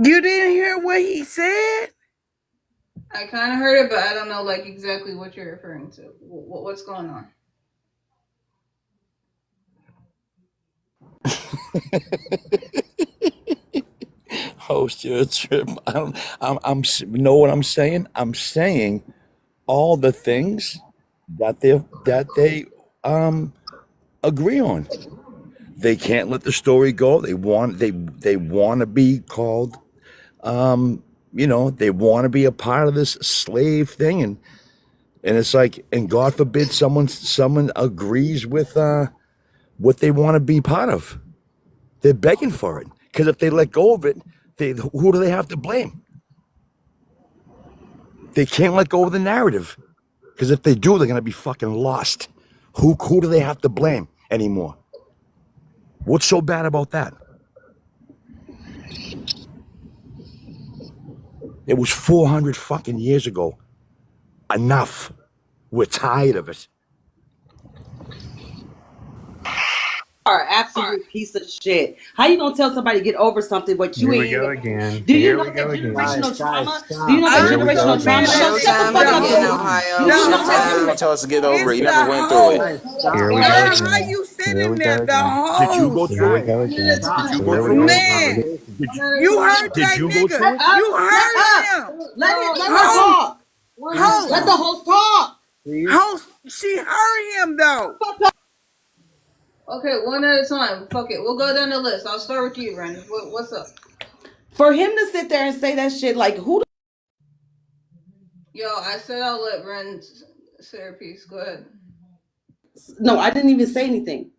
You didn't hear what he said? I kind of heard it, but I don't know like exactly what you're referring to. What's going on? Host your trip. I'm know what I'm saying? I'm saying all the things that they agree on. They can't let the story go. They want to be called they want to be a part of this slave thing, and it's like, and God forbid someone agrees with what they want to be part of. They're begging for it because if they let go of it, who do they have to blame? They can't let go of the narrative because if they do, they're gonna be fucking lost. Who do they have to blame anymore? What's so bad about that? It was 400 fucking years ago. Enough. We're tired of it. Are absolute piece of shit. How you gonna tell somebody to get over something but you Here ain't we here go for it? again. Do you Here know we that go again. generational Guys, trauma? Do you stop. know that Here we go generational trauma? again. Shut the Showtime fuck up, in dude. Ohio. Do you You're know that gonna Showtime. tell us to get over It's it. You never the went through it. Guys, host. Here stop. we Sir, go how again. you Here sitting we there? go The again. Did you go host. through Here we it? Guys, go One at again. a stop. Did you time. go Here Let's we through have it? a go Man, again. conversation. Did you, One at a you time. heard did that you go nigga. through it? You Shut heard up. him. Let her Host, talk. One at Please a Let host, the stop. time. host talk. Please. host. She heard him though. Okay, one at a time. Fuck it. We'll go down the list. I'll start with you, Ren. What's up? For him to sit there and say that shit, like who? Yo, I said I'll let Ren say her piece. Go ahead. No, I didn't even say anything.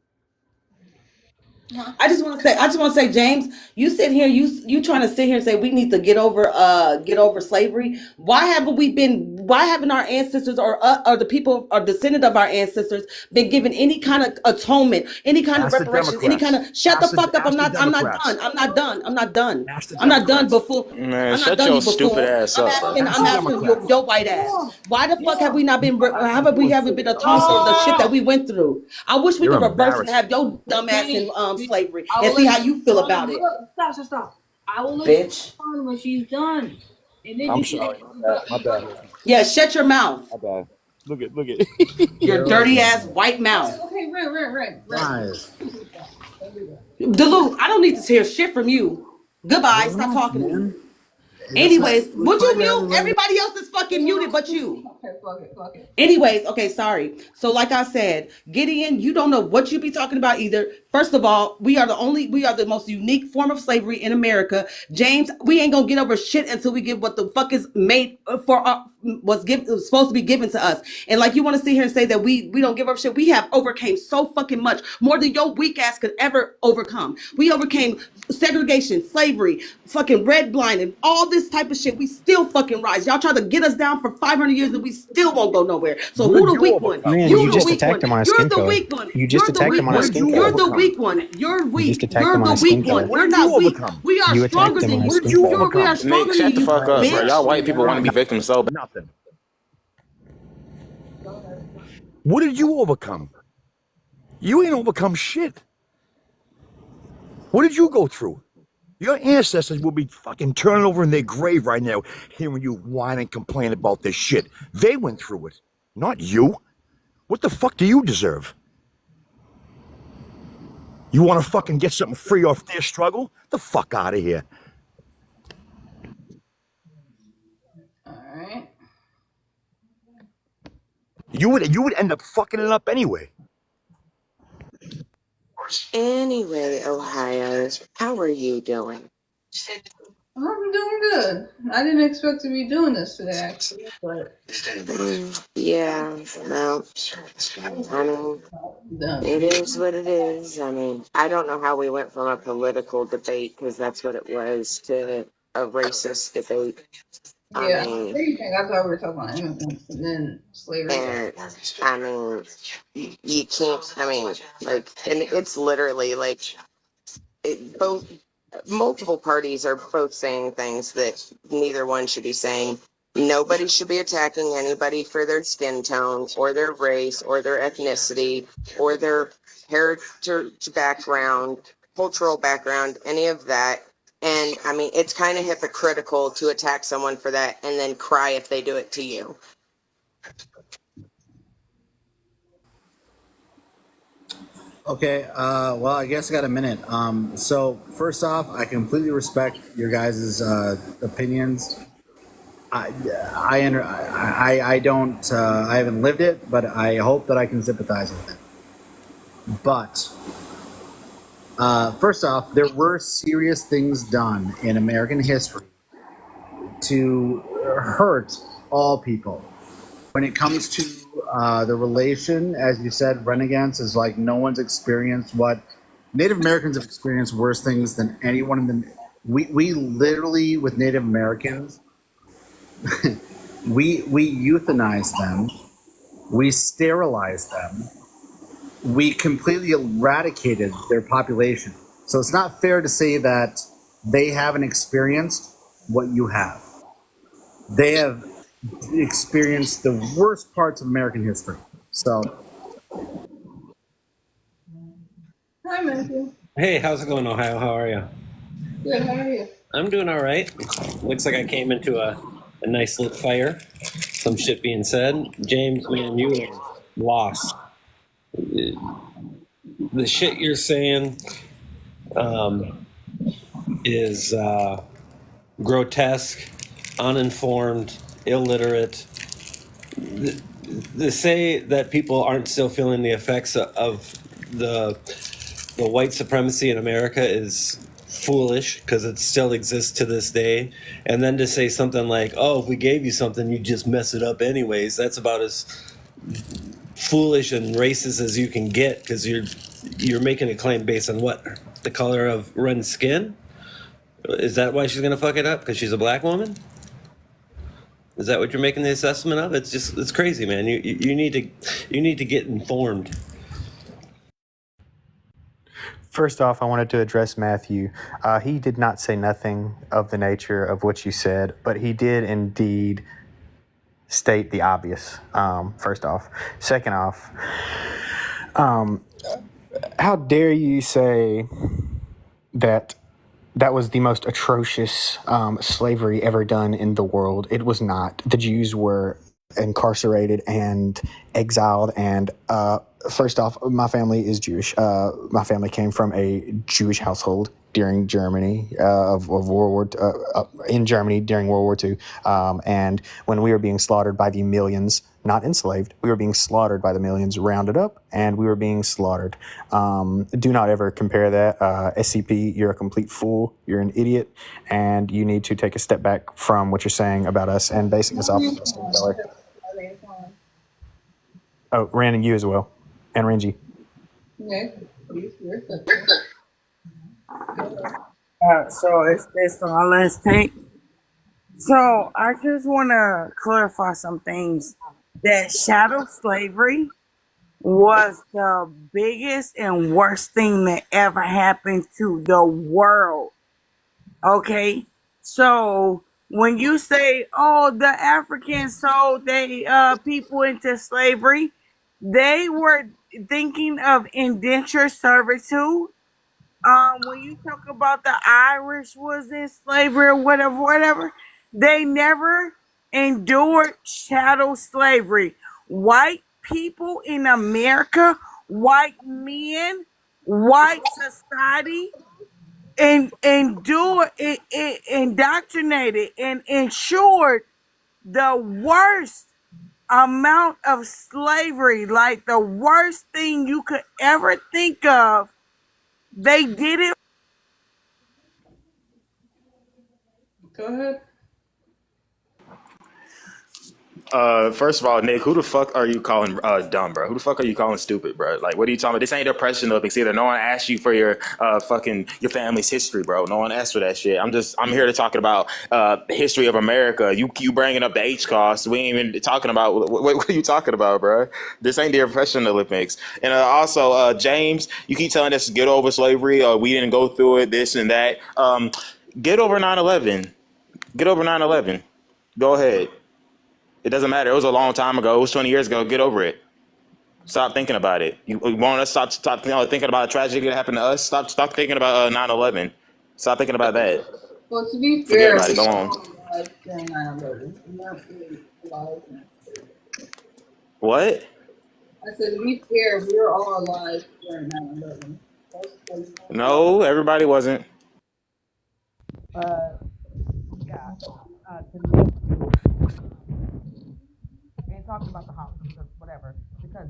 I just want to say, James, you sit here, you trying to sit here and say we need to get over slavery. Why haven't our ancestors or the people or descendant of our ancestors been given any kind of atonement, any kind of Ask the reparations, any kind Democrats. of shut the fuck up. Ask the I'm not Democrats. done. I'm not done. I'm not done. Ask the I'm not done Democrats. before. Man, I'm not shut done, your you stupid buffoon. ass up, bro. Ask I'm the asking Democrats. your white ass. Why the fuck have we not been? Haven't we been atoned for the shit that we went through? I wish we You're could reverse and embarrassed. have your dumb ass in slavery I and will see let how you you feel about it, look, stop. I will let you bitch. respond when she's done. And then I'm you can sorry. My bad. Yeah, shut your mouth. My bad. Look at. Your dirty ass white mouth. Okay, Ren. Guys, Duluth, I don't need to hear shit from you. Goodbye. Stop relax, talking to me. man. Anyways, We're would you trying to have a mute? resolution. Everybody else is fucking muted but you. Okay, fuck it. Anyways, okay, sorry. So like I said, Gideon, you don't know what you be talking about either. First of all, we are the most unique form of slavery in America. James, we ain't gonna get over shit until we get what the fuck is made for was supposed to be given to us. And like you want to sit here and say that we don't give up shit. We have overcame so fucking much more than your weak ass could ever overcome. We overcame segregation, slavery, fucking red blind, and all this type of shit. We still fucking rise. Y'all try to get us down for 500 years and we still won't go nowhere. So What who did the you weak one? overcome? Man, You you the just weak attacked one. him on his You're skin the color. weak one. You just You're the attacked weak him on one. his What did skin you color. You're the overcome? weak one. You're You just weak. attacked You're him on the his skin weak color. one. What You're did you not weak. overcome? We are You stronger attacked him than on his What you. did skin you color. We are overcome? Nick, stronger than shut the you, fuck up, bro. Y'all bitch. white people want to be victims so bad. Nothing. What did you overcome? You ain't overcome shit. What did you go through? Your ancestors will be fucking turning over in their grave right now, hearing you whine and complain about this shit. They went through it, not you. What the fuck do you deserve? You want to fucking get something free off their struggle? The fuck out of here. Alright. You would end up fucking it up anyway. Anyway, Ohio, how are you doing? I'm doing good. I didn't expect to be doing this today, actually, but Yeah, well, I mean, done. it is what it is. I mean, I don't know how we went from a political debate, because that's what it was, to a racist debate. I Yeah. mean, Anything. I thought we were talking about immigrants and then slavery. and I mean, you can't, I mean, like, and it's literally like, both multiple parties are both saying things that neither one should be saying. Nobody should be attacking anybody for their skin tone or their race or their ethnicity or their heritage background, cultural background, any of that. And I mean, it's kind of hypocritical to attack someone for that and then cry if they do it to you. Okay, well, I guess I got a minute. So first off, I completely respect your guys' opinions. I don't, I haven't lived it, but I hope that I can sympathize with it. But first off, there were serious things done in American history to hurt all people. When it comes to the relation, as you said, renegades is like no one's experienced what Native Americans have experienced worse things than anyone in the. We literally with Native Americans, we euthanize them, we sterilize them, we completely eradicated their population. So it's not fair to say that they haven't experienced what you have. They have experienced the worst parts of American history. So, Hi, Matthew. Hey, how's it going, Ohio? How are you? Good. How are you? I'm doing all right. Looks like I came into a nice lit fire. Some shit being said. James, man, you are lost. The shit you're saying is grotesque, uninformed, illiterate. To say that people aren't still feeling the effects of the white supremacy in America is foolish because it still exists to this day. And then to say something like, oh, if we gave you something, you just mess it up anyways. That's about as foolish and racist as you can get, because you're making a claim based on what? The color of Ren's skin? Is that why she's gonna fuck it up? Because she's a black woman? Is that what you're making the assessment of? It's crazy, man. You need to get informed. First off, I wanted to address Matthew. He did not say nothing of the nature of what you said, but he did indeed state the obvious. First off. Second off, how dare you say that was the most atrocious slavery ever done in the world? It was not. The Jews were incarcerated and exiled, and first off, my family is Jewish. My family came from a Jewish household during Germany of World War in Germany during World War II, and when we were being slaughtered by the millions, not enslaved, we were being slaughtered by the millions, rounded up, and we were being slaughtered. Do not ever compare that. SCP, you're a complete fool. You're an idiot, and you need to take a step back from what you're saying about us and basing us off of a skin color. Oh, Rand and you as well, and Renji. So it's based on our last take. So I just want to clarify some things. That chattel slavery was the biggest and worst thing that ever happened to the world. Okay? So when you say, oh, the Africans sold they people into slavery, they were thinking of indentured servitude. When you talk about the Irish was in slavery or whatever, they never endured chattel slavery. White people in America, white men, white society, indoctrinated and ensured the worst amount of slavery, like the worst thing you could ever think of. They did it. Go ahead. First of all, Nick, who the fuck are you calling dumb, bro? Who the fuck are you calling stupid, bro? Like, what are you talking about? This ain't depression Olympics either. No one asked you for your your family's history, bro. No one asked for that shit. I'm here to talk about the history of America. You bringing up the H cost. We ain't even talking about what are you talking about, bro? This ain't the depression Olympics. And also, James, you keep telling us to get over slavery. We didn't go through it. This and that. Get over 9/11. Get over 9/11. Go ahead. It doesn't matter. It was a long time ago. It was 20 years ago. Get over it. Stop thinking about it. You want us to stop thinking about a tragedy that happened to us? Stop thinking about 9/11. Stop thinking about that. Well, to be Forget fair, about it. Go we on. all alive during 9/11. We're not really alive now. What? I said, to be fair, we were all alive during 9/11. No, everybody wasn't. Yeah, to me, ain't talking about the house because whatever. Because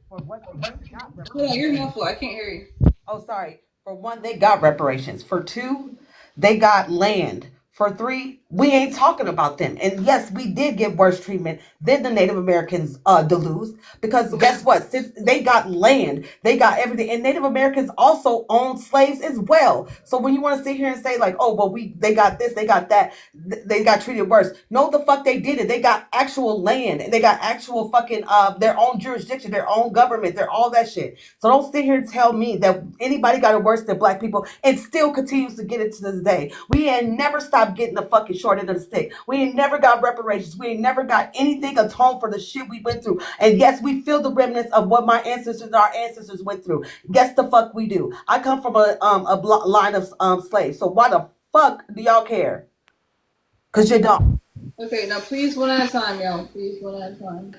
for what they got Hold on, you're reparations. muffled. I can't hear you. Oh, sorry. For one, they got reparations. For two, they got land. For three, we ain't talking about them. And yes, we did get worse treatment than the Native Americans Duluth. Because guess what? Since they got land, they got everything. And Native Americans also owned slaves as well. So when you want to sit here and say like, oh, well, they got this, they got that, they got treated worse. No, the fuck they didn't. They got actual land. And they got actual fucking their own jurisdiction, their own government, their all that shit. So don't sit here and tell me that anybody got it worse than black people and still continues to get it to this day. We ain't never stopped getting the fucking short end of the stick. We ain't never got reparations. We ain't never got anything atoned for the shit we went through. And yes, we feel the remnants of what my ancestors and our ancestors went through. Yes, the fuck we do. I come from a line of slaves. So why the fuck do y'all care? Because you don't. Okay, now please one at a time, y'all. Please one at a time.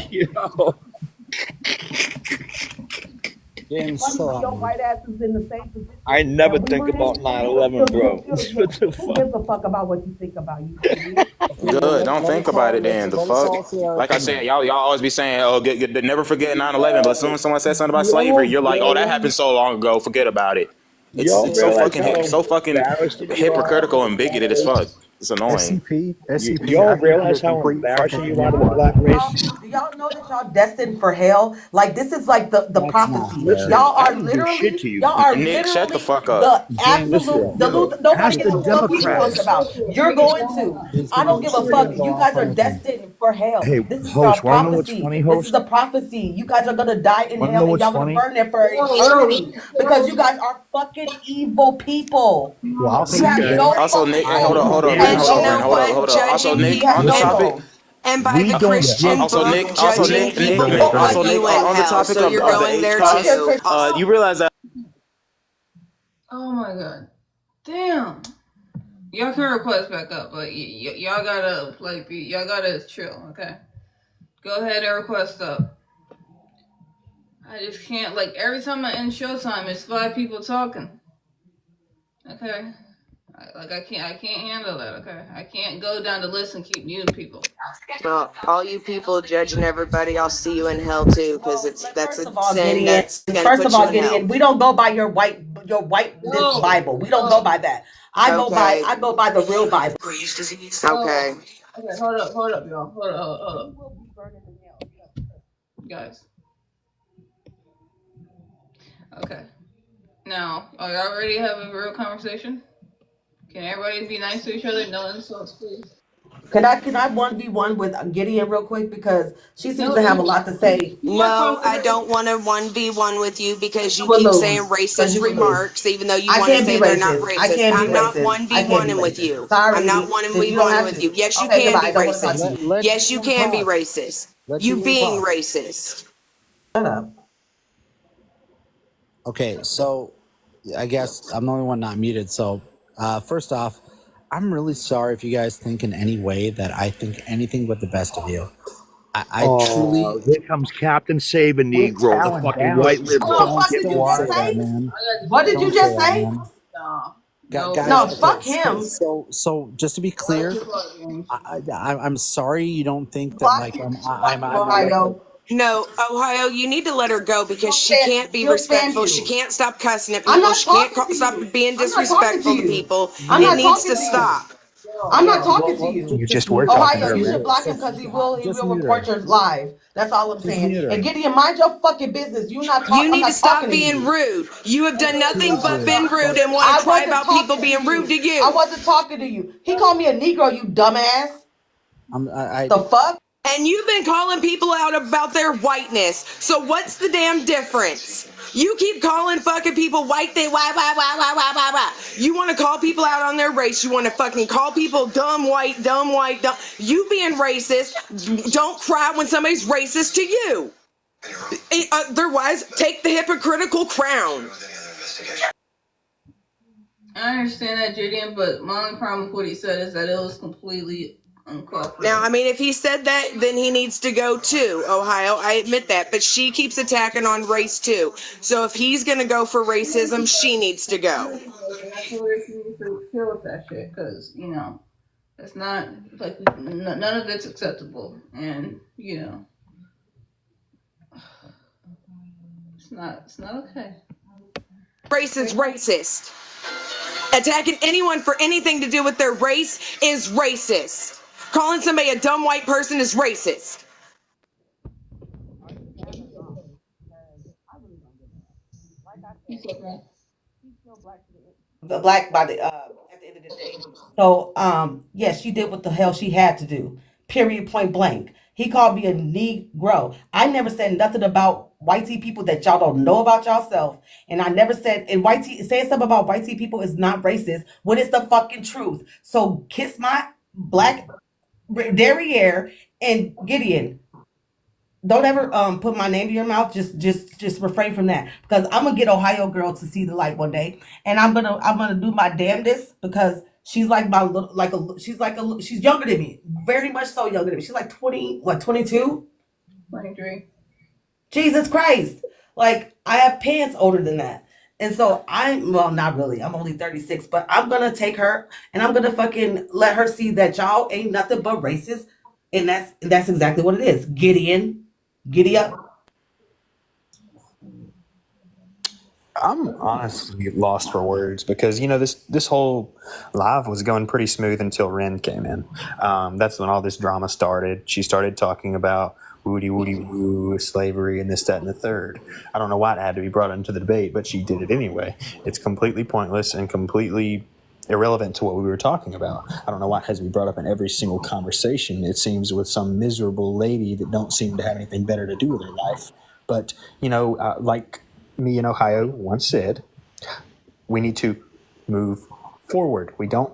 Yo. James, Funny chill when out, your man. white ass is in the same position. I never that we think were in, about and 9/11, bro. What the Who fuck? gives a fuck about what you think about you? Good. Don't Let it think about call. it then. The Let it fuck? call Like I CRT, said, man. y'all always be saying, oh, never forget 9/11. But as soon as someone says something about slavery, Yo, you're like, oh, that happened bro. so long ago. Forget about it. Y'all It's so realize fucking how so fucking embarrassing you are hypocritical and bigoted as because fuck. It's annoying. Do y'all I think you're realize how fucking embarrassing you are to the hemorrhaging. black race? Do y'all know that y'all destined for hell? Like this is like the That's not prophecy. fair. Listen, Y'all I are didn't do shit literally, to you. y'all are Nick, shut the literally fuck up. the James, absolute Listen, the yo, nobody ask gives the a fuck what you're talking Democrats. about. You're going to. he's I don't give a gonna fuck. go You off guys on are a tangent. destined for hell. Hey, This is your host, want to know what's prophecy. funny, This is host? the prophecy. You guys are gonna die in Want to know hell and what's y'all gonna funny? burn there for eternity because you guys are fucking evil people. Well, I'll You tell you have Okay. this. no Also, Nick, I hold fucking up, hold soul. up, it Brandon, is And hold you up, know Brandon, fair. hold up, what? hold up. Also, Judging Nick, You have on the people no topic. soul. and by We the don't Christian give. Also, book, Nick, Go judging ahead. Nick, Go people ahead. will Go put ahead. also, Nick, you in on the hell. topic So you're of the going H there class, You're a too. Christian. you realize that Oh my god. Damn. Y'all can request back up, but y'all gotta y'all gotta chill, okay? Go ahead and request up. I just can't every time I end showtime, it's 5 people talking. Okay, I can't handle that. Okay, I can't go down the list and keep muting people. Well, all you people judging everybody, I'll see you in hell too, because that's First a of all, sin Gideon. that's gonna First of put you all, in hell. Gideon, we don't go by your whiteness No, Bible. We don't go no, by that. I go by Okay. the real Bible. no. Okay. Okay, hold up, y'all. Hold up, guys. Okay, now are y'all ready to have a real conversation? Can everybody be nice to each other? No insults, please. Can I 1v1 with Gideon real quick because she seems No, to have a lot to say. you want to No, talk to I her? don't want to 1v1 with you because You you will keep saying lose because racist you will lose. remarks, even though you I want to can't be say they're not racist. I racist. can't be I'm not racist. I can't be 1v1ing with racist. you. I'm Sorry, not you don't 1v1ing have with to. you. Yes, you Okay, can goodbye. be I don't want to talk to racist. you. Let Yes, you Gideon can be talk. racist. Let You Gideon being talk. racist. Shut up. Okay, so I guess I'm the only one not muted. So, first off, I'm really sorry if you guys think in any way that I think anything but the best of you. I truly. Oh, here comes Captain Save a We're Negro, the chowing fucking down. white What the liberal. Don't fuck Get did you don't just say lost. that, say? man. What did you Don't say just that, say? man. No, Guys, No, okay. fuck him. So just to be clear, I'm sorry you don't think that Block like him. I'm like a. Ohio. No, Ohio, you need to let her go because she can't be She'll stand respectful. She you. can't stop cussing at I'm people. not She can't talking to stop you. being I'm not talking to disrespectful to you. people. I'm It not needs talking to to you. stop. I'm not Well, talking to you. You just were mute her. talking to Ohio, her, you man. should block him So because he just will mute report her. your live. That's all I'm Just saying. mute her. And Gideon, mind your fucking business. I'm You need to not stop talking to being you. rude. You have done nothing Excuse but you, been rude but and want I to cry wasn't about people talking to being rude you. to I you. wasn't talking to you. He called me a Negro, you dumbass. I The fuck? And you've been calling people out about their whiteness. So what's the damn difference? You keep calling fucking people white, they why. You want to call people out on their race. You want to fucking call people dumb white, dumb white, dumb. You being racist, don't cry when somebody's racist to you. Otherwise, take the hypocritical crown. I understand that, Jaden, but my only problem with what he said is that it was completely uncalled for. Now, I mean, if he said that, then he needs to go too, Ohio. I admit that. But she keeps attacking on race too. So if he's going to go for racism, she needs to go. And I feel like she needs to chill with that shit, because, it's not, none of it's acceptable. And, it's not okay. Race is racist. Attacking anyone for anything to do with their race is racist. Calling somebody a dumb white person is racist. The black by the at the end of the day. So yes, she did what the hell she had to do. Period, point blank. He called me a Negro. I never said nothing about white tea people that y'all don't know about yourself. And I never said and white tea saying something about white tea people is not racist when it's the fucking truth. So kiss my black derriere and Gideon. Don't ever put my name in your mouth. Just refrain from that because I'm gonna get Ohio girl to see the light one day, and I'm gonna do my damnedest because she's like my little she's younger than me, very much so younger than me. She's like 22. 23. Jesus Christ, like I have pants older than that, and so not really. I'm only 36, but I'm gonna take her and I'm gonna fucking let her see that y'all ain't nothing but racist, and that's exactly what it is. Gideon. Giddy up. I'm honestly lost for words because this whole live was going pretty smooth until Ren came in. That's when all this drama started. She started talking about woody woody woo, slavery, and this, that, and the third. I don't know why it had to be brought into the debate, but she did it anyway. It's completely pointless and completely irrelevant to what we were talking about. I don't know why it has to be brought up in every single conversation. It seems with some miserable lady that don't seem to have anything better to do with her life. But like me in Ohio once said, we need to move forward. We don't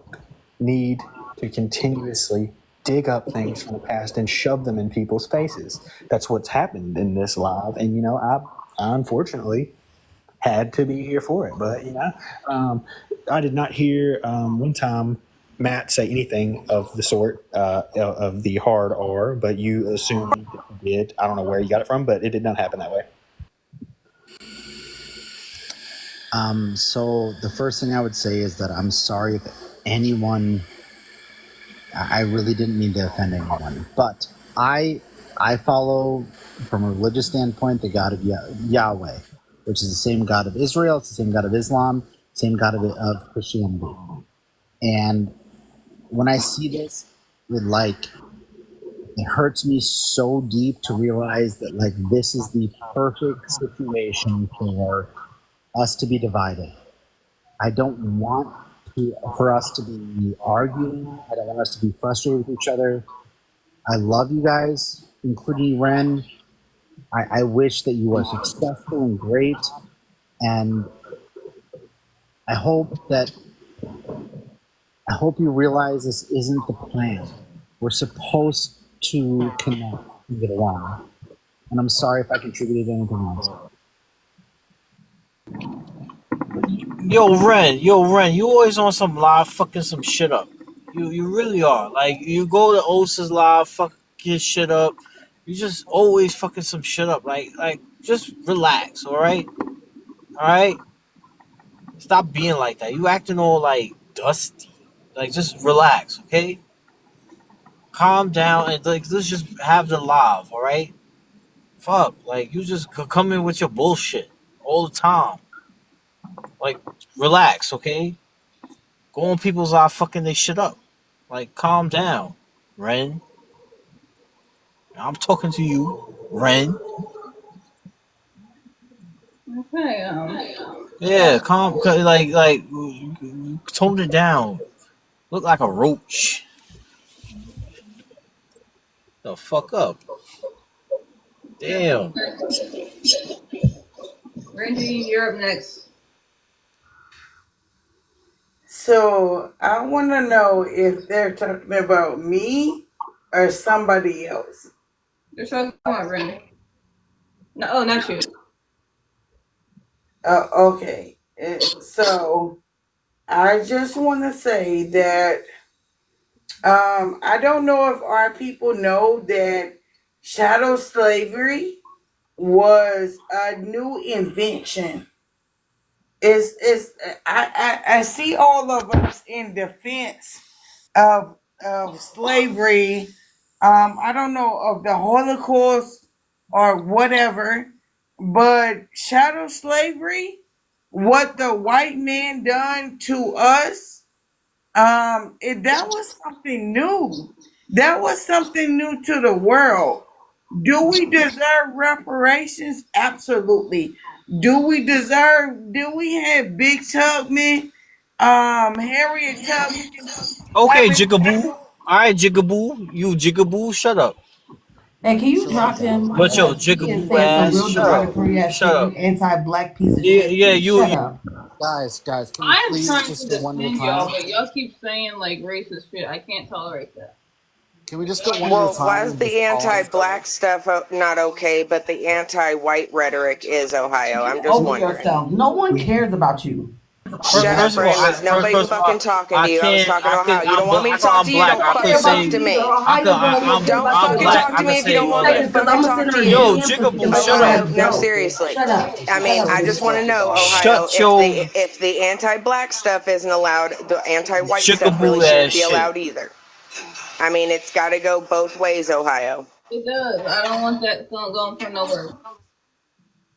need to continuously dig up things from the past and shove them in people's faces. That's what's happened in this live. And, I unfortunately had to be here for it. But, I did not hear one time Matt say anything of the sort of the hard R, but you assumed it did. I don't know where you got it from, but it did not happen that way. So the first thing I would say is that I'm sorry if anyone. I really didn't mean to offend anyone, but I follow from a religious standpoint the God of Yahweh, which is the same God of Israel, it's the same God of Islam, same God of Christianity. And when I see this, it hurts me so deep to realize that this is the perfect situation for us to be divided. I don't want for us to be arguing. I don't want us to be frustrated with each other. I love you guys, including Ren. I wish that you are successful and great. And I hope you realize this isn't the plan. We're supposed to connect and get along. And I'm sorry if I contributed anything else. Yo, Ren, you always on some live fucking some shit up. You really are. Like, you go to Osa's live, fuck his shit up. You just always fucking some shit up. Like, just relax, alright? Alright? Stop being like that. You acting all, like, dusty. Like, just relax, okay? Calm down and, like, let's just have the live, alright? Fuck. Like, you just come in with your bullshit all the time. Like, relax, okay? Go on people's live fucking they shit up. Like, calm down, Ren. I'm talking to you, Ren. Okay, Yeah, calm. Like, tone it down. Look like a roach. The fuck up. Damn. Renji, you're up next. So I want to know if they're talking about me or somebody else. They're talking about Renji. No, oh, not you. Okay. So I just want to say that I don't know if our people know that chattel slavery was a new invention. I see all of us in defense of slavery. I don't know of the Holocaust or whatever, but chattel slavery, what the white man done to us, that was something new. That was something new to the world. Do we deserve reparations? Absolutely. Do we have Big Tubman, Harriet Tubman, Okay, everything? Jigaboo. Alright, Jigaboo. You Jigaboo, shut up. And can you Chill out, drop him? Dom. But yo, Because he is Jigaboo saying some ass, real shut up. derogatory ass Shut shit, up. you anti-black piece of Yeah, shit. yeah, Shut up. Guys, can we I am please trying just to go one at a defend time? y'all, but y'all keep saying like racist shit. I can't tolerate that. Can we just go one at a Well, why time is and just the pause? anti-black stuff not okay, but the anti-white rhetoric is, Ohio? I'm Get just over wondering. yourself. No one cares about you. Shut up, First of all, Ren. Was nobody first of all, fucking talking to I you? I was can't, talking to Ohio. You don't want me to I know talk I'm to you? black. Don't I could fucking say, talk to me. Don't I'm fucking black. talk I to could me if you say don't all want me to that. Because fucking I'm gonna talk send her to a you. Yo, DM so she can Jigaboo, let shut your up. ass Ohio, no, go. seriously. Shut up. I Shut mean, up, I bitch. just want to know, Ohio, Shut your if the anti-black stuff isn't allowed, the anti-white stuff really Jigaboo shouldn't ass be shit. allowed either. I mean, it's got to go both ways, Ohio. It does. I don't want that going for nowhere.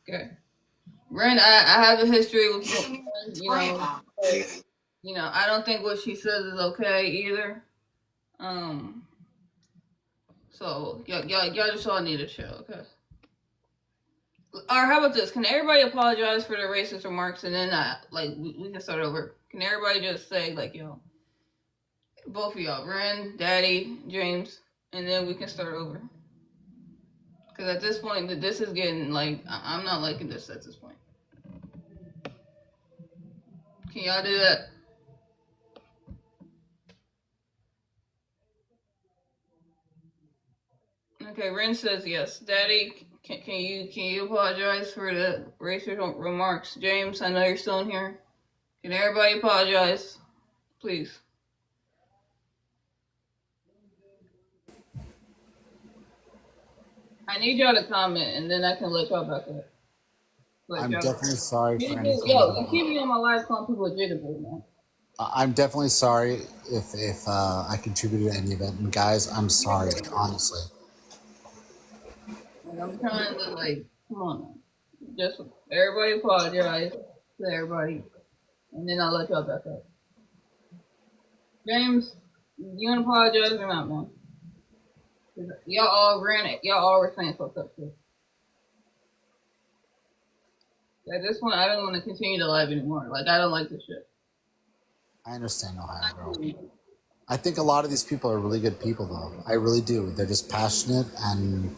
Okay. Ren, I have a history with Ren, I don't think what she says is okay either. Um, so y'all just all need to chill, okay? Or how about this? Can everybody apologize for their racist remarks and then we can start over? Can everybody just say like, yo, both of y'all, Ren, Daddy, James, and then we can start over? Because at this point, this is getting like I'm not liking this at this point. Can y'all do that? Okay, Ren says yes. Daddy, can you apologize for the racist remarks? James, I know you're still in here. Can everybody apologize, please? I need y'all to comment, and then I can let y'all back up. I'm definitely sorry for anything. Yo, you keep me on my live calling people a jitterbug, man. I'm definitely sorry if I contributed to any of it. And guys, I'm sorry, honestly. And I'm trying to come on, now. Just everybody apologize to everybody, and then I'll let y'all back up. James, you wanna apologize or not, man? Y'all all ran it. Y'all all were saying fucked up shit. At this point, I don't want to continue to live anymore. Like, I don't like this shit. I understand, Ohio girl. I think a lot of these people are really good people, though. I really do. They're just passionate, and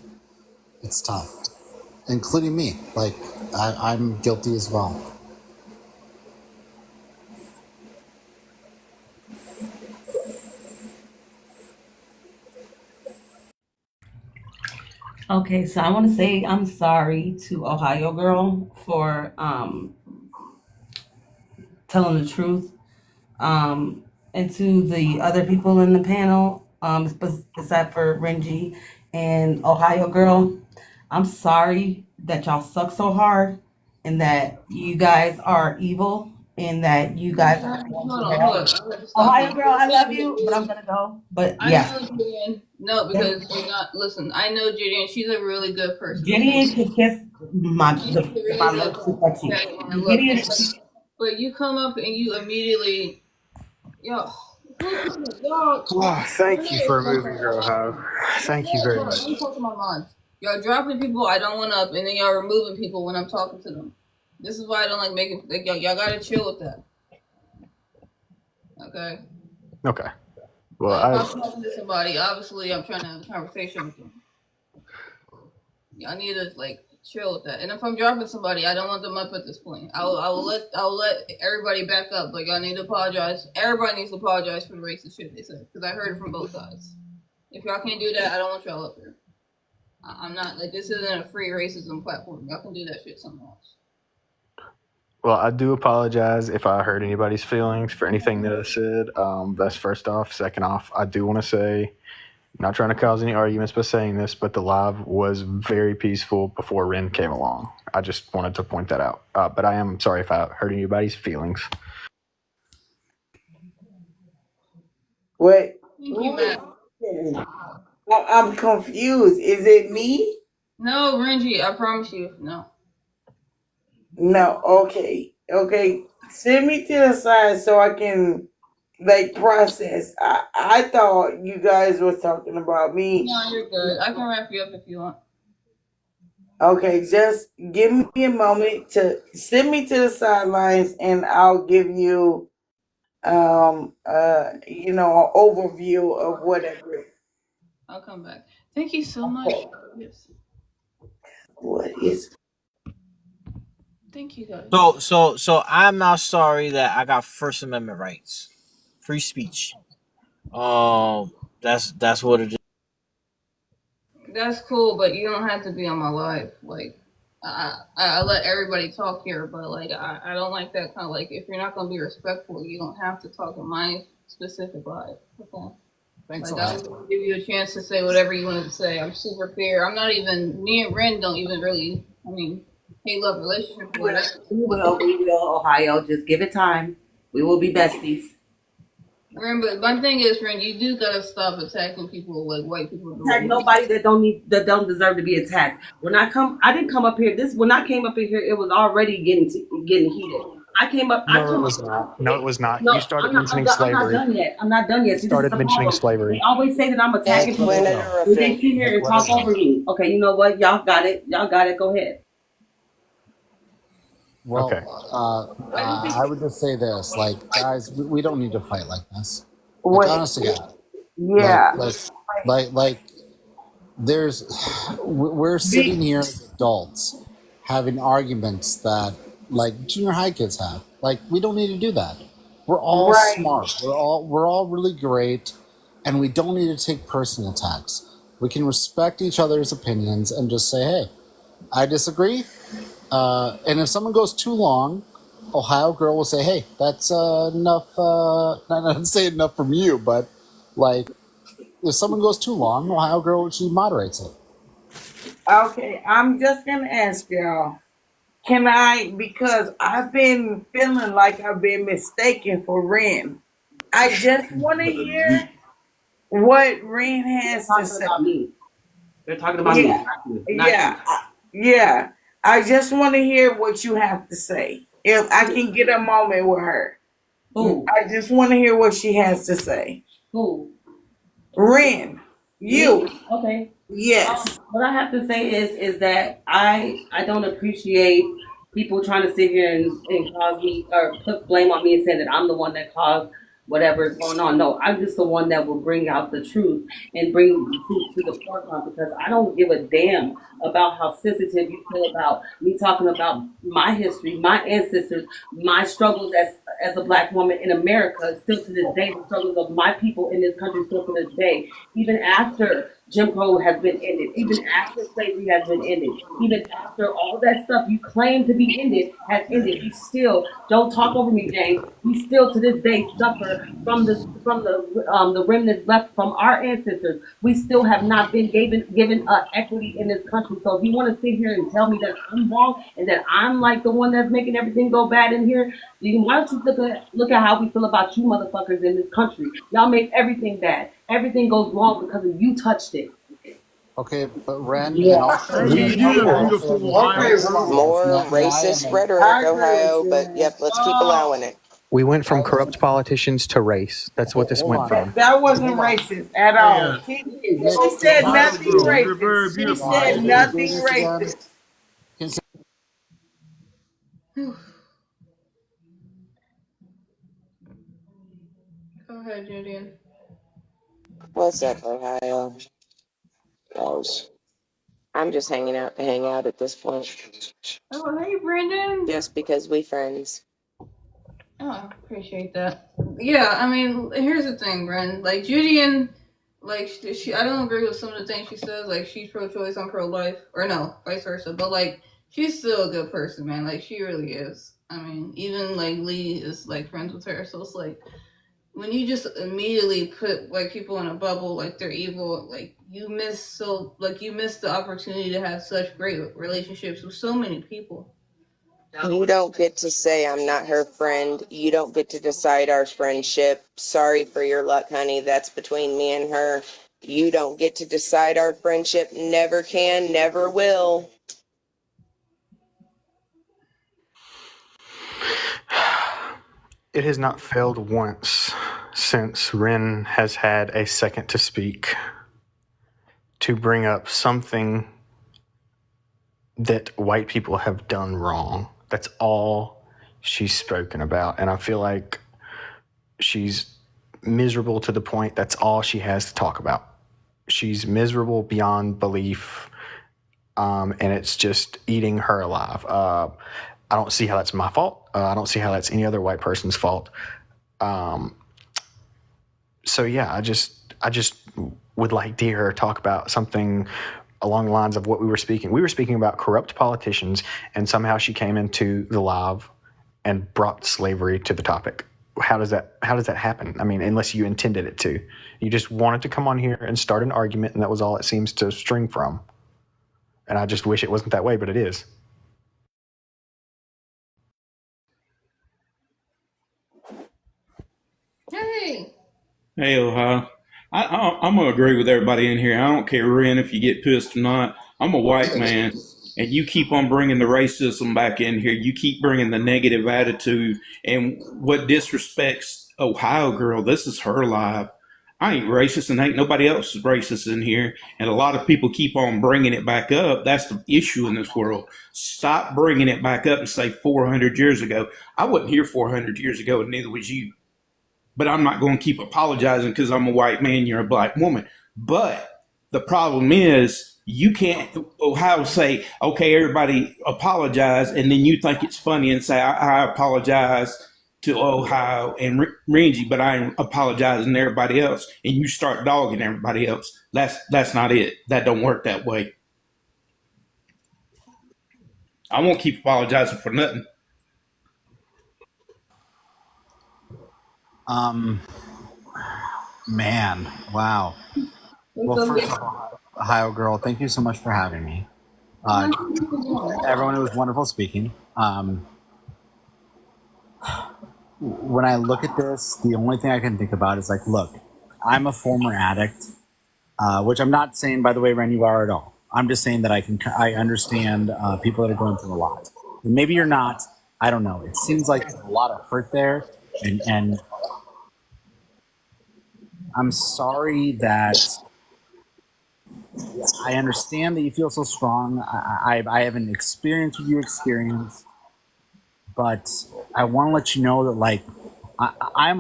it's tough, including me. Like, I'm guilty as well. Okay, so I want to say I'm sorry to Ohio Girl for telling the truth, and to the other people in the panel, except for Renji and Ohio Girl. I'm sorry that y'all suck so hard and that you guys are evil and that you guys are going to hell. Ohio Girl, I love you, but I'm gonna go. But I yeah. know Gideon. No, because you're not. Listen, I know Gideon. She's a really good person. Gideon can kiss my She's a really my good lips too person. touchy. Okay, and look, Gideon, but you come up and you immediately, yo, y'all. Oh, thank you for removing Groho. Thank you very much. Let me talk to my mind. Y'all dropping people I don't want up, and then y'all removing people when I'm talking to them. This is why I don't like making. Like, y'all gotta chill with that. Okay. Okay. Well, Like, if I'm talking to somebody, obviously I'm trying to have a conversation with them. Y'all need to chill with that. And if I'm dropping somebody, I don't want them up at this point. I will let everybody back up. But y'all need to apologize. Everybody needs to apologize for the racist shit they said because I heard it from both sides. If y'all can't do that, I don't want y'all up here. I'm not this isn't a free racism platform. Y'all can do that shit somewhere else. well, I do apologize if I hurt anybody's feelings for anything that I said. That's first off. Second off, I do want to say, not trying to cause any arguments by saying this, but the live was very peaceful before Ren came along. I just wanted to point that out. But I am sorry if I hurt anybody's feelings. Wait. Thank you, Matt. I'm confused. Is it me? No, Renji, I promise you, no. No. Okay. Okay. Send me to the side so I can process. I thought you guys were talking about me. No, you're good. I can wrap you up if you want. Okay, just give me a moment to send me to the sidelines and I'll give you an overview of whatever. I'll come back. Thank you so much. Yes. What is Thank you guys. So I'm not sorry that I got First Amendment rights, free speech. That's what it is. That's cool, but you don't have to be on my live. I let everybody talk here, but I don't like that kind of if you're not gonna be respectful, you don't have to talk on my specific live. Okay. Thanks I will give you a chance to say whatever you wanted to say. I'm super fair. I'm not even me and Ren don't even really. I mean, hate love relationship. We will, Ohio. Just give it time. We will be besties. Remember, my thing is, friend, you do gotta stop attacking people like white people do. Attack nobody that don't deserve to be attacked. I didn't come up here. When I came up in here, it was already getting heated. I came up. I No, it come was up. not. No, it was not. No, You started mentioning I'm not slavery. done yet. I'm not done yet. You See, this is started the mentioning problem. They slavery. always say that I'm attacking Nick, quit people. But they interrupting. sit here and Let her talk go. over me. Okay, you know what? Y'all got it. Y'all got it. Go ahead. Okay. Well, I would just say this, like, guys, we don't need to fight like this. Like, What? honest to God, Yeah. like, we're sitting here as adults having arguments that like junior high kids have. Like, we don't need to do that. We're all Right. smart. We're all really great, and we don't need to take personal attacks. We can respect each other's opinions and just say, "Hey, I disagree." And if someone goes too long, Ohio girl will say, "Hey, that's enough." Not say enough from you, but like if someone goes too long, Ohio girl she moderates it. Okay, I'm just gonna ask y'all. Can I? Because I've been feeling like I've been mistaken for Ren. I just want to hear what Ren They're has to talking say. about me. They're talking about me. Yeah, Not you. yeah. I just want to hear what you have to say. If I can get a moment with her, Who? I just want to hear what she has to say. Who? Ren, Me? you, Okay. yes. What I have to say is that I don't appreciate people trying to sit here and cause me or put blame on me and say that I'm the one that caused whatever is going on. No, I'm just the one that will bring out the truth and bring the truth to the forefront because I don't give a damn about how sensitive you feel about me talking about my history, my ancestors, my struggles as a black woman in America. Still to this day, the struggles of my people in this country still to this day, even after Jim Crow has been ended, even after slavery has been ended, even after all that stuff you claim to be ended has ended. We still don't talk over me, James. We still to this day suffer from the remnants left from our ancestors. We still have not been given equity in this country. So if you want to sit here and tell me that I'm wrong and that I'm like the one that's making everything go bad in here, then why don't you look at how we feel about you motherfuckers in this country? Y'all make everything bad. Everything goes wrong because of you touched it. Okay, but Ren, in Yeah. all fairness, Okay, More may I racist I rhetoric, agree with Ohio, but you. yep, let's keep allowing it. We went from corrupt politicians to race. That's what this hold went on. from. That wasn't racist at all. She said nothing racist. She said Can we do nothing this again? racist. Go ahead, Julian. What's up, Ohio? Gross. I'm just hanging out to hang out at this point. Oh, hey, Brandon. Just because we friends. Oh, appreciate that. Yeah, I mean, here's the thing, Bren. Like, Julian, like, I don't agree with some of the things she says. Like, she's pro-choice, I'm pro-life. Or no, vice versa. But, like, she's still a good person, man. Like, she really is. I mean, even, like, Lee is, like, friends with her. So it's like, when you just immediately put white people in a bubble, like they're evil, like you miss the opportunity to have such great relationships with so many people. You don't get to say I'm not her friend. You don't get to decide our friendship. Sorry for your luck, honey. That's between me and her. You don't get to decide our friendship. Never can, never will. It has not failed once since Ren has had a second to speak to bring up something that white people have done wrong. That's all she's spoken about. And I feel like she's miserable to the point that's all she has to talk about. She's miserable beyond belief, and it's just eating her alive. I don't see how that's my fault. I don't see how that's any other white person's fault. So yeah, I just would like to hear her talk about something along the lines of what we were speaking. We were speaking about corrupt politicians, and somehow she came into the live and brought slavery to the topic. How does that happen? I mean, unless you intended it to. You just wanted to come on here and start an argument, and that was all it seems to string from. And I just wish it wasn't that way, but it is. Hey, Hey, Ohio. I'm gonna agree with everybody in here. I don't care, Ren, if you get pissed or not. I'm a white man, and you keep on bringing the racism back in here. You keep bringing the negative attitude and what disrespects Ohio girl. This is her life. I ain't racist, and ain't nobody else is racist in here. And a lot of people keep on bringing it back up. That's the issue in this world. Stop bringing it back up and say 400 years ago. I wasn't here 400 years ago, and neither was you, but I'm not going to keep apologizing because I'm a white man, you're a black woman. But the problem is, you can't, Ohio, say, okay, everybody apologize, and then you think it's funny and say, I apologize to Ohio and Renji, but I ain't apologizing to everybody else, and you start dogging everybody else. That's not it. That don't work that way. I won't keep apologizing for nothing. Man, wow. Well, first of all, Ohio girl, thank you so much for having me. Everyone, it was wonderful speaking. When I look at this, the only thing I can think about is like, look, I'm a former addict, which I'm not saying, by the way, Ren, you are at all. I'm just saying that I understand people that are going through a lot. And maybe you're not. I don't know. It seems like there's a lot of hurt there, and I'm sorry that I understand that you feel so strong. I haven't experienced what you experienced, but I want to let you know that like I'm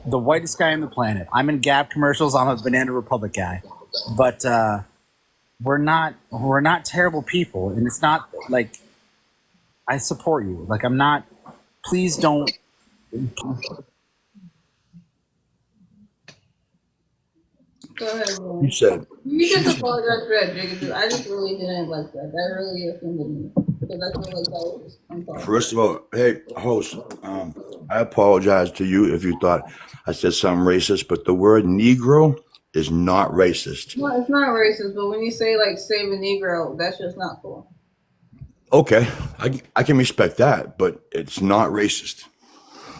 the whitest guy on the planet. I'm in Gap commercials. I'm a Banana Republic guy, but we're not terrible people, and it's not like I support you. Like I'm not. Please don't. Go ahead, You Lauren. said You just apologize for that, Jacob. I just really didn't like that. That really offended me because I feel like that was uncalled for. first of all, hey host, I apologize to you if you thought I said something racist, but the word Negro is not racist. No, it's not racist, but when you say like save a Negro, that's just not cool. Okay, I can respect that, but it's not racist.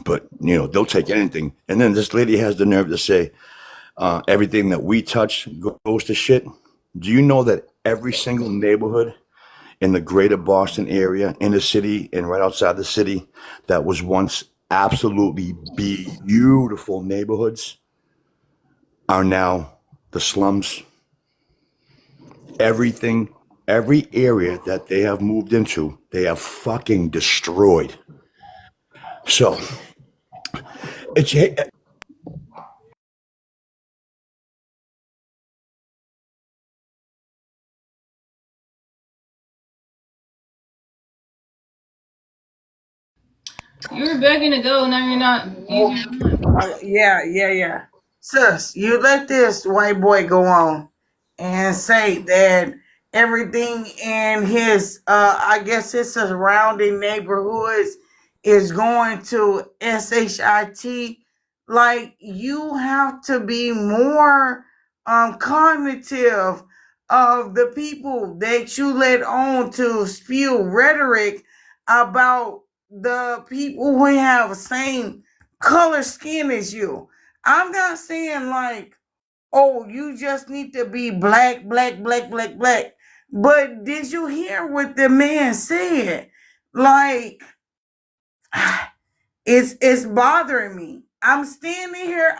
But they'll take anything. And then this lady has the nerve to say everything that we touch goes to shit. Do you know that every single neighborhood in the greater Boston area, in the city, and right outside the city, that was once absolutely beautiful neighborhoods are now the slums? Everything, every area that they have moved into, they have fucking destroyed. So it's You were begging to go, now you're not. Yeah. Sis, you let this white boy go on and say that everything in his, I guess his surrounding neighborhoods is going to SHIT. Like, you have to be more cognitive of the people that you let on to spew rhetoric about the people who have the same color skin as you. I'm not saying like, oh, you just need to be black, black, black, black, black. But did you hear what the man said? Like, it's bothering me. I'm standing here.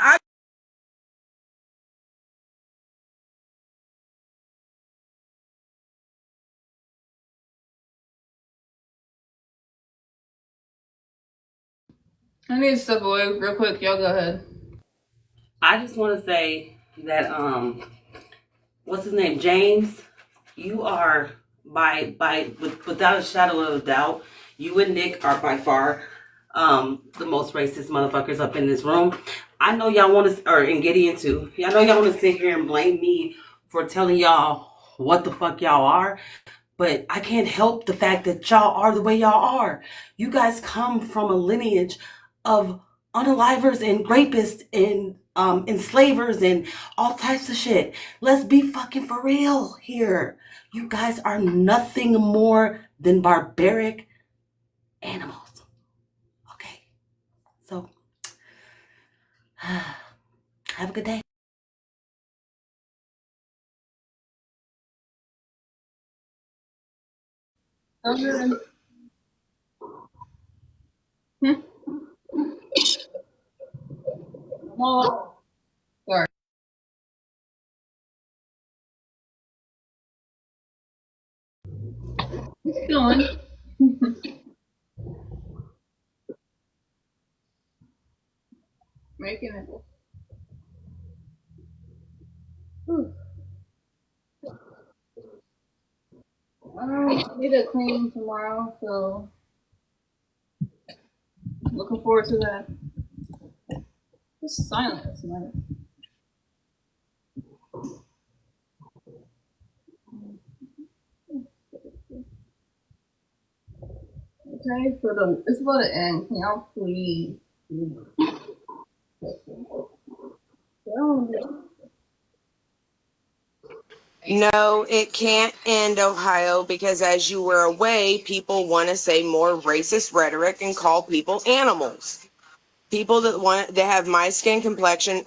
I need to step away real quick. Y'all go ahead. I just want to say that what's his name, James? You are without a shadow of a doubt, you and Nick are by far the most racist motherfuckers up in this room. I know y'all want to, or in Gideon too. Y'all know y'all want to sit here and blame me for telling y'all what the fuck y'all are. But I can't help the fact that y'all are the way y'all are. You guys come from a lineage of unalivers and rapists and enslavers and all types of shit. Let's be fucking for real here. You guys are nothing more than barbaric animals. Okay. So Have a good day. Okay. Oh, sorry. It's going. Making it. Whew. I need to clean tomorrow, so looking forward to that. Just silence, man. Okay, it's for the end. Can y'all please? No, it can't end, Ohio, because as you were away, people want to say more racist rhetoric and call people animals. People that have my skin complexion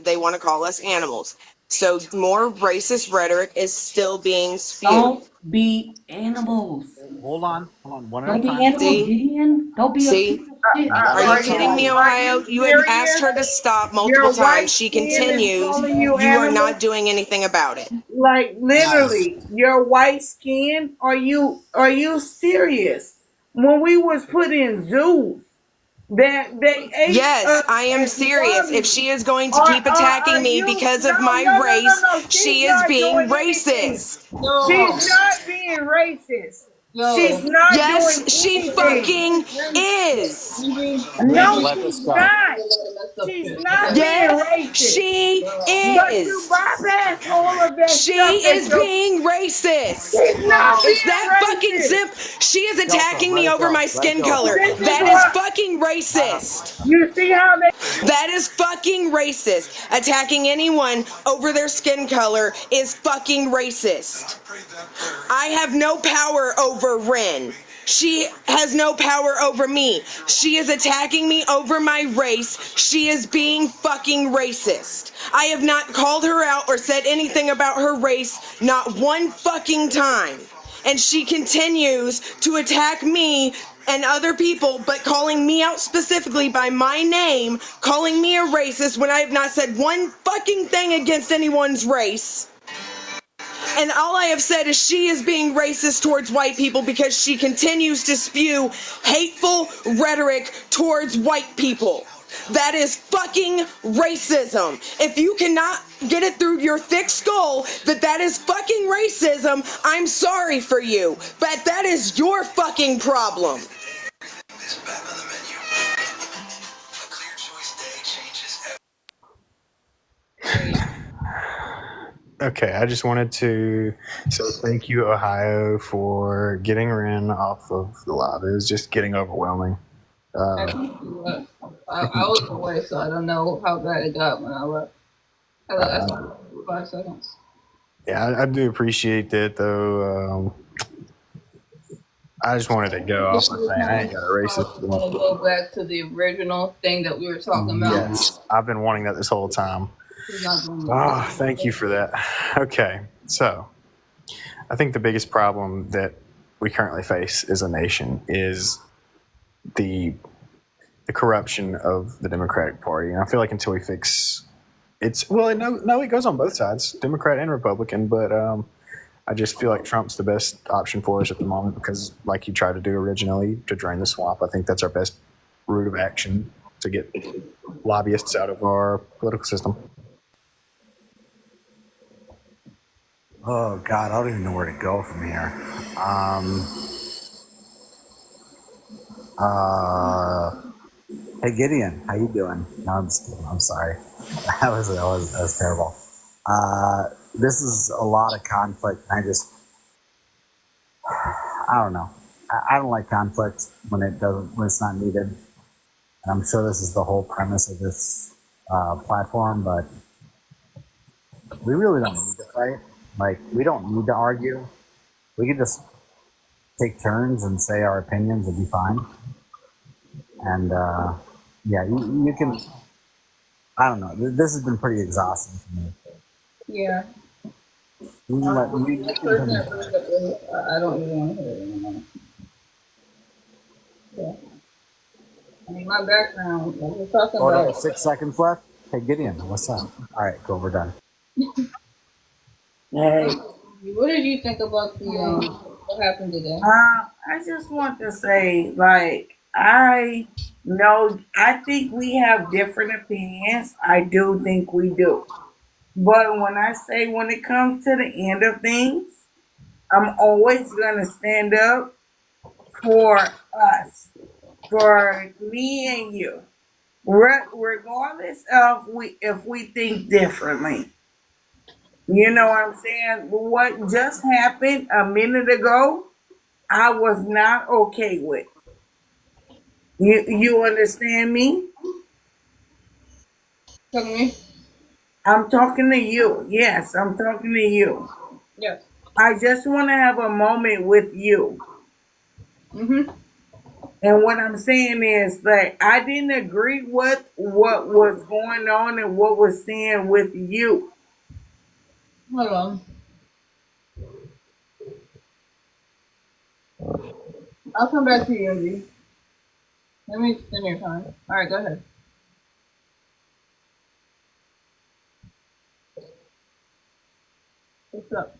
they want to call us animals. So more racist rhetoric is still being spewed. Don't be animals. Hold on, one at a Don't be time. animals, See? Gideon. Don't be a See? piece of shit. Are you kidding me, Are you Ohio? You had asked her serious? to stop multiple Your white times. She skin is continues. calling you You are not animals? doing anything about it. Like Guys, literally, your white skin? Are you serious? When we was put in zoos, that they ate Yes, us I am as serious. If mummies. she is going to Are keep are attacking are me you? because of No, my no, no, no, race, no. She's she is not being doing anything. racist. She's Yo, not being racist. She's yo, not doing Yes, she anything. fucking is. No, let she's this go. not. She's not Okay. being Yes, racist. she But you is. bypass all of that She stuff that is you're. being racist. She's not It's being that fucking racist. simple. She is Delta, attacking let me it over go. my Let it skin go, color. This Delta. is That is what fucking racist. you see how they. That is fucking racist. Attacking anyone over their skin color is fucking racist. I have no power over Ren. She has no power over me. She is attacking me over my race. She is being fucking racist. I have not called her out or said anything about her race, not one fucking time. And she continues to attack me and other people, but calling me out specifically by my name, calling me a racist when I have not said one fucking thing against anyone's race. And all I have said is she is being racist towards white people because she continues to spew hateful rhetoric towards white people. That is fucking racism. If you cannot get it through your thick skull that that is fucking racism, I'm sorry for you, but that is your fucking problem. Okay, I just wanted to say thank you, Ohio, for getting Ren off of the live. It was just getting overwhelming. I was away, so I don't know how bad it got when I left. I Uh, saw 5 seconds. yeah, I do appreciate that, though. I just wanted to go off by saying I ain't got a racist. Want to go back to the original thing that we were talking about? Yes, I've been wanting that this whole time. Thank you for that. Okay, so I think the biggest problem that we currently face as a nation is the corruption of the Democratic Party, and I feel like until we fix no, it goes on both sides, Democrat and Republican, but I just feel like Trump's the best option for us at the moment because, like you tried to do originally, to drain the swamp, I think that's our best route of action to get lobbyists out of our political system. Oh God, I don't even know where to go from here. Hey Gideon, how you doing? No, I'm just kidding. I'm sorry. That was terrible. This is a lot of conflict. I don't know. I don't like conflict when it's not needed. And I'm sure this is the whole premise of this platform, but we really don't need to fight. Like, we don't need to argue. We can just take turns and say our opinions and be fine. And yeah, you can. I don't know. This has been pretty exhausting for me. Yeah. You This can person come. that brings up this, I don't even want to hear it anymore. Yeah. I mean, my background, like, we're talking Oh, about. there's 6 seconds left. Hey, Gideon, what's up? All right, cool. We're done. Hey. What did you think about the what happened today? I just want to say, like, I know, I think we have different opinions. I do think we do. But when I say when it comes to the end of things, I'm always going to stand up for us, for me and you, regardless of if we think differently. You know what I'm saying? What just happened a minute ago, I was not okay with. You understand me? Tell me. I'm talking to you. Yes, I'm talking to you. Yes. I just want to have a moment with you. Mhm. And what I'm saying is that I didn't agree with what was going on and what was saying with you. Hold on. I'll come back to you, Andy. Let me extend your time. All right, go ahead. What's up?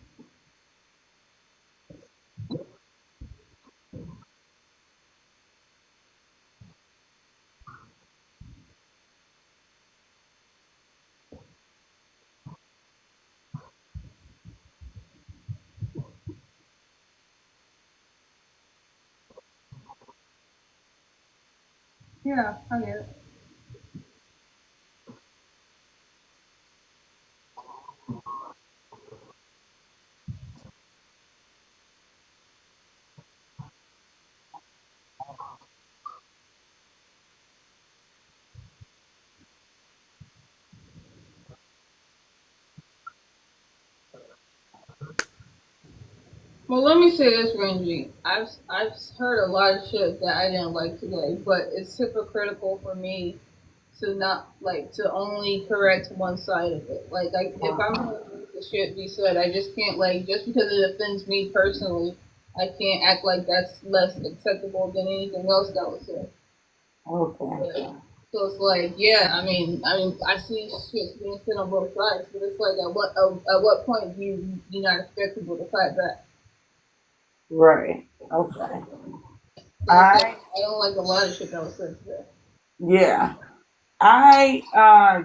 Yeah, I get it. Well, let me say this, Renji. I've heard a lot of shit that I didn't like today, but it's hypocritical for me to not like to only correct one side of it. Like, if I'm hearing the shit be said, I just can't like just because it offends me personally, I can't act like that's less acceptable than anything else that was said. Okay. So it's like, yeah, I mean, I see shit being said on both sides, but it's like, at what point do you not expect people to fight back? Right. Okay. So it's like, I I don't like a lot of shit that was said today. yeah. I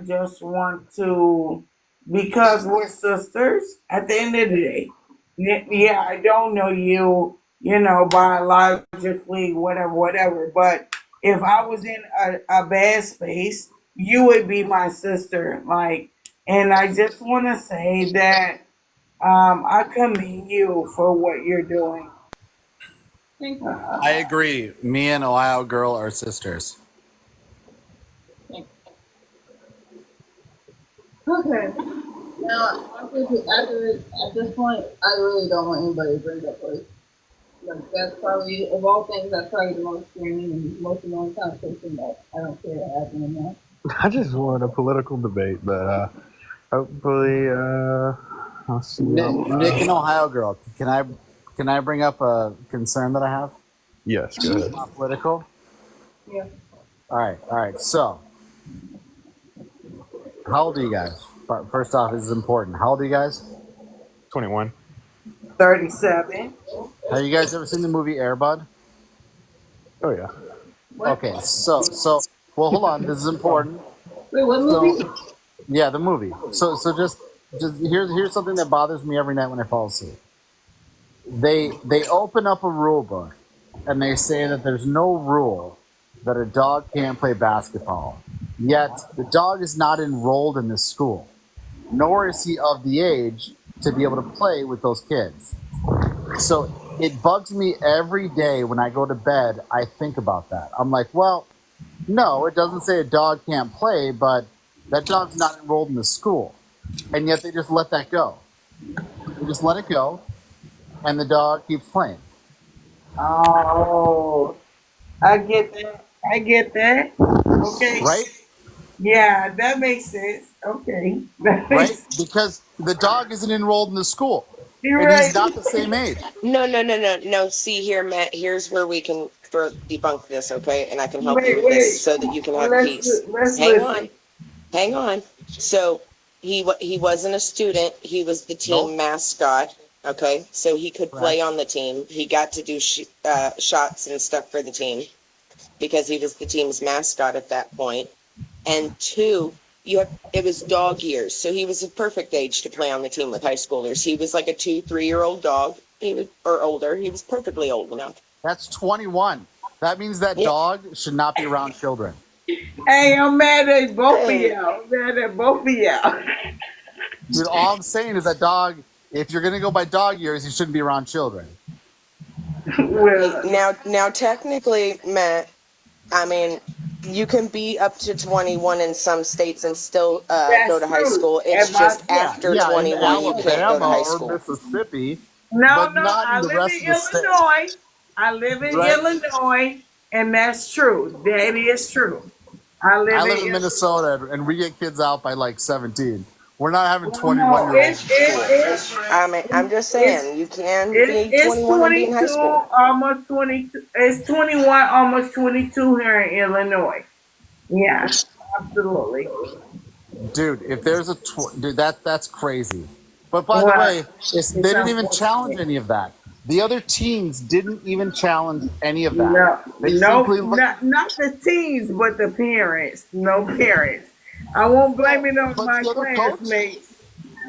just want to, because we're sisters at the end of the day. Yeah, I don't know you, biologically, whatever, whatever. But if I was in a bad space, you would be my sister. Like, and I just want to say that I commend you for what you're doing. Thank you. I agree. Me and Ohio Girl are sisters. Thanks. Okay. Now, at this point, I really don't want anybody to bring up race. Like, that's probably, of all things, that's probably the most screaming and most annoying conversation that I don't care to have anymore. I just want a political debate, but hopefully, I'll see Nick y'all. and Ohio Girl. Can I bring up a concern that I have? Yes, go ahead. Not political. Yeah. All right. So, how old are you guys? First off, this is important. How old are you guys? 21. 37. Have you guys ever seen the movie Airbud? Oh yeah. What? Okay, well, hold on. This is important. Wait, what So, movie? yeah, the movie. So just here's something that bothers me every night when I fall asleep. They open up a rule book and they say that there's no rule that a dog can't play basketball. Yet the dog is not enrolled in this school, nor is he of the age to be able to play with those kids. So it bugs me every day when I go to bed. I think about that. I'm like, well, no, it doesn't say a dog can't play, but that dog's not enrolled in the school. And yet they just let that go. They just let it go, and the dog keeps playing. Oh, I get that. I get that. Okay. Right? Yeah, that makes sense. Okay. That right? makes Because the dog isn't enrolled in the school, You're and he's right. not the same age. No. See here, Matt. Here's where we can debunk this, okay? And I can help you Wait, with this wait. so that you can have Let's peace. let's Hang listen. on, hang on. So he wasn't a student. He was the Nope. team mascot. Okay, so he could play Correct. on the team. He got to do shots and stuff for the team because he was the team's mascot at that point. And two, it was dog years, so he was a perfect age to play on the team with high schoolers. He was like a 2-3-year-old dog. He was or older. He was perfectly old enough. That's 21. That means that Yeah. dog should not be around children. Hey, I'm mad at both Hey. of y'all. I'm mad at both of y'all. Dude, all I'm saying is that dog, if you're gonna go by dog years, you shouldn't be around children. Well, Now, technically, Matt, I mean, you can be up to 21 in some states and still go that's to high true. school. It's At my just school. after Yeah, in 21 you can't go to Alabama high or school. Mississippi, No, but no, not in I the live rest in of the state. Illinois. I live in Right? Illinois, and that's true. That is true. I live I in live in Illinois. Minnesota, and we get kids out by like 17. We're not having Well, no, 21-year-olds in school. I mean, I'm just it's saying, you can be it's 21 and be in high 22, school. almost 22. It's 21, almost 22 here in Illinois. Yeah, absolutely. Dude, if there's a dude, that's crazy. But by the Well, way, it's they didn't even challenge unfortunate. any of that. The other teams didn't even challenge any of that. No, They no, simply not the teens, but the parents. No parents. I won't blame it on but my the other coach, classmates,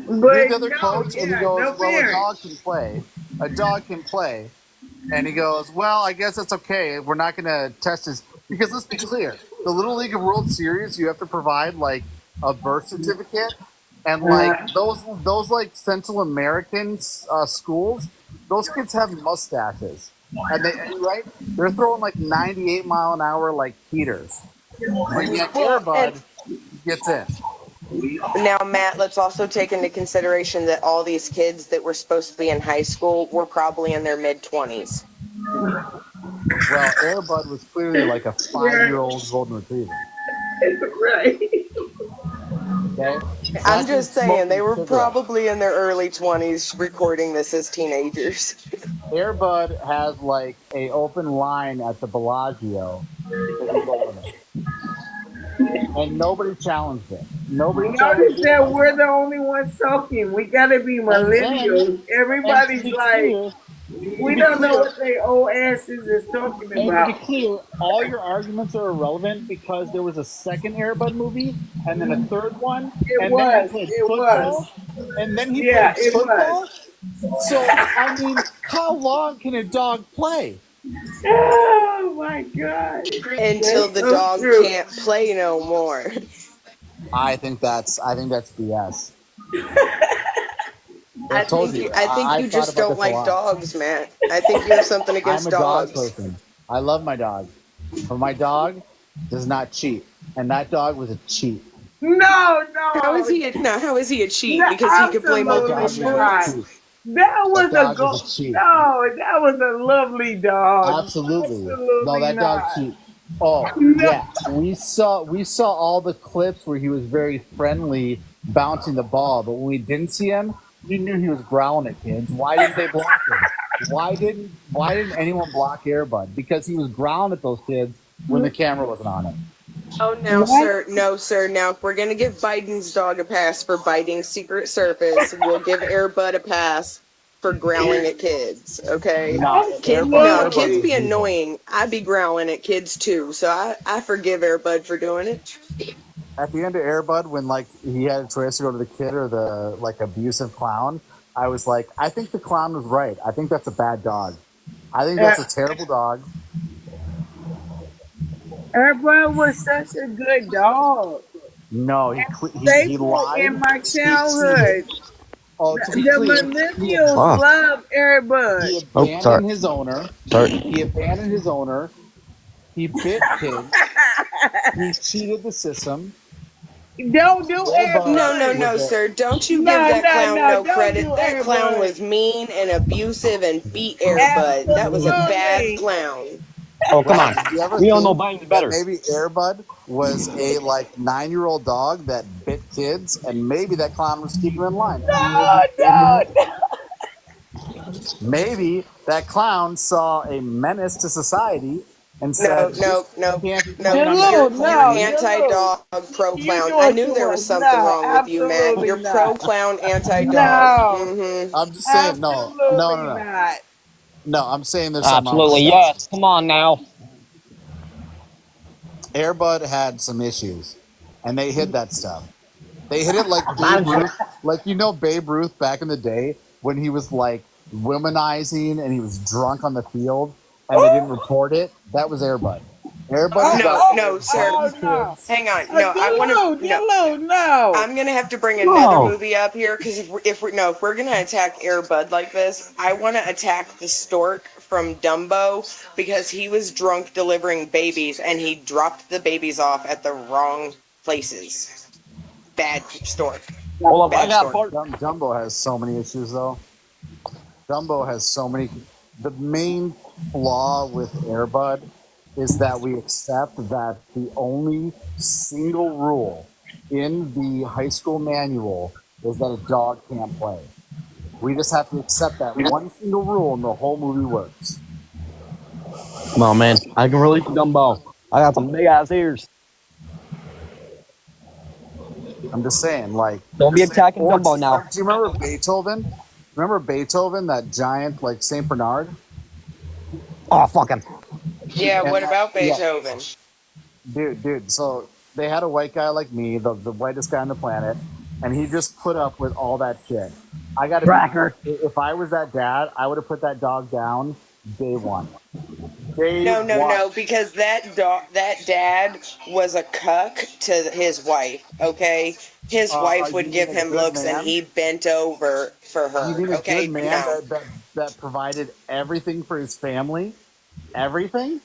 you're but the other no, coach, and he yeah, goes, no "Well, a parents. dog can play. A dog can play." And he goes, "Well, I guess that's okay. We're not going to test his because let's be clear, the Little League of World Series, you have to provide like a birth certificate, and like Uh, those like Central American schools, those kids have mustaches, and right, they're throwing like 98-mile-an-hour like heaters, but yet Well, and Airbud gets in. now, Matt, let's also take into consideration that all these kids that were supposed to be in high school were probably in their mid-20s. Well, Airbud was clearly like a 5-year-old golden retriever. right. Okay, I'm that's just saying, they were probably in their early 20s recording this as teenagers. Airbud has like a open line at the Bellagio because he's old enough. And nobody challenged it. Nobody challenged Notice that it. we're the only ones talking. We gotta be And then, millennials. and to Everybody's be like, clear, we don't know what they old asses is talking And to be about. clear, all your arguments are irrelevant because there was a second Airbud movie and then a third one, and then he played It football, was. and then he Yeah, played it football. was. so I mean, how long can a dog play? Oh my God. Until That's the so dog true. can't play no more. I think that's BS. I told think you. you I've thought just about don't this a like lot. dogs, Matt. I think you have something against I'm a dog dogs. person. I love my dog, but my dog does not cheat, and that dog was a cheat. No, How is no. he a cheat? No, Because he could play absolutely multiple not. sports? That was That a dog go. was a cheat. No, that was a lovely dog. Absolutely. No, Absolutely that dog not. cheat. Oh No. yeah, we saw all the clips where he was very friendly bouncing the ball, but when we didn't see him, you knew he was growling at kids. Why didn't they block him? Why didn't anyone block Airbud? Because he was growling at those kids when the camera wasn't on him. Oh no, sir. No, sir. Now, if we're gonna give Biden's dog a pass for biting Secret Service, we'll give Airbud a pass for growling at kids. Okay? Kids be annoying. I'd be growling at kids too, so I forgive Airbud for doing it. At the end of Airbud, when like he had a choice to go to the kid or the like abusive clown, I was like, I think the clown was right. I think that's a bad dog. I think that's a terrible dog. Airbud was such a good dog. No, he Staple lied. in my childhood. Oh, to be The clear, millennials Wow. love Airbud. he Oh, abandoned sorry. his owner. Sorry. He abandoned his owner. He bit kids. He cheated the system. Don't do Airbud. No, sir. Don't you give No, that no, clown no, no don't credit. do That clown Airbud. was mean and abusive and beat Airbud. That was a bad Absolutely. clown. Oh, come on. Ren, do you ever We all know think Biden's that better. maybe Airbud was a like 9-year-old dog that bit kids, and maybe that clown was keeping him in line? Maybe that clown saw a menace to society and No, said, "This no, no, can't be no. playing on my You're TV." anti-dog, You pro-clown. I doing knew too there much. was something No, wrong with you, Matt. absolutely You're not. pro-clown, anti-dog. No, Mm-hmm. I'm just saying, absolutely not. no. I'm saying there's something wrong with Absolutely, this guy. yes. Come on now. Airbud had some issues, and they hid that stuff. They hit it like Babe I'm sure. Ruth. Like, Babe Ruth back in the day when he was like womanizing and he was drunk on the field and they didn't report it? That was Airbud. Airbud was No, out there no, sir. biting No. kids. Hang on. No, I want to. No, No. I'm gonna have to bring another No. movie up here because if we're gonna attack Air Bud like this, I want to attack the stork from Dumbo because he was drunk delivering babies and he dropped the babies off at the wrong places. Bad stork. Hold up, I Bad got stork. part. Dumbo has so many issues, though. Dumbo has so many. The main flaw with Airbud is that we accept that the only single rule in the high school manual is that a dog can't play. We just have to accept that one single rule and the whole movie works. Come on, man. I can release the Dumbo. I got some big ass ears. I'm just saying, like, Don't be attacking or do Dumbo you, now. do you remember Beethoven? Remember Beethoven, that giant, like, Saint Bernard? Oh, fuck him. Yeah. And What about yeah, Beethoven? dude. So they had a white guy like me, the whitest guy on the planet, and he just put up with all that shit. I got to Tracker. If I was that dad, I would have put that dog down day one. Day No, no, one. no, because that dad was a cuck to his wife, okay? His wife You would mean give a him good looks and man? he bent over for You her, mean a okay? good man No. that provided everything for his family? Everything?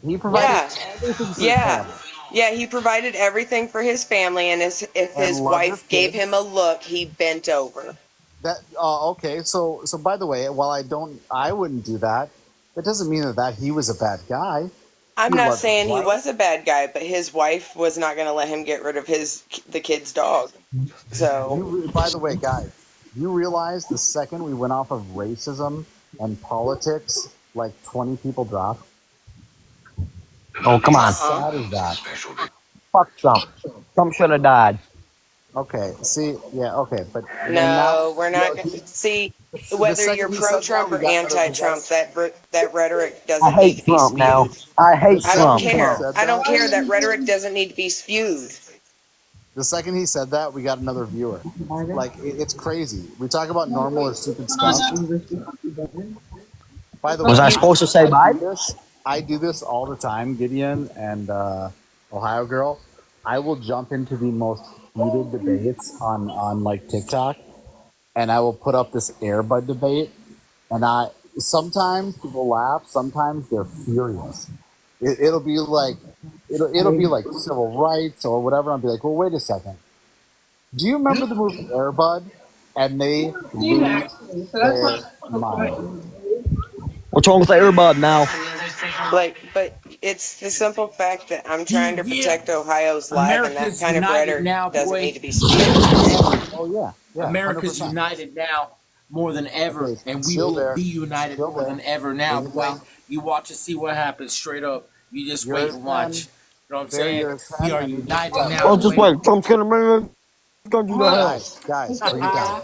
He provided Yeah. everything for his Yeah. family. Yeah, he provided everything for his family and if And his loved his wife gave kids. him a look, he bent over. That okay. So by the way, while I wouldn't do that. That doesn't mean that he was a bad guy. I'm He not loved his saying he wife. was a bad guy, but his wife was not going to let him get rid of the kid's dog. So, By the way, guys, you realize the second we went off of racism and politics, like 20 people dropped. Oh, come on. How sad is that? Fuck Trump. Trump should have died. Okay. See, yeah, okay, but no, we're not going to see the whether second you're he said that, pro-Trump we or got anti-Trump. That rhetoric I doesn't need hate to be Trump now. spewed. I hate I don't Trump. care. said I don't that- care. That rhetoric doesn't need to be spewed. The second he said that, we got another viewer. Like, it's crazy. We talk about normal or stupid stuff. By the way, Was I supposed to say Biden? I do this all the time, Gideon and Ohio Girl. I will jump into the most heated debates on like TikTok, and I will put up this Airbud debate, and sometimes people laugh, sometimes they're furious. It'll be like civil rights or whatever. I'll be like, well, wait a second. Do you remember the movie Airbud? And they lose their mind. What's wrong with the earbud now? But it's the simple fact that I'm trying to protect Ohio's life, and that America's kind of united rhetoric now, doesn't boy. need to be spewed. Oh yeah, America's 100%. united now more than ever, Okay, and we still will there. be united Still more there. than ever now, There you boy. go. You watch and see what happens straight up. You just You're wait a and watch. 10. You know what I'm There, saying? you're a We 10, are and you united just now, Oh, just boy. wait. Trump's gonna bring the country to hell. Guys, bring it down.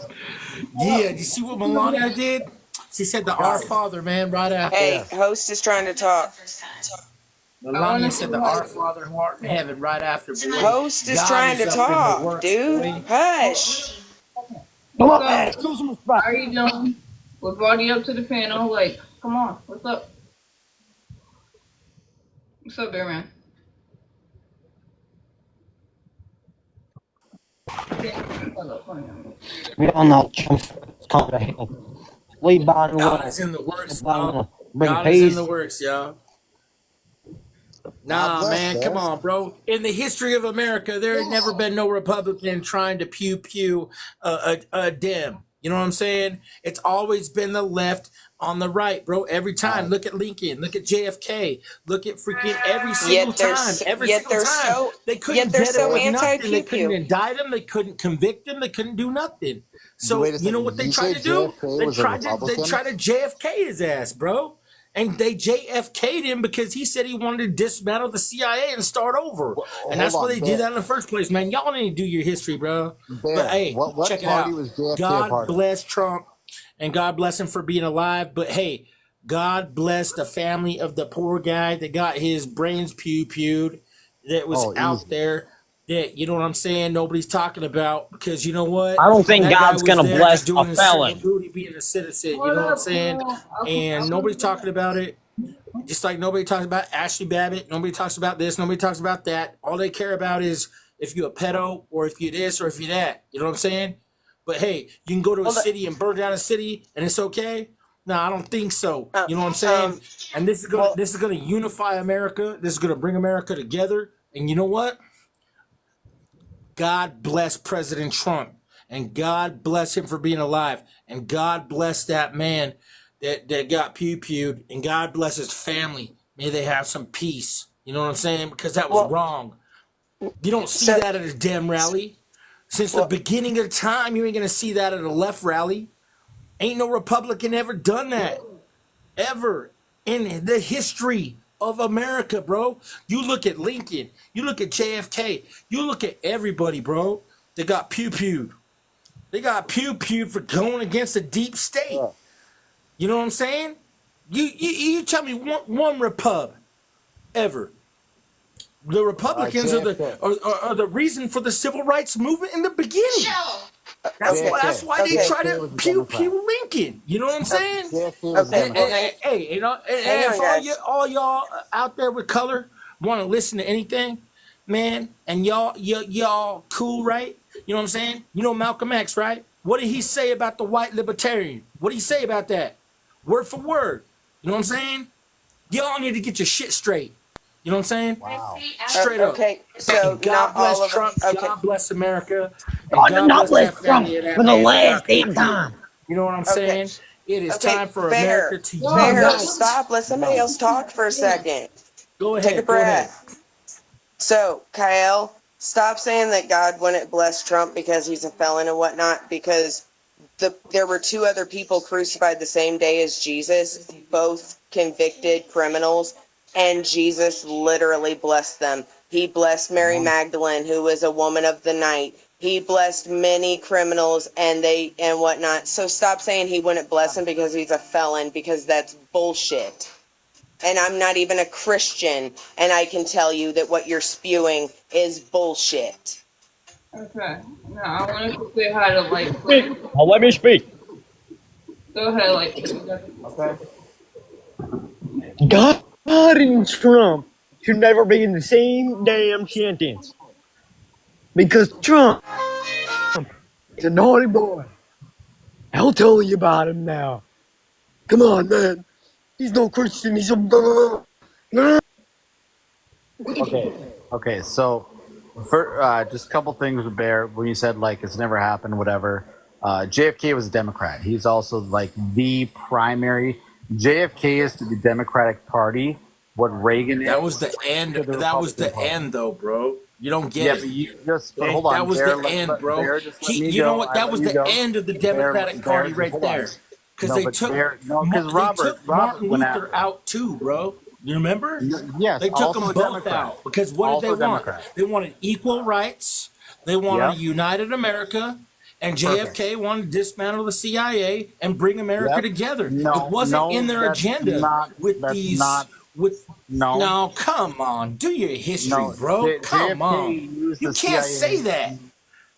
Yeah, did you see what Melania did? She said the Our Father, man, right after. Hey, host is trying to talk. Melania said the Our Father who art in heaven right after. Boy. Host is God trying is to up in the talk, works, dude. boy. Hush. Come on, What's man. up? Show some How respect. are you doing? We brought you up to the panel. Like, come on. What's up? What's up, there, man? We all know Trump's coming to hell. Leave Biden God alone. is in the works, Biden y'all. will bring God is in peace. the works, y'all. God Nah, bless, man, come Bears. on, bro. In the history of America, there ain't never been no Republican trying to pew a Dem. You know what I'm saying? It's always been the left on the right, bro. Every time. Look at Lincoln. Look at JFK. Look at freaking every single time. Every single time. They couldn't they're get him so with anti nothing. They pew couldn't pew. indict him. They couldn't convict him. They couldn't do nothing. So Wait a you know second. what Did they you tried say to do? JFK They was a tried Republican? to JFK his ass, bro. And they JFK'd him because he said he wanted to dismantle the CIA and start over. And that's why Hold they on, did Bear. that in the first place, man. Y'all need to do your history, bro. But Bear, hey, what check it party out. was JFK a God part of? bless Trump and God bless him for being alive. But hey, God bless the family of the poor guy that got his brains pew-pewed, that was out Easy. there, that, you know what I'm saying, nobody's talking about, because you know what? I don't think That guy God's was gonna there just bless a doing his civic felon. duty, being a citizen, you know what I'm saying? And nobody's talking about it. Just like nobody talks about Ashley Babbitt, nobody talks about this, nobody talks about that. All they care about is if you're a pedo or if you're this or if you're that. You know what I'm saying? But hey, you can go to a city and burn down a city and it's okay? No, I don't think so. You know what I'm saying? And this is gonna unify America. This is gonna bring America together. And you know what? God bless President Trump. And God bless him for being alive. And God bless that man that got pew-pewed. And God bless his family. May they have some peace. You know what I'm saying? Because that was wrong. You don't see that at a damn rally. Since the beginning of time, you ain't going to see that at a left rally. Ain't no Republican ever done that. Ever. In the history of America, bro. You look at Lincoln. You look at JFK. You look at everybody, bro. They got pew-pewed. They got pew-pewed for going against the deep state. You know what I'm saying? You tell me one repub ever. The Republicans are the reason for the civil rights movement in the beginning. That's why they try to pew Lincoln. You know what I'm saying? Hey, you know, and if all y'all out there with color want to listen to anything, man, and y'all cool, right? You know what I'm saying? You know Malcolm X, right? What did he say about the white libertarian? What did he say about that? Word for word. You know what I'm saying? Y'all need to get your shit straight. You know what I'm saying? Wow. Straight up. Okay, so And God not bless all of Trump. okay. God bless America. And God God bless bless that Trump family of that for the man that last got damn pew-pewed. time. You know what I'm saying? It is time for Bear, America to Bear, unite. stop. Let somebody else talk for a second. Go Take a ahead. Go ahead. breath. So, Kyle, stop saying that God wouldn't bless Trump because he's a felon and whatnot, because there were two other people crucified the same day as Jesus, both convicted criminals, and Jesus literally blessed them. He blessed Mary Magdalene, who was a woman of the night. He blessed many criminals and whatnot. So stop saying he wouldn't bless him because he's a felon, because that's bullshit. And I'm not even a Christian, and I can tell you that what you're spewing is bullshit. Okay. Now I want to say hi to like. Now let me speak. Go ahead, like. Okay. God and Trump should never be in the same damn sentence. Because Trump is a naughty boy. I'll tell you about him now. Come on, man. He's no Christian. He's a... Okay. So, for just a couple things with Bear, when you said like it's never happened, whatever. JFK was a Democrat. He's also like the primary. JFK is to the Democratic Party what Reagan is. That was the end. That was the end, though, bro. You don't get it. But hold on. That was Bear, the end, bro. Bear, just let me You know go. what? I That let was you the go. end of the Bear, Democratic Party just right hold on. there. Because No, they but took Bear, no, because Robert Martin went Luther after. out too, bro. You remember? Yes, They took also them a both Democrat. out because what did they Also a want? Democrat. They wanted equal rights. They wanted a united America. And JFK wanted to dismantle the CIA and bring America together. It wasn't in their agenda No, come on. Do your history, bro. Come on. JFK used You the can't CIA. say that.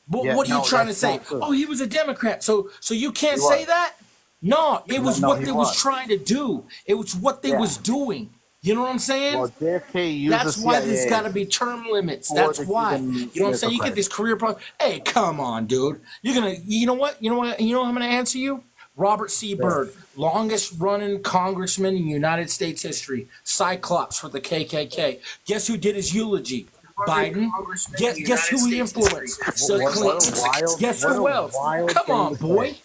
But Yeah, what are you no, trying to that's say? not true. Oh, he was a Democrat. So you can't He say was. that? No, it was No, what he they was was. trying to do. It was what they was doing. You know what I'm saying? Well, JFK used the That's why there's got CIA to be term limits. for That's the why. Cuban You know what I'm saying? Missile You get Crisis. this career problem. Hey, come on, dude. You know what? You know how I'm going to answer you? Robert C. Byrd, longest running congressman in United States history. Cyclops for the KKK. Guess who did his eulogy? Biden. Guess who he influenced? The Clintons. Guess who else? Come on, boy.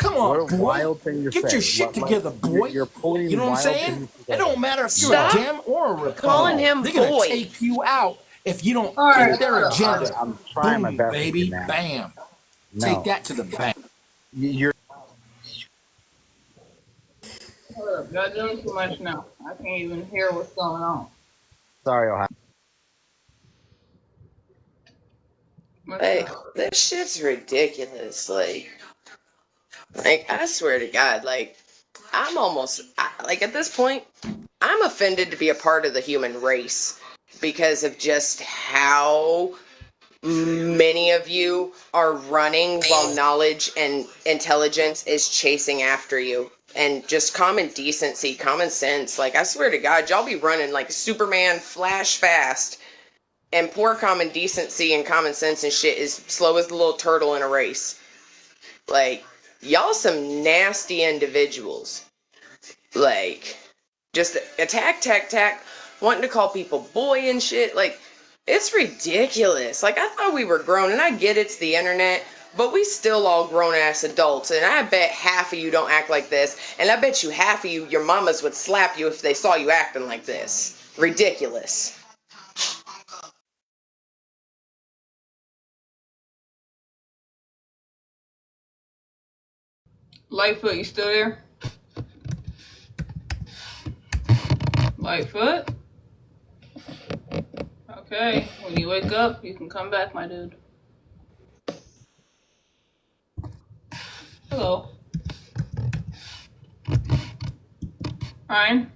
Come What on, a boy. wild thing to Get say. your shit together, boy. You're pulling You know what I'm wild saying? things It together. don't matter if you're a Stop Dem or a calling Republican. him They're gonna boy. take you out if you don't All right, fit their hold up. agenda. I'm trying my Boom, best with you, baby. man. Bam. Take No. that to the bank. You're Hold up. Y'all doing too much now. I can't even hear what's going on. sorry, Ohio. Like, this shit's ridiculous. Like I swear to God, like, I'm almost, like, at this point, I'm offended to be a part of the human race because of just how many of you are running while knowledge and intelligence is chasing after you. And just common decency, common sense. Like, I swear to God, y'all be running like Superman flash fast. And poor common decency and common sense and shit is slow as the little turtle in a race. Like, y'all some nasty individuals. Like, just attack, wanting to call people boy and shit. Like, it's ridiculous. Like, I thought we were grown, and I get it's the internet, but we still all grown-ass adults, and I bet half of you don't act like this, and I bet you half of you, your mamas would slap you if they saw you acting like this. Ridiculous. Lightfoot, you still there? Lightfoot? Okay, when you wake up, you can come back, my dude. Hello. Ryan?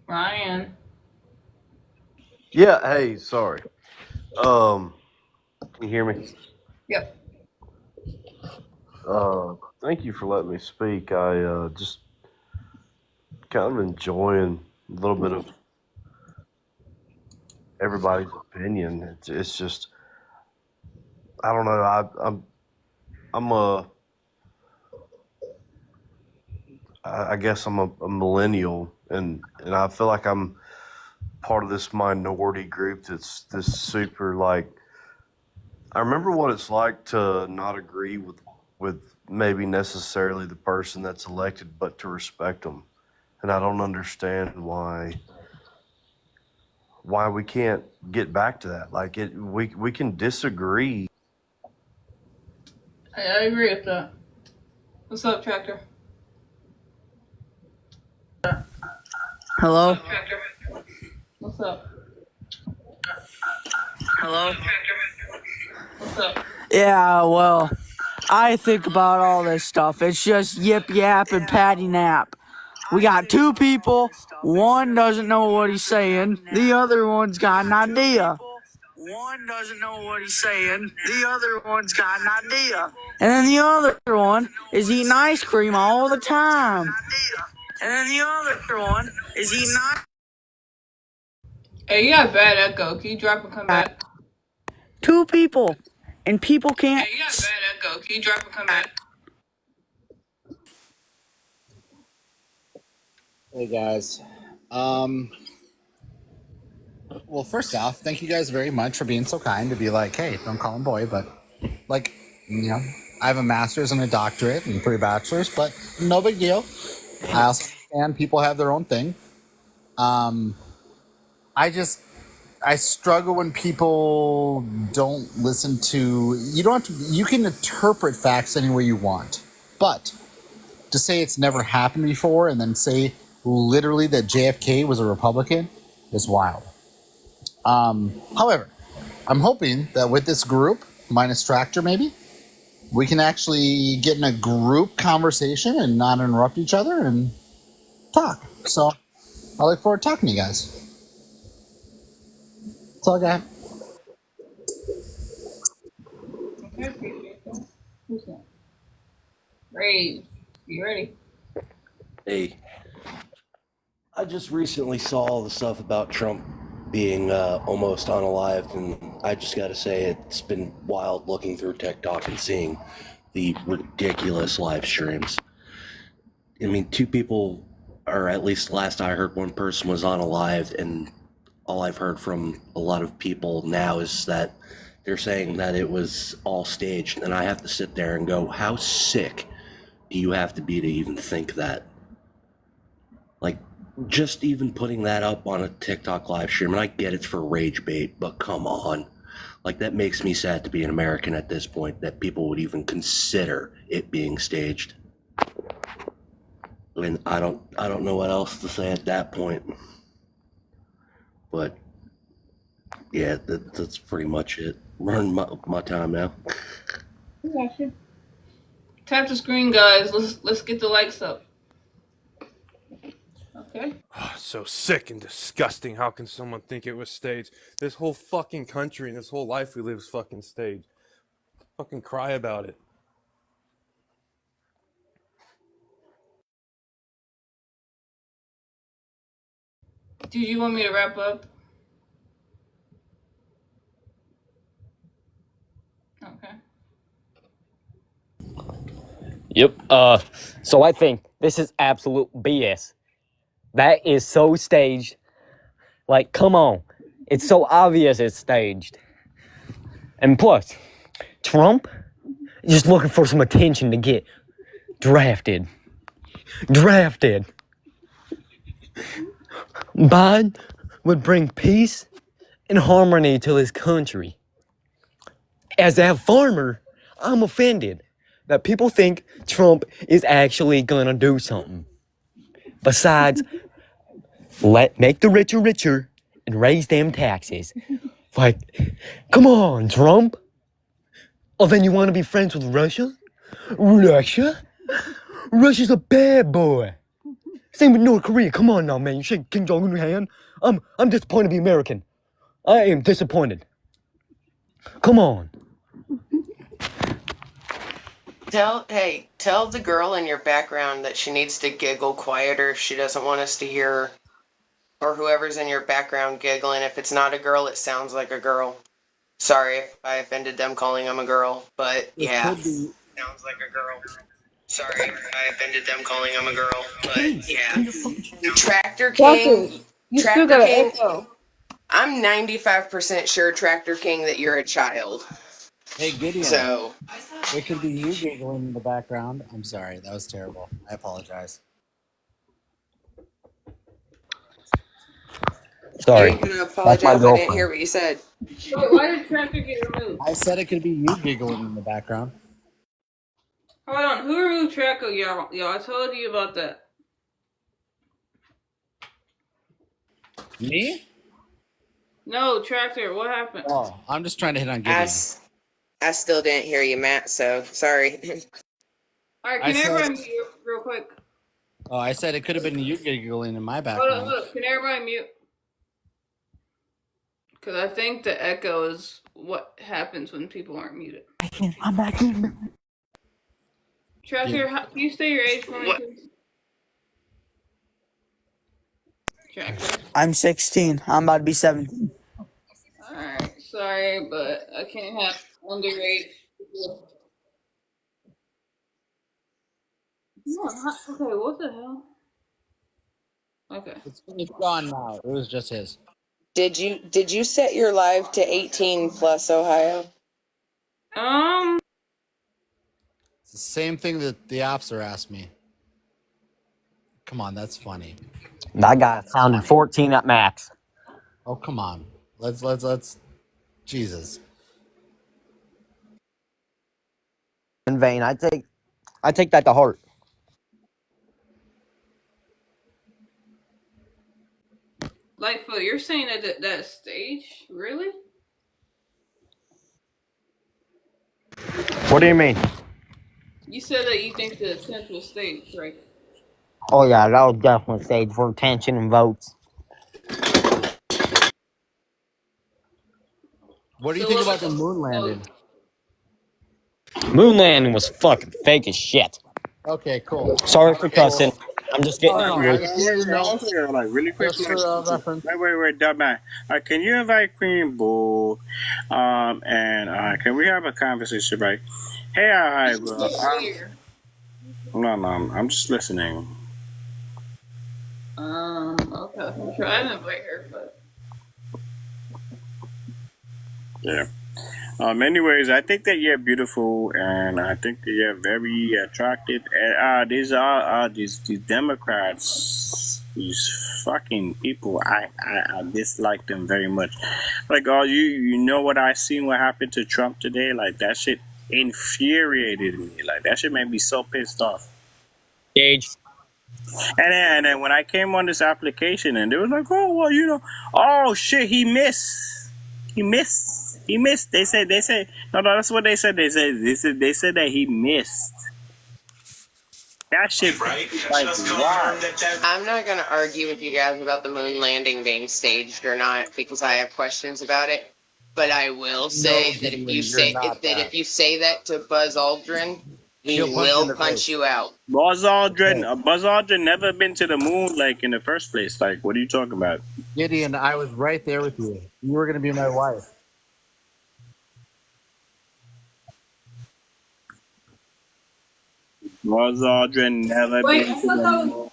Ryan? Yeah, hey, sorry. Can you hear me? Yep. Thank you for letting me speak. I just kind of enjoying a little bit of everybody's opinion. It's just I don't know. I'm a I guess I'm a millennial, and I feel like I'm part of this minority group that's this super like. I remember what it's like to not agree with maybe necessarily the person that's elected, but to respect them. And I don't understand why we can't get back to that. Like we can disagree. I agree with that. What's up, Tractor? Hello? What's up? Hello? What's up? Yeah, well, I think about all this stuff. It's just yip yap and patty nap. We got two people. One doesn't know what he's saying. The other one's got an idea. One doesn't know what he's saying. The other one's got an idea. And then the other one is eating ice cream all the time. And then the other one is eating ice. Hey, you got bad echo. Can you drop and come back? Two people. And people can't. Hey, you got bad echo. Can you drop and come back? Hey guys. Well, first off, thank you guys very much for being so kind to be like, hey, don't call him boy, but like, I have a master's and a doctorate and 3 bachelors, but no big deal. I also understand people have their own thing. I struggle when people don't listen to, you can interpret facts any way you want, but to say it's never happened before and then say literally that JFK was a Republican is wild. However, I'm hoping that with this group, minus Tractor maybe, we can actually get in a group conversation and not interrupt each other and talk. So I look forward to talking to you guys. That's all I got. Okay, appreciate that. Who's that? Rage. You ready? Hey, I just recently saw all the stuff about Trump being almost unalived, and I just got to say it's been wild looking through TikTok and seeing the ridiculous live streams. I mean, 2 people, or at least last I heard, 1 person was unalived, and all I've heard from a lot of people now is that they're saying that it was all staged, and I have to sit there and go, how sick do you have to be to even think that? Like, just even putting that up on a TikTok live stream, and I get it's for rage bait, but come on. Like, that makes me sad to be an American at this point, that people would even consider it being staged. I mean, I don't know what else to say at that point. But yeah, that's pretty much it. Running my time now. Tap the screen, guys. Let's get the likes up. Okay. Oh, so sick and disgusting. How can someone think it was staged? This whole fucking country and this whole life we live is fucking staged. Fucking cry about it. Do you want me to wrap up? Okay. Yep. So I think this is absolute BS. That is so staged. Like, come on. It's so obvious it's staged. And plus, Trump is just looking for some attention to get drafted. Drafted. Biden would bring peace and harmony to his country. As a farmer, I'm offended that people think Trump is actually gonna do something. Besides, make the richer and raise them taxes. Like, come on, Trump. Oh, then you want to be friends with Russia? Russia? Russia's a bad boy. Same with North Korea. Come on now, man. You shake Kim Jong-un's hand. I'm disappointed to be American. I am disappointed. Come on. Tell the girl in your background that she needs to giggle quieter if she doesn't want us to hear her. Or whoever's in your background giggling. If it's not a girl, it sounds like a girl. Sorry if I offended them calling them a girl, but yeah. Sounds like a girl. Sorry if I offended them calling them a girl, but yeah. Tractor King. You Tractor still got King. an echo. I'm 95% sure, Tractor King, that you're a child. Hey, Gideon. So it could be you giggling in the background. I'm sorry. That was terrible. I apologize. Sorry. you're gonna apologize. I didn't hear what you said. Why did Tractor get removed? I said it could be you giggling in the background. Hold on. Who removed Tractor, y'all? I told you about that. Me? No, Tractor. What happened? Oh, I'm just trying to hit on Gideon. I still didn't hear you, Matt, so sorry. All right, can everybody mute real quick? Oh, I said it could have been you giggling in my background. Hold on. Can everybody mute? Because I think the echo is what happens when people aren't muted. I'm back in. Tractor, can you say your age for me, please? Tractor. I'm 16. I'm about to be 17. Alright, sorry, but I can't have underage people. Okay, what the hell? Okay. It's gone now. It was just his. Did you set your live to 18 plus, Ohio? It's the same thing that the officer asked me. Come on, that's funny. That guy sounded 14 at max. Oh, come on. Let's Jesus. In vain. I take that to heart. Lightfoot, you're saying that stage? Really? What do you mean? You said that you think the attempt was staged, right? Oh yeah, that was definitely staged for attention and votes. What do you think about the moon landing? Moon landing was fucking fake as shit. Okay, cool. Sorry for cussing. I'm just getting angry. Like really quick. Just for reference. Wait, Dubman. Can you invite Queen Boo? And can we have a conversation, right? Hey, hi, bro. No, I'm just listening. Okay. I'm trying to invite her, but yeah. Anyways, I think that you're beautiful, and I think that you're very attractive. And these Democrats, these fucking people. I dislike them very much. Like, you know what I seen? What happened to Trump today? Like that shit infuriated me. Like that shit made me so pissed off. Gage. And then when I came on this application, and they was like, oh well, oh shit, he missed. He missed. They said. No, that's what they said. They said that he missed. That shit. Like, wow. I'm not going to argue with you guys about the moon landing being staged or not because I have questions about it. But I will say that if you say if you say that to Buzz Aldrin, he will punch you out. Buzz Aldrin never been to the moon, like, in the first place. Like, what are you talking about? Gideon, I was right there with you. You were going to be my wife. Buzz Aldrin never been to the moon.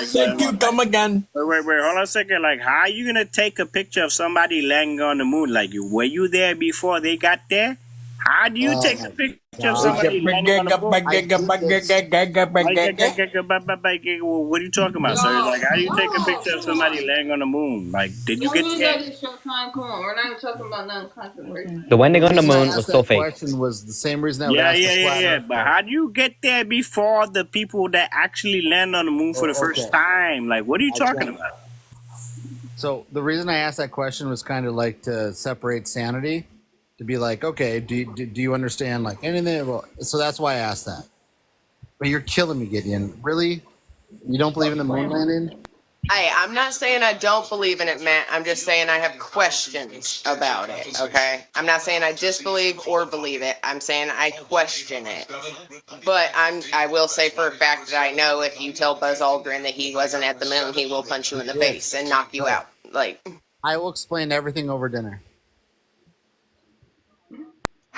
Thank you, come again. Wait, hold on a second. Like, how are you gonna take a picture of somebody landing on the moon? Like, were you there before they got there? How do you take a picture of somebody landing on the moon? What are you talking about, sir? Like, how do you take a picture of somebody landing on the moon? Like, did you get there? Come on, we're not talking about nothing controversial. The landing on the moon was so fake. Question was the same reason I would Yeah, ask the flat yeah. Earth But how do you get there before the people that actually land on the moon for the first time? Like, what are you talking about? So the reason I asked that question was kind of like to separate sanity, to be like, okay, do you understand like anything? Well, so that's why I asked that. But you're killing me, Gideon. Really? You don't believe in the moon landing? Hey, I'm not saying I don't believe in it, Matt. I'm just saying I have questions about it, okay? I'm not saying I disbelieve or believe it. I'm saying I question it. But I will say for a fact that I know if you tell Buzz Aldrin that he wasn't at the moon, he will punch you in the face and knock you out. Like, I will explain everything over dinner.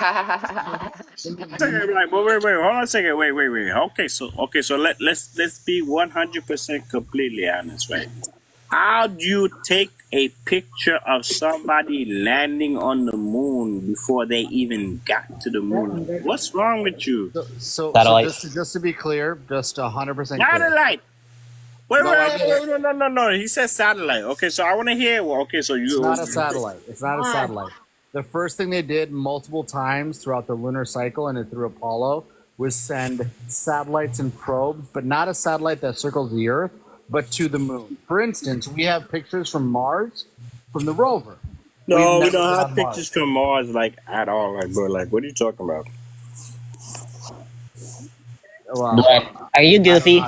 Wait, hold on a second. Wait. Okay, so let's be 100% completely honest, right? How do you take a picture of somebody landing on the moon before they even got to the moon? What's wrong with you? So just to be clear, just 100% clear. Satellite. Wait, no. He said satellite. Okay, so I want to hear. Well, okay, so It's not a satellite. It's not a satellite. The first thing they did multiple times throughout the lunar cycle and through Apollo was send satellites and probes, but not a satellite that circles the Earth, but to the moon. For instance, we have pictures from Mars from the rover. No, we don't have pictures from Mars, like, at all. Like, bro, like, what are you talking about? Are you goofy?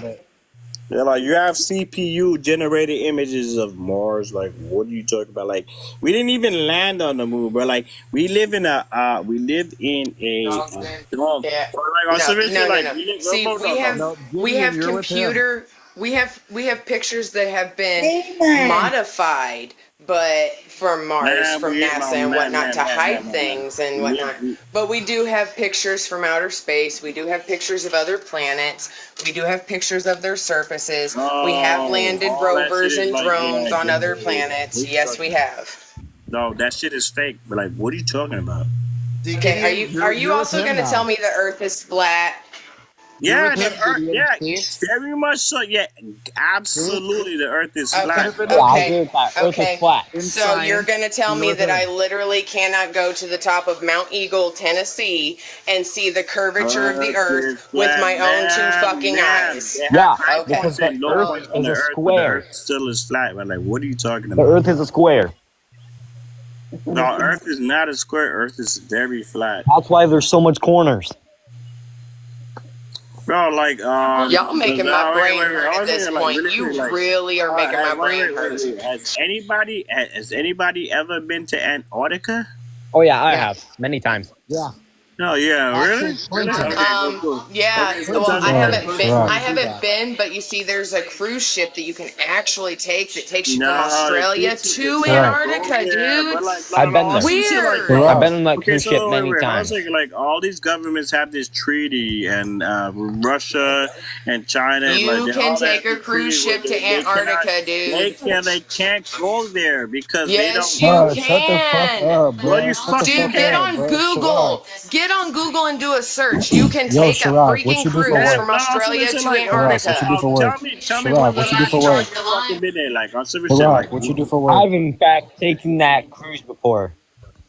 Yeah, like, you have CPU generated images of Mars. Like, what are you talking about? Like, we didn't even land on the moon, bro. Like, we live in a dome. We have pictures that have been modified, but from Mars, from NASA and whatnot to hide things and whatnot. But we do have pictures from outer space. We do have pictures of other planets. We do have pictures of their surfaces. We have landed rovers and drones on other planets. Yes, we have. No, that shit is fake. But, like, what are you talking about? Okay, are you also going to tell me the Earth is flat? Yeah, the Earth. Yeah, very much so. Yeah, absolutely. The Earth is flat. Okay. So you're going to tell me that I literally cannot go to the top of Mount Eagle, Tennessee, and see the curvature of the Earth with my own two fucking eyes? Yeah, Okay. because the Earth is a square. The Earth still is flat. But, like, what are you talking The about? Earth is a square. No, Earth is not a square. Earth is very flat. That's why there's so much corners. Bro, like, y'all making my brain hurt at this point. You really are making my brain hurt. Has anybody ever been to Antarctica? Oh yeah, I have many times. Yeah. Oh yeah, really? Really? Clinton. Okay, well, cool. Yeah. Okay, so Well, tell me, I tell me, haven't what's been. the I reason to do haven't that? been, but you see, there's a cruise ship that you can actually take that takes you from No, the Australia cruise ship to is like, Antarctica, oh yeah, dude. but like, I've been there. some shit like Weird. that. I've been on that Okay, cruise ship so many wait, how's times. like all these governments have this treaty, and Russia and China, like You they can all take have a this cruise treaty where ship to they cannot, Antarctica, dude. they can't go there because they don't. Yes, you Bro, shut the fuck can. up, No, you bro. Shut the fucking Dude, fuck get up, can't. on bro. Chirac. Google. Get on Google and do a search. You can Yo, take a Chirac, what freaking you do for cruise work? from Man, no, also Australia listen, to like, Chirac, what you do Antarctica. for work? tell me Chirac, when what you have do you for work? fucking been there, like on some shit, Chirac, like. what you do for work? I've in fact taken that cruise before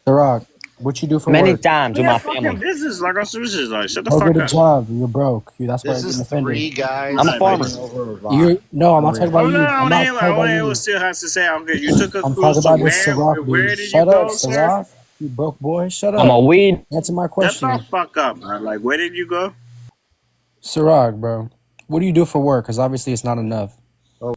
Chirac, what you do for many work? times with Yeah, my fucking family. business, like on some shit, like shut the Go fuck get a up. job. You're broke. That's why This you're getting is offended. three guys I'm a Alright, farmer. fighting over a rock. You no, I'm not talking Unreal. about Oh no, you. I I'm wanna not hear talking I about wanna hear what you. Still has to say. Okay, you took a I'm cruise talking to about this Ciroc where dude. did you Shut up, go, sir? Ciroc. You broke boy. Shut I'm a up. weed. Answer my Shut the question. fuck up, man. Like where did you go? Ciroc, bro. What do you do for work? Because obviously it's not enough. Oh,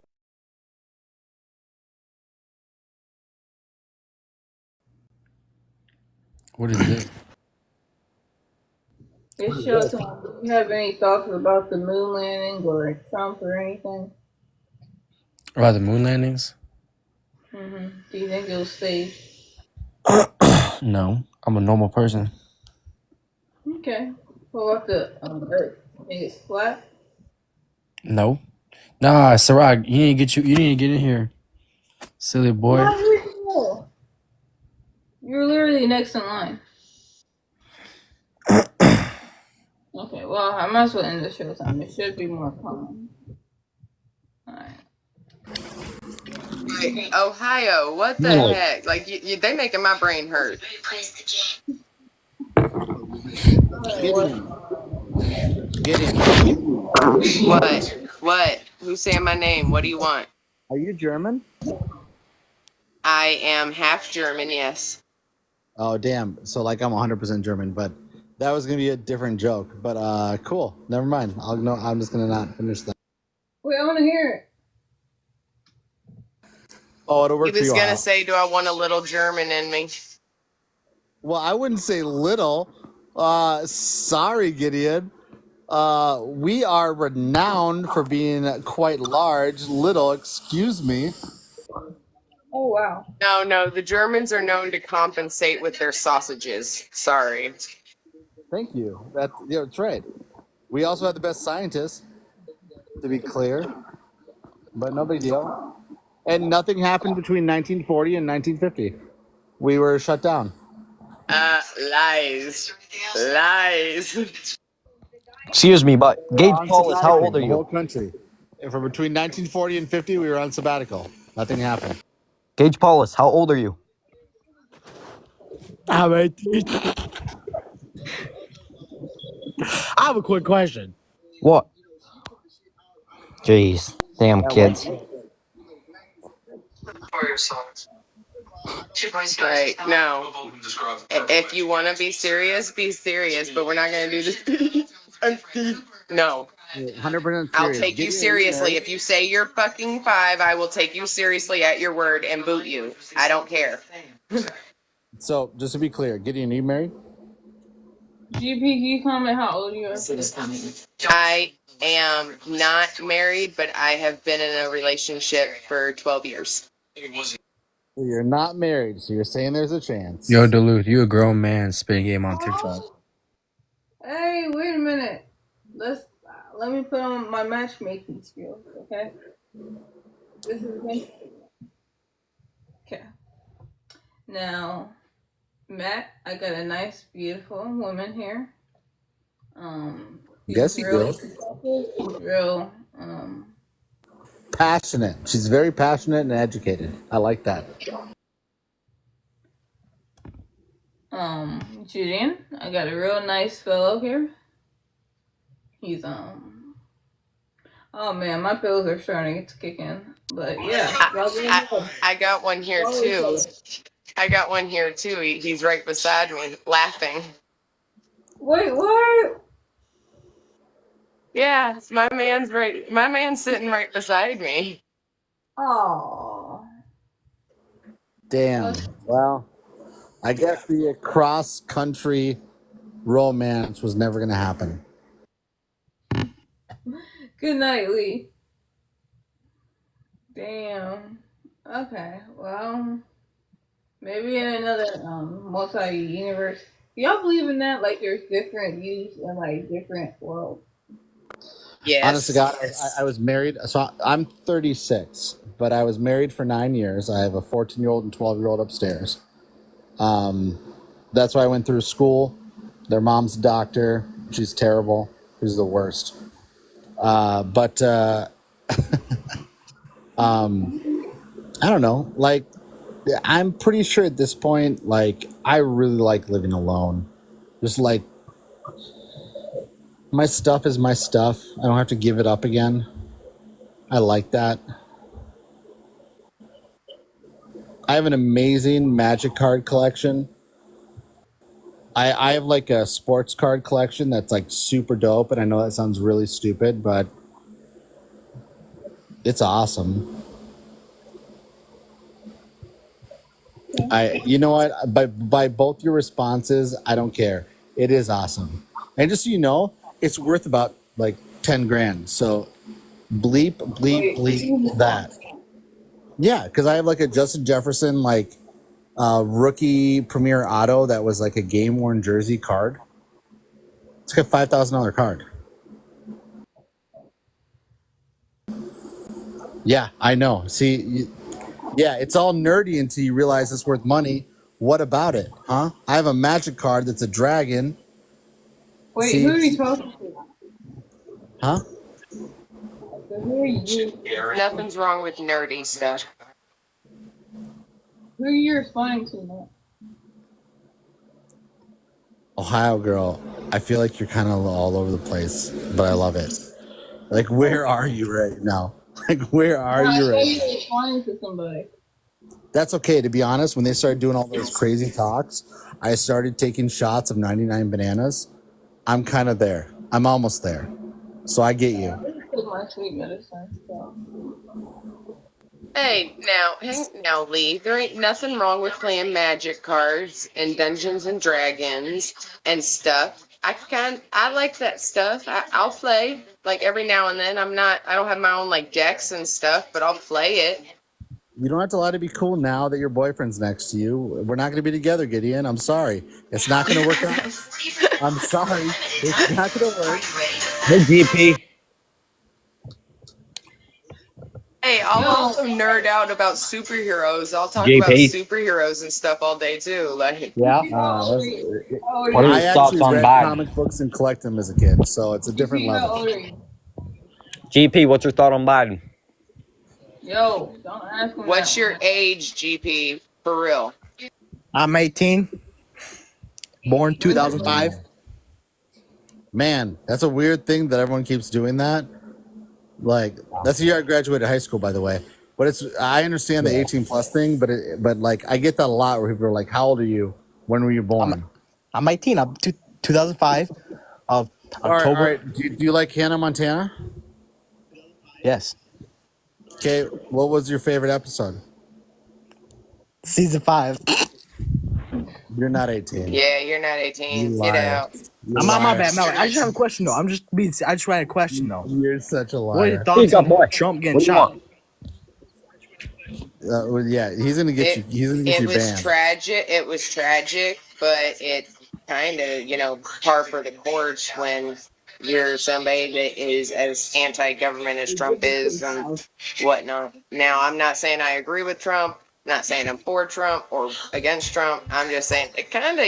What is this? It's showtime. Do you have any thoughts about the moon landing or Trump or anything? About the moon landings? Do you think it was staged? No, I'm a normal person. Okay. What about the Earth? You think it's flat? No. Nah, Ciroc, you need to get in here. Silly boy. Why would you know? You're literally next in line. Okay, well, I might as well end the show time. It should be more calm. Alright. Like, Ohio, what the Really? heck? Like, they making my brain hurt. Gideon. Gideon. What? What? Who's saying my name? What do you want? Are you German? I am half German, yes. Oh, damn. So, like, I'm 100% German, but that was going to be a different joke. But, cool. Never mind. I'm just going to not finish that. Wait, I want to hear it. Oh, it'll He work for was you, gonna Ohio. say, do I want a little German in me? Well, I wouldn't say little. Sorry, Gideon. We are renowned for being quite large. Little, excuse me. Oh, wow. No, the Germans are known to compensate with their sausages. Sorry. Thank you. That's right. We also have the best scientists, to be clear, but no big deal. And nothing happened between 1940 and 1950. We were shut down. Lies. Lies. Excuse me, but We were Gage on Paulus, how sabbatical, old are the whole you? country. And from between 1940 and 50, we were on sabbatical. Nothing happened. Gage Paulus, how old are you? I have a quick question. What? Jeez. Damn kids. Right, no. If you want to be serious, but we're not going to do this. No. 100% I'll serious. take you Gideon is seriously. married. If you say you're fucking 5, I will take you seriously at your word and boot you. I don't care. So, just to be clear, Gideon, are you married? GP, can you comment how old you are? I am not married, but I have been in a relationship for 12 years. So you're not married, so you're saying there's a chance. Yo, Duluth, you a grown man spitting game on TikTok. Hey, wait a minute. Let me put on my matchmaking skills, okay? This is me. Okay. Now, Matt, I got a nice, beautiful woman here. Yes, you do. She's real, Passionate. She's very passionate and educated. I like that. Julian, I got a real nice fellow here. He's, oh man, my pills are starting to kick in. But yeah. I got one here too. He's right beside me, laughing. Wait, what? Yeah, my man's sitting right beside me. Oh. Damn. Well, I guess the cross-country Romance was never gonna happen. Good night, Lee. Damn. Okay. Well, maybe in another multi-universe. Y'all believe in that? Like, there's different views in like different worlds. Honest to God, Yes. I was married. So I'm 36, but I was married for 9 years. I have a 14-year-old and 12-year-old upstairs. That's why I went through school. Their mom's a doctor. She's terrible. She's the worst. But I don't know. Like, I'm pretty sure at this point, like, I really like living alone. Just like, my stuff is my stuff. I don't have to give it up again. I like that. I have an amazing Magic card collection. I have like a sports card collection that's like super dope, and I know that sounds really stupid, but it's awesome. You know what? By both your responses, I don't care. It is awesome, and just so you know, it's worth about like 10 grand. So bleep that. Yeah, because I have like a Justin Jefferson like rookie premier auto that was like a game worn jersey card. It's like a $5,000 card. Yeah, I know. See, yeah, it's all nerdy until you realize it's worth money. What about it, huh? I have a Magic card that's a dragon. Wait, See, who are you talking to? huh? Who are you? Nothing's wrong with nerdy stuff. Who are you responding to, man? Ohio girl, I feel like you're kind of all over the place, but I love it. Like, where are you right now? Like, where are No, I you thought right you now? were responding to somebody. That's okay. To be honest, when they started doing all those crazy talks, I started taking shots of 99 bananas. I'm kind of there. I'm almost there. So I get you. I just took my sweet medicine, so. Hey, now, Lee. There ain't nothing wrong with playing Magic cards and Dungeons and Dragons and stuff. I like that stuff. I'll play like every now and then. I don't have my own like decks and stuff, but I'll play it. You don't have to lie to be cool now that your boyfriend's next to you. We're not going to be together, Gideon. I'm sorry. It's not going to work out. I'm sorry. It's not going to work. Hey, GP. Hey, I'll also nerd out about superheroes. I'll talk about GP. superheroes and stuff all day too. Like, Yeah. What are I your thoughts actually on read Biden? comic books and collect them as a kid, so it's a different How level. old are you? GP, what's your thought on Biden? Yo, don't ask me what's that. your age, GP? For real? I'm 18. Born 2005. Man, that's a weird thing that everyone keeps doing that. Like, that's the year I graduated high school, by the way. But I understand the 18 plus thing, but like, I get that a lot where people are like, how old are you? When were you born? I'm 18. I'm 2005 of October. All right. Do you like Hannah Montana? Yes. Okay, what was your favorite episode? Season 5. You're not 18. Yeah, you're not 18. You Get liar. out. I'm not my bad. I just have a question though. I just had a question though. You're such a liar. What are your thoughts on Trump getting shot? Yeah, he's gonna get you. He's gonna get you It was banned. tragic. It was tragic, but it kind of, par for the course when you're somebody that is as anti-government as Trump is and whatnot. Now, I'm not saying I agree with Trump. Not saying I'm for Trump or against Trump. I'm just saying it kind of,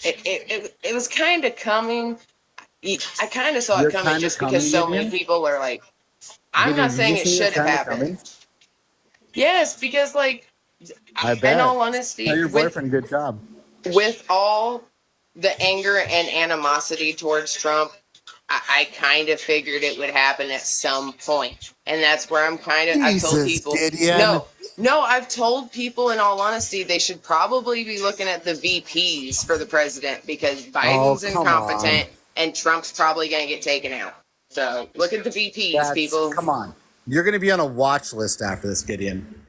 it was kind of coming. I kind of saw it coming just because so many people are like, I'm not saying it should have happened. Yes, because like, I bet. in all honesty, Tell your boyfriend good job. With all the anger and animosity towards Trump, I kind of figured it would happen at some point. And that's where I'm kind of, I've told people, no, I've told people in all honesty, they should probably be looking at the VPs for the president because Biden's incompetent and Trump's probably going to get taken out. So look at the VPs, people. Come on. You're going to be on a watch list after this, Gideon.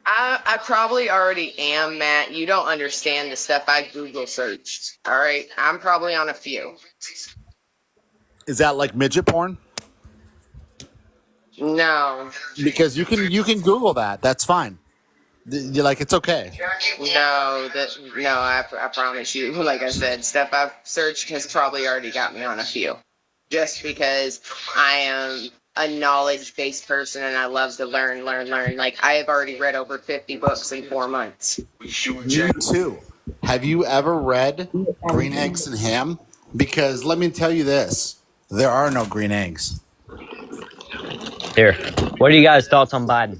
I probably already am, Matt. You don't understand the stuff I Google searched. All right, I'm probably on a few. Is that like midget porn? No, Because you can Google that. That's fine. You're like, it's okay. I promise you. Like I said, stuff I've searched has probably already got me on a few. Just because I am a knowledge-based person and I love to learn. Like I have already read over 50 books in 4 months. Me too. Have you ever read Green Eggs and Ham? Because let me tell you this: there are no green eggs. Here, what are you guys' thoughts on Biden?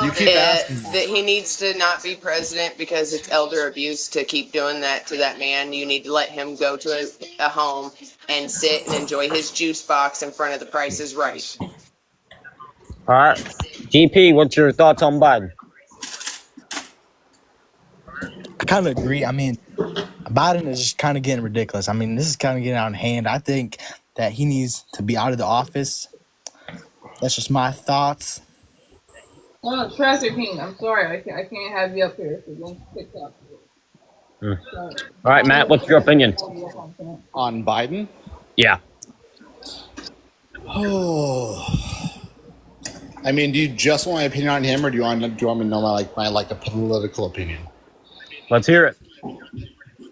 You keep asking that. That he needs to not be president because it's elder abuse to keep doing that to that man. You need to let him go to a home and sit and enjoy his juice box in front of The Price is Right. All right, GP, what's your thoughts on Biden? I kind of agree. I mean, Biden is just kind of getting ridiculous. I mean, this is kind of getting out of hand. I think that he needs to be out of the office. That's just my thoughts. Oh, Treasure King, I'm sorry, I can't have you up here if you're going to TikTok. All right, Matt, what's your opinion? On Biden? Yeah. Oh, I mean, do you just want my opinion on him, or do you want me to know my a political opinion? Let's hear it.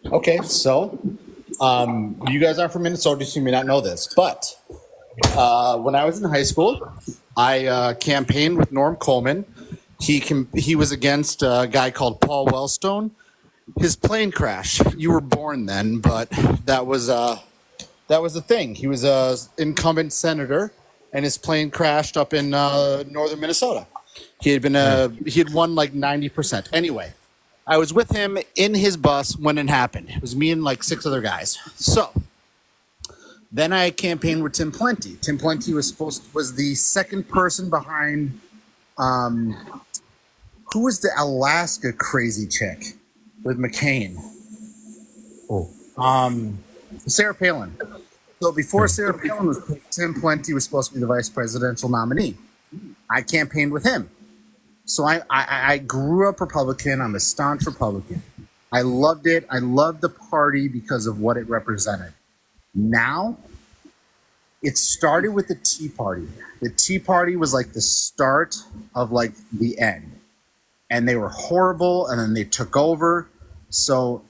Okay, so you guys are from Minnesota, so you may not know this, but when I was in high school, I campaigned with Norm Coleman. He was against a guy called Paul Wellstone. His plane crash. You were born then, but that was the thing. He was a incumbent senator, and his plane crashed up in northern Minnesota. He had won like 90%. Anyway, I was with him in his bus when it happened. It was me and like 6 other guys. So then I campaigned with Tim Plenty. Tim Plenty was the second person behind who was the Alaska crazy chick with McCain? Sarah Palin. So before Sarah Palin was picked, Tim Plenty was supposed to be the vice presidential nominee. I campaigned with him. So I grew up Republican. I'm a staunch Republican. I loved it. I loved the party because of what it represented. Now, it started with the Tea Party. The Tea Party was like the start of like the end. And they were horrible, and then they took over. So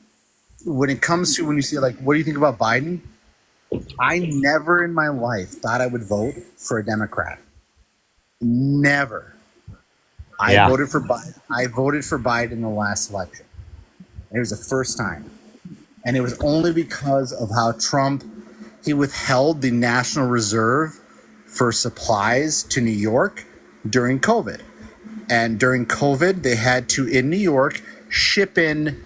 when it comes to when you see like, what do you think about Biden? I never in my life thought I would vote for a Democrat. Never. I voted for Biden. I voted for Biden in the last election. It was the first time. And it was only because of how Trump, he withheld the National Reserve for supplies to New York during COVID. And during COVID, they had to, in New York, ship in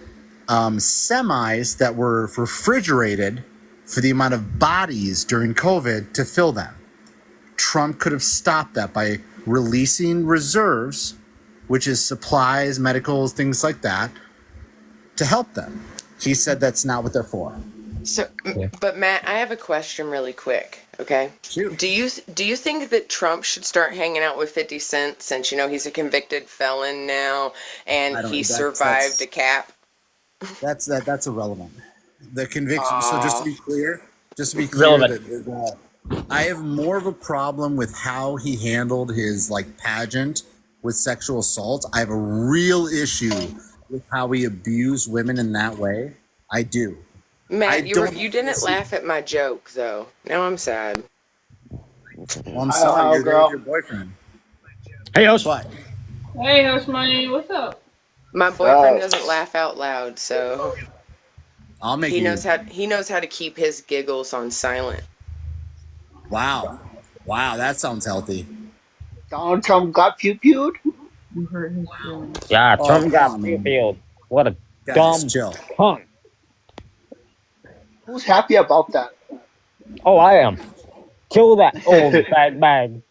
semis that were refrigerated for the amount of bodies during COVID to fill them. Trump could have stopped that by releasing reserves, which is supplies, medicals, things like that, to help them. He said that's not what they're for. So, but Matt, I have a question really quick. Okay. Shoot. Do you think that Trump should start hanging out with 50 Cent since he's a convicted felon now and he survived a cap? That's irrelevant. The conviction. So just to be clear, that I have more of a problem with how he handled his like pageant with sexual assault. I have a real issue with how he abused women in that way. I do. Matt, you didn't laugh at my joke though. Now I'm sad. Well, I'm sorry, you're your boyfriend. Hey, Hush. Hey, Hush Money, what's up? My boyfriend doesn't laugh out loud, so I'll make he knows how to keep his giggles on silent. Wow, that sounds healthy. Donald Trump got pew-pewed? Yeah, Trump got pew-pewed. What a dumb cunt. Who's happy about that? Oh, I am. Kill that old fat bag.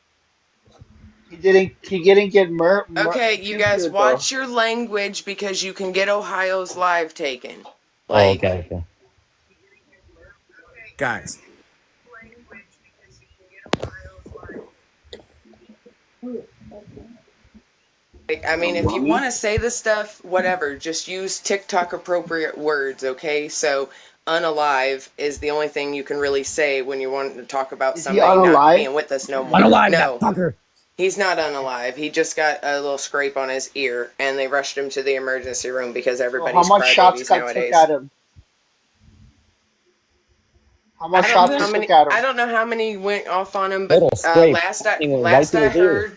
He didn't get Okay, you guys watch your language because you can get Ohio's live taken. Okay. Guys. Like, I mean, if you want to say this stuff, whatever, just use TikTok appropriate words, okay? So, unalive is the only thing you can really say when you want to talk about Is he somebody not unalive? being with us no more. Unalive that No, fucker. he's not unalive. He just got a little scrape on his ear, and they rushed him to the emergency room because So how everybody's much shots crybabies got took nowadays. at him? How much I don't know shots how they many. took at I him? don't know how many went off on him, but Little scrape. last I Right through his ear.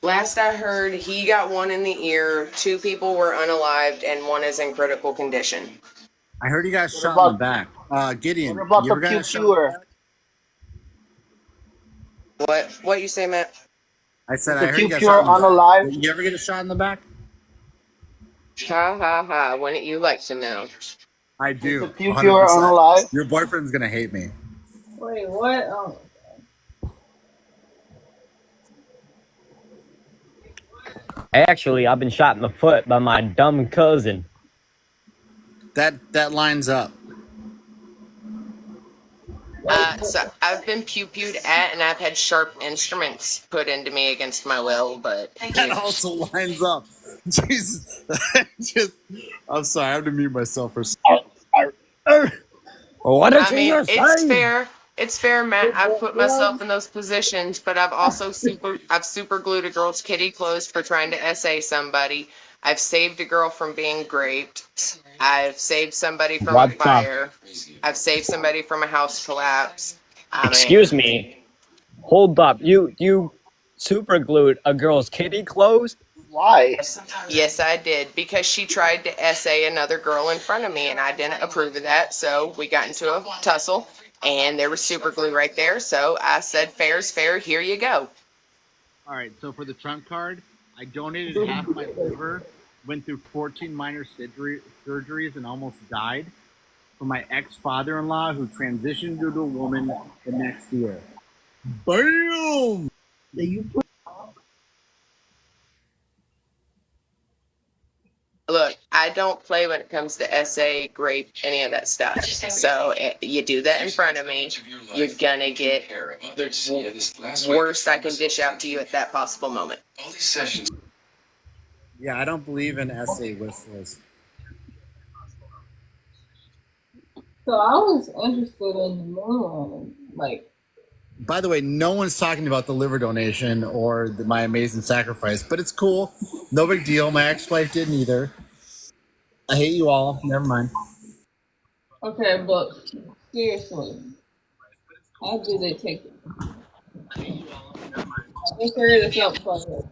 last I heard, he got one in the ear. 2 people were unalived, and 1 is in critical condition. I heard he got What shot in the about back. what Gideon, about you the ever pew got shot in the pewer? back? What you say, Matt? I Is said the I heard he pew got shot pewer in the back. unalive? You ever get a shot in the back? Ha ha ha! Wouldn't you like to know? I Is the do, pew pewer 100%. unalive? Your boyfriend's gonna hate me. Wait, what? Oh. Actually, I've been shot in the foot by my dumb cousin. That lines up. So I've been pew-pewed at, and I've had sharp instruments put into me against my will, but That also lines up. Jesus, I'm sorry, I have to mute myself for a second. What did I you mean, just it's say? fair. It's fair, Matt. I've put myself in those positions, but I've super glued a girl's kitty clothes for trying to essay somebody. I've saved a girl from being raped. I've saved somebody from a What the? fire. I've saved somebody from a house collapse. I Excuse mean, me. Hold up. You super glued a girl's kitty clothes? Why? yes, I did, because she tried to essay another girl in front of me, and I didn't approve of that. So we got into a tussle, and there was super glue right there. So I said, "Fair's fair. Here you go." All right, so for the Trump card, I donated half my liver, went through 14 minor surgeries, and almost died for my ex-father-in-law who transitioned into a woman the next year. Bam! Look, I don't play when it comes to essay, grape, any of that stuff. So you do that in front of me, you're gonna get the worst I can dish out to you at that possible moment. Yeah, I don't believe in essay whistles. So I was interested in the moon, like. By the way, no one's talking about the liver donation or my amazing sacrifice, but it's cool. No big deal. My ex-wife didn't either. I hate you all. Never mind. Okay, but seriously, how do they take it? Let's figure this out before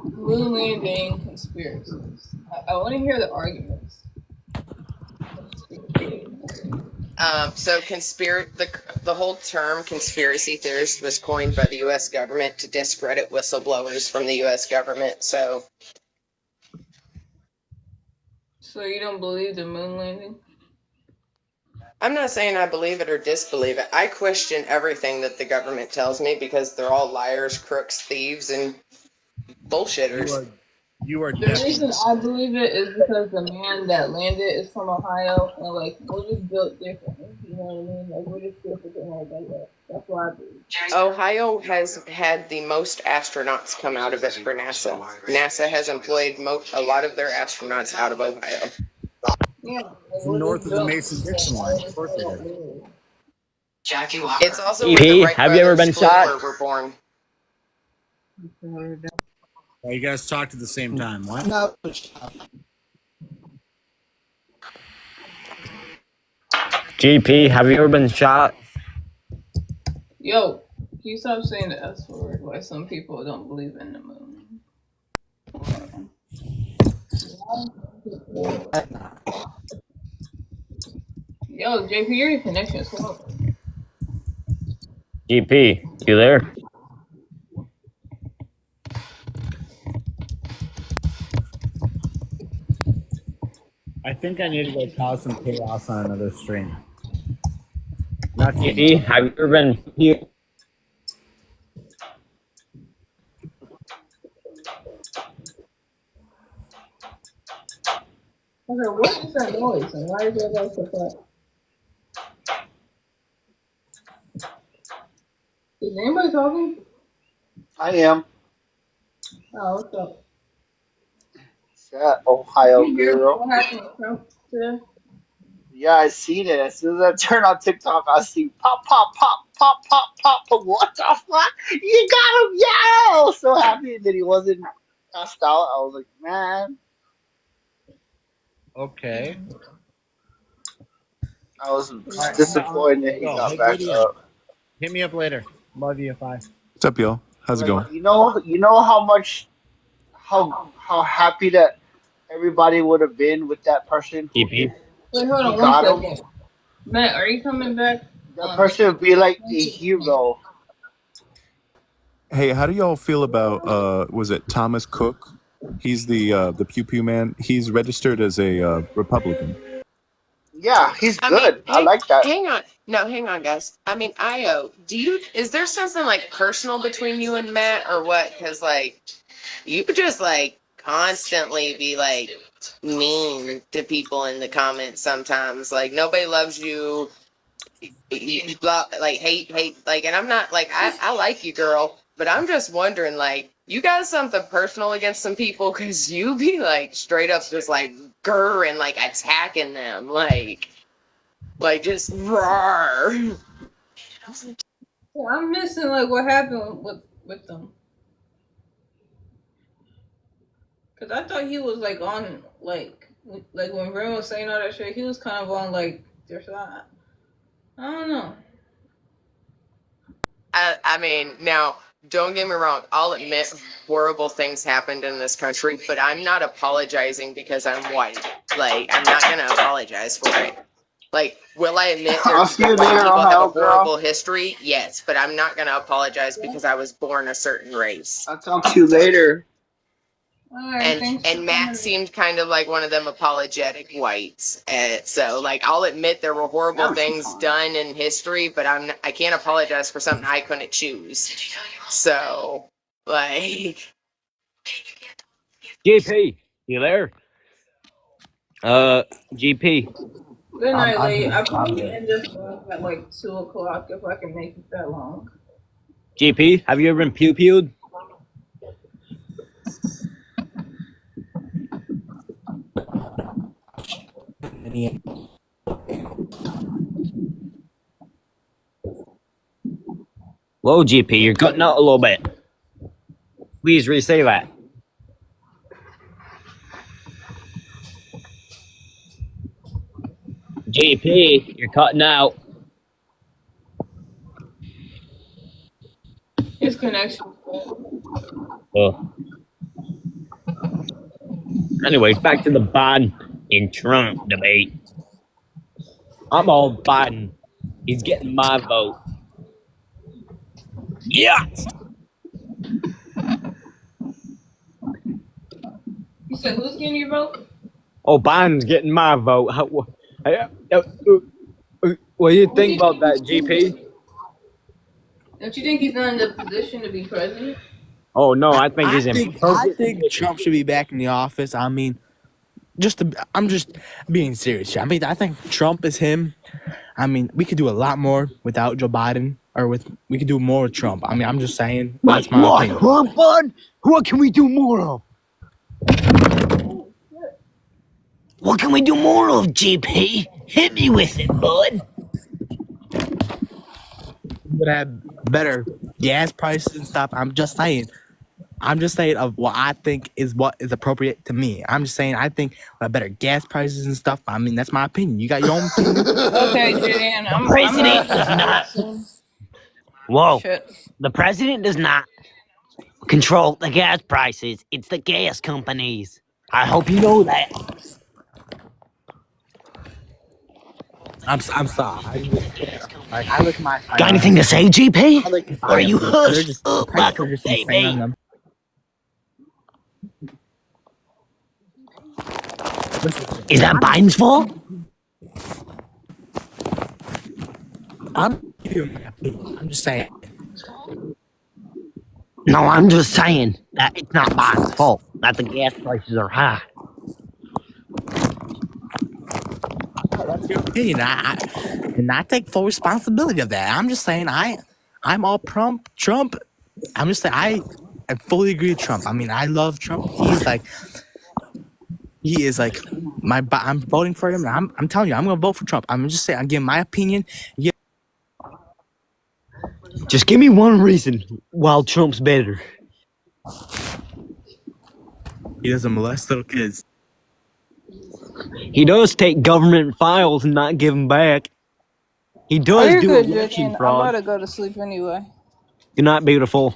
moon landing conspiracies. I want to hear the arguments. So the whole term conspiracy theorist was coined by the U.S. government to discredit whistleblowers from the U.S. government. So you don't believe the moon landing? I'm not saying I believe it or disbelieve it. I question everything that the government tells me because they're all liars, crooks, thieves, and bullshitters. You are The reason I believe it is because the man that landed is from Ohio, and like we're just built differently. You know what I mean? Like we're just different than everybody else. That's why I believe. Ohio has had the most astronauts come out of it for NASA. NASA has employed a lot of their astronauts out of Ohio. Yeah, it's north of the Mason-Dixon line. Of course it is. It's also where the Wright have you ever been brothers shot? were born. Oh, you guys talked at the same time. What? No. GP, have you ever been shot? Yo, can you stop saying the S word? Why some people don't believe in the moon? Yo, JP, your connection is horrible. GP, you there? I think I need to go cause some chaos on another stream. Not GP, have you ever been here? Okay, what is that noise and why is that guy so quiet? Is anybody talking? I am. Oh, what's up? That Ohio You hear girl. what happened with Trump today? Yeah, I seen it. As soon as I turn on TikTok, I see pop, pop, pop, pop, pop, pop. What the fuck? You got him! Yeah! I was so happy that he wasn't passed out. I was like, man, Okay. I was All just right. disappointed he Go. got Hey, back Gideon. up. Hit me up later. Love you. Bye. What's up, y'all? How's it Like, going? you know how much, how happy that everybody would have been with that person who GP. Wait, hold he on one got him. second. Matt, are you coming back? That person would be like a hero. Hey, how do y'all feel about was it Thomas Cook? He's the pew pew man. He's registered as a Republican. Yeah, he's I mean, good. I like that. hang on. No, hang on, guys. I mean, is there something like personal between you and Matt or what? Because, like, you just, like, constantly be, like, mean to people in the comments sometimes. Like, nobody loves you. Like, hate. Like, and I'm not, like, I like you, girl. But I'm just wondering, like, you got something personal against some people? Because you be, like, straight up just, like, and like, attacking them. Like just roar. Yeah, I'm missing like what happened with them. Cause I thought he was like on like when Ren was saying all that shit, he was kind of on like their side. I don't know. I mean, now don't get me wrong. I'll admit horrible things happened in this country, but I'm not apologizing because I'm white. Like I'm not gonna apologize for it. Like, will I admit I'll there's see you white later, people have a Ohio girl. horrible history? Yes, but I'm not gonna apologize because I was born a certain race. I'll talk to you later. Alright, thanks for And Matt coming. seemed kind of like one of them apologetic whites. So like I'll admit there were horrible Now she's things fine. done in history, but I can't apologize for something I couldn't choose. So like GP, you there? GP. Good night, I'm lady. here. I I'm probably here. end this one at like 2 o'clock if I can make it that long. GP, have you ever been pew-pewed? Whoa, GP, you're cutting out a little bit. Please re-say that. GP, you're cutting out. His connection. Anyways, back to the Biden and Trump debate. I'm all Biden. He's getting my vote. Yes! You said who's getting your vote? Oh, Biden's getting my vote. What do you think about that, GP? Don't you think he's not in the position to be president? Oh, no, I think I he's in think perfect. Trump should be back in the office. I mean, I'm just being serious here. I mean, I think Trump is him. I mean, we could do a lot more without Joe Biden, we could do more with Trump. I mean, I'm just saying that's my opinion. What, bud? What can we do more of? What can we do more of, GP? Hit me with it, bud. We would have better gas prices and stuff. I'm just saying of what I think is what is appropriate to me. I'm just saying I think we have better gas prices and stuff. I mean, that's my opinion. You got your own opinion. Okay, Julian, The president does I'm not. soon. Whoa. Shit. The president does not control the gas prices. It's the gas companies. I hope you know that. I'm sorry. I look my. Got anything to say, GP? Or are you They're hushed just up the like prices a are just insane on baby? them. Is that Biden's fault? I'm just saying. No, I'm just saying that it's not Biden's fault that the gas prices are high. That's your opinion. And I take full responsibility of that. I'm just saying I'm all Trump. I'm just saying I fully agree with Trump. I mean, I love Trump. He is like I'm voting for him. And I'm telling you, I'm gonna vote for Trump. I'm just saying, I'm giving my opinion. Yeah, Just give me one reason why Trump's better. he doesn't molest little kids. He does take government files and not give them back. He Oh, does you're do good, election Julian. I'm about fraud. to go to sleep anyway. Good night, beautiful.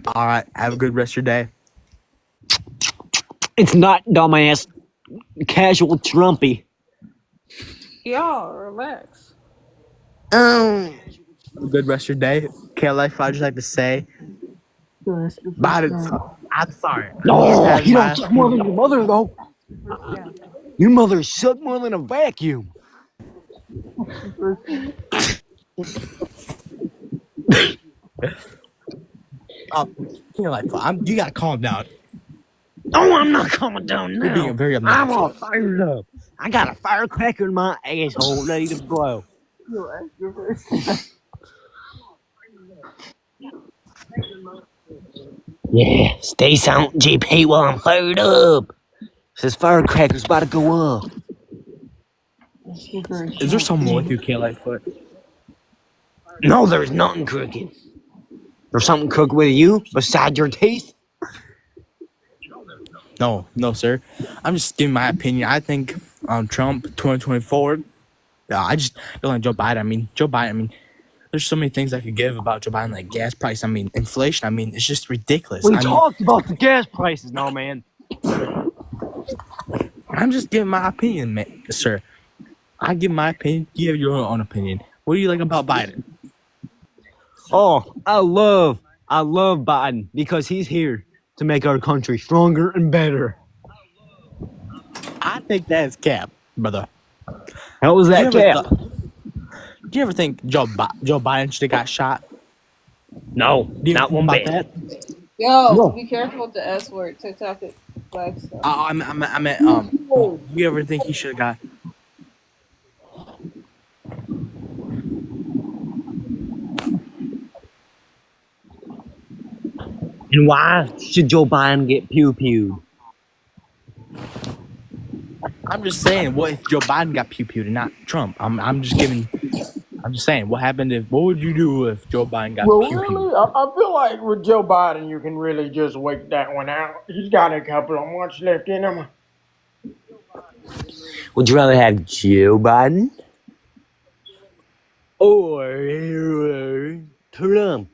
All right, have a good rest of your day. It's not, dumbass. Casual Trumpy. Y'all, relax. Have a good rest of your day. KLF, I'd just like to say, Biden, I'm sorry. I'm just Oh, having you my don't suck more than opinion. your mother, though. Your mother sucked more than a vacuum. KLF, you gotta calm down. Oh, I'm not coming down You're being now. very I'm all obnoxious. fired up. I got a firecracker in my asshole ready to blow. Yeah, stay silent, GP, while I'm fired up. This firecracker's about to go up. Is there someone with you, KLF? No, there's nothing crooked. There's something crooked with you besides your teeth? No, sir. I'm just giving my opinion. I think Trump 2024. I just don't like Joe Biden. I mean, there's so many things I could give about Joe Biden, like gas price. I mean, inflation. I mean, it's just ridiculous. We I mean, talked about the gas prices now, man. I'm just giving my opinion, sir. I give my opinion. You have your own opinion. What do you like about Biden? Oh, I love Biden because he's here to make our country stronger and better. I think that's cap, brother. How was that cap? Do you ever think Joe Biden should have got shot? No, Do you ever not think one about bit. that? Yo, No. be careful with the S word. TikTok it flag stuff. I meant do you ever think he should have got? And why should Joe Biden get pew-pewed? I'm just saying, what if Joe Biden got pew-pewed and not Trump? I'm just saying, what would you do if Joe Biden got Well, pew-pewed? really, I feel like with Joe Biden, you can really just wait that one out. He's got a couple of months left in him. Would you rather have Joe Biden or Trump?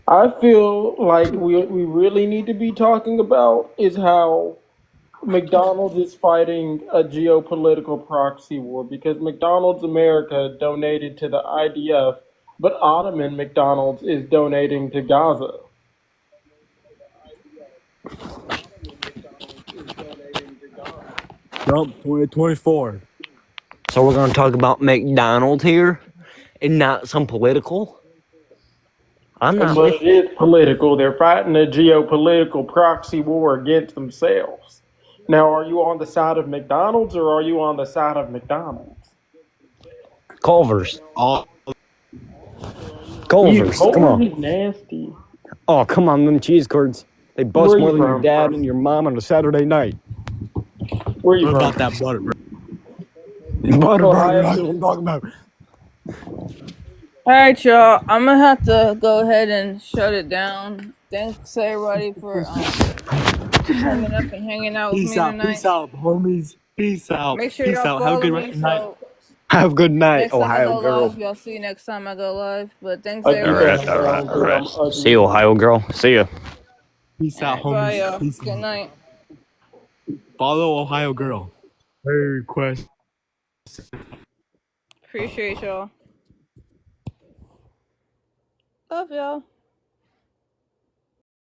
I feel like we really need to be talking about is how McDonald's is fighting a geopolitical proxy war because McDonald's America donated to the IDF, but Ottoman McDonald's is donating to Gaza. Trump 2024. So we're going to talk about McDonald's here and not some political? I'm not But with it is political. They're fighting a geopolitical proxy war against themselves. Now, are you on the side of McDonald's or are you on the side of McDonald's? Culver's. All Culver's, come on. Culver's is nasty. Oh, come on, them cheese curds. They bust Where you more than your from, dad bro? and your mom on a Saturday night. Where you What from? about that butter, bro? Butterburger, that's what I'm talking about. Alright, y'all. I'm gonna have to go ahead and shut it down. Thanks everybody for coming up and hanging out with me tonight. Peace out, homies. Peace out. Make sure Peace y'all out. Have a follow good me rest of the night. so Have a good night, next time I Ohio go girl. live, y'all see next time I go live. But thanks Again, everybody. all right. See you, Ohio girl. See ya. Peace out, Bye homies. y'all. Peace Good out. night. Follow Ohio girl. Her request. Appreciate y'all. Love y'all.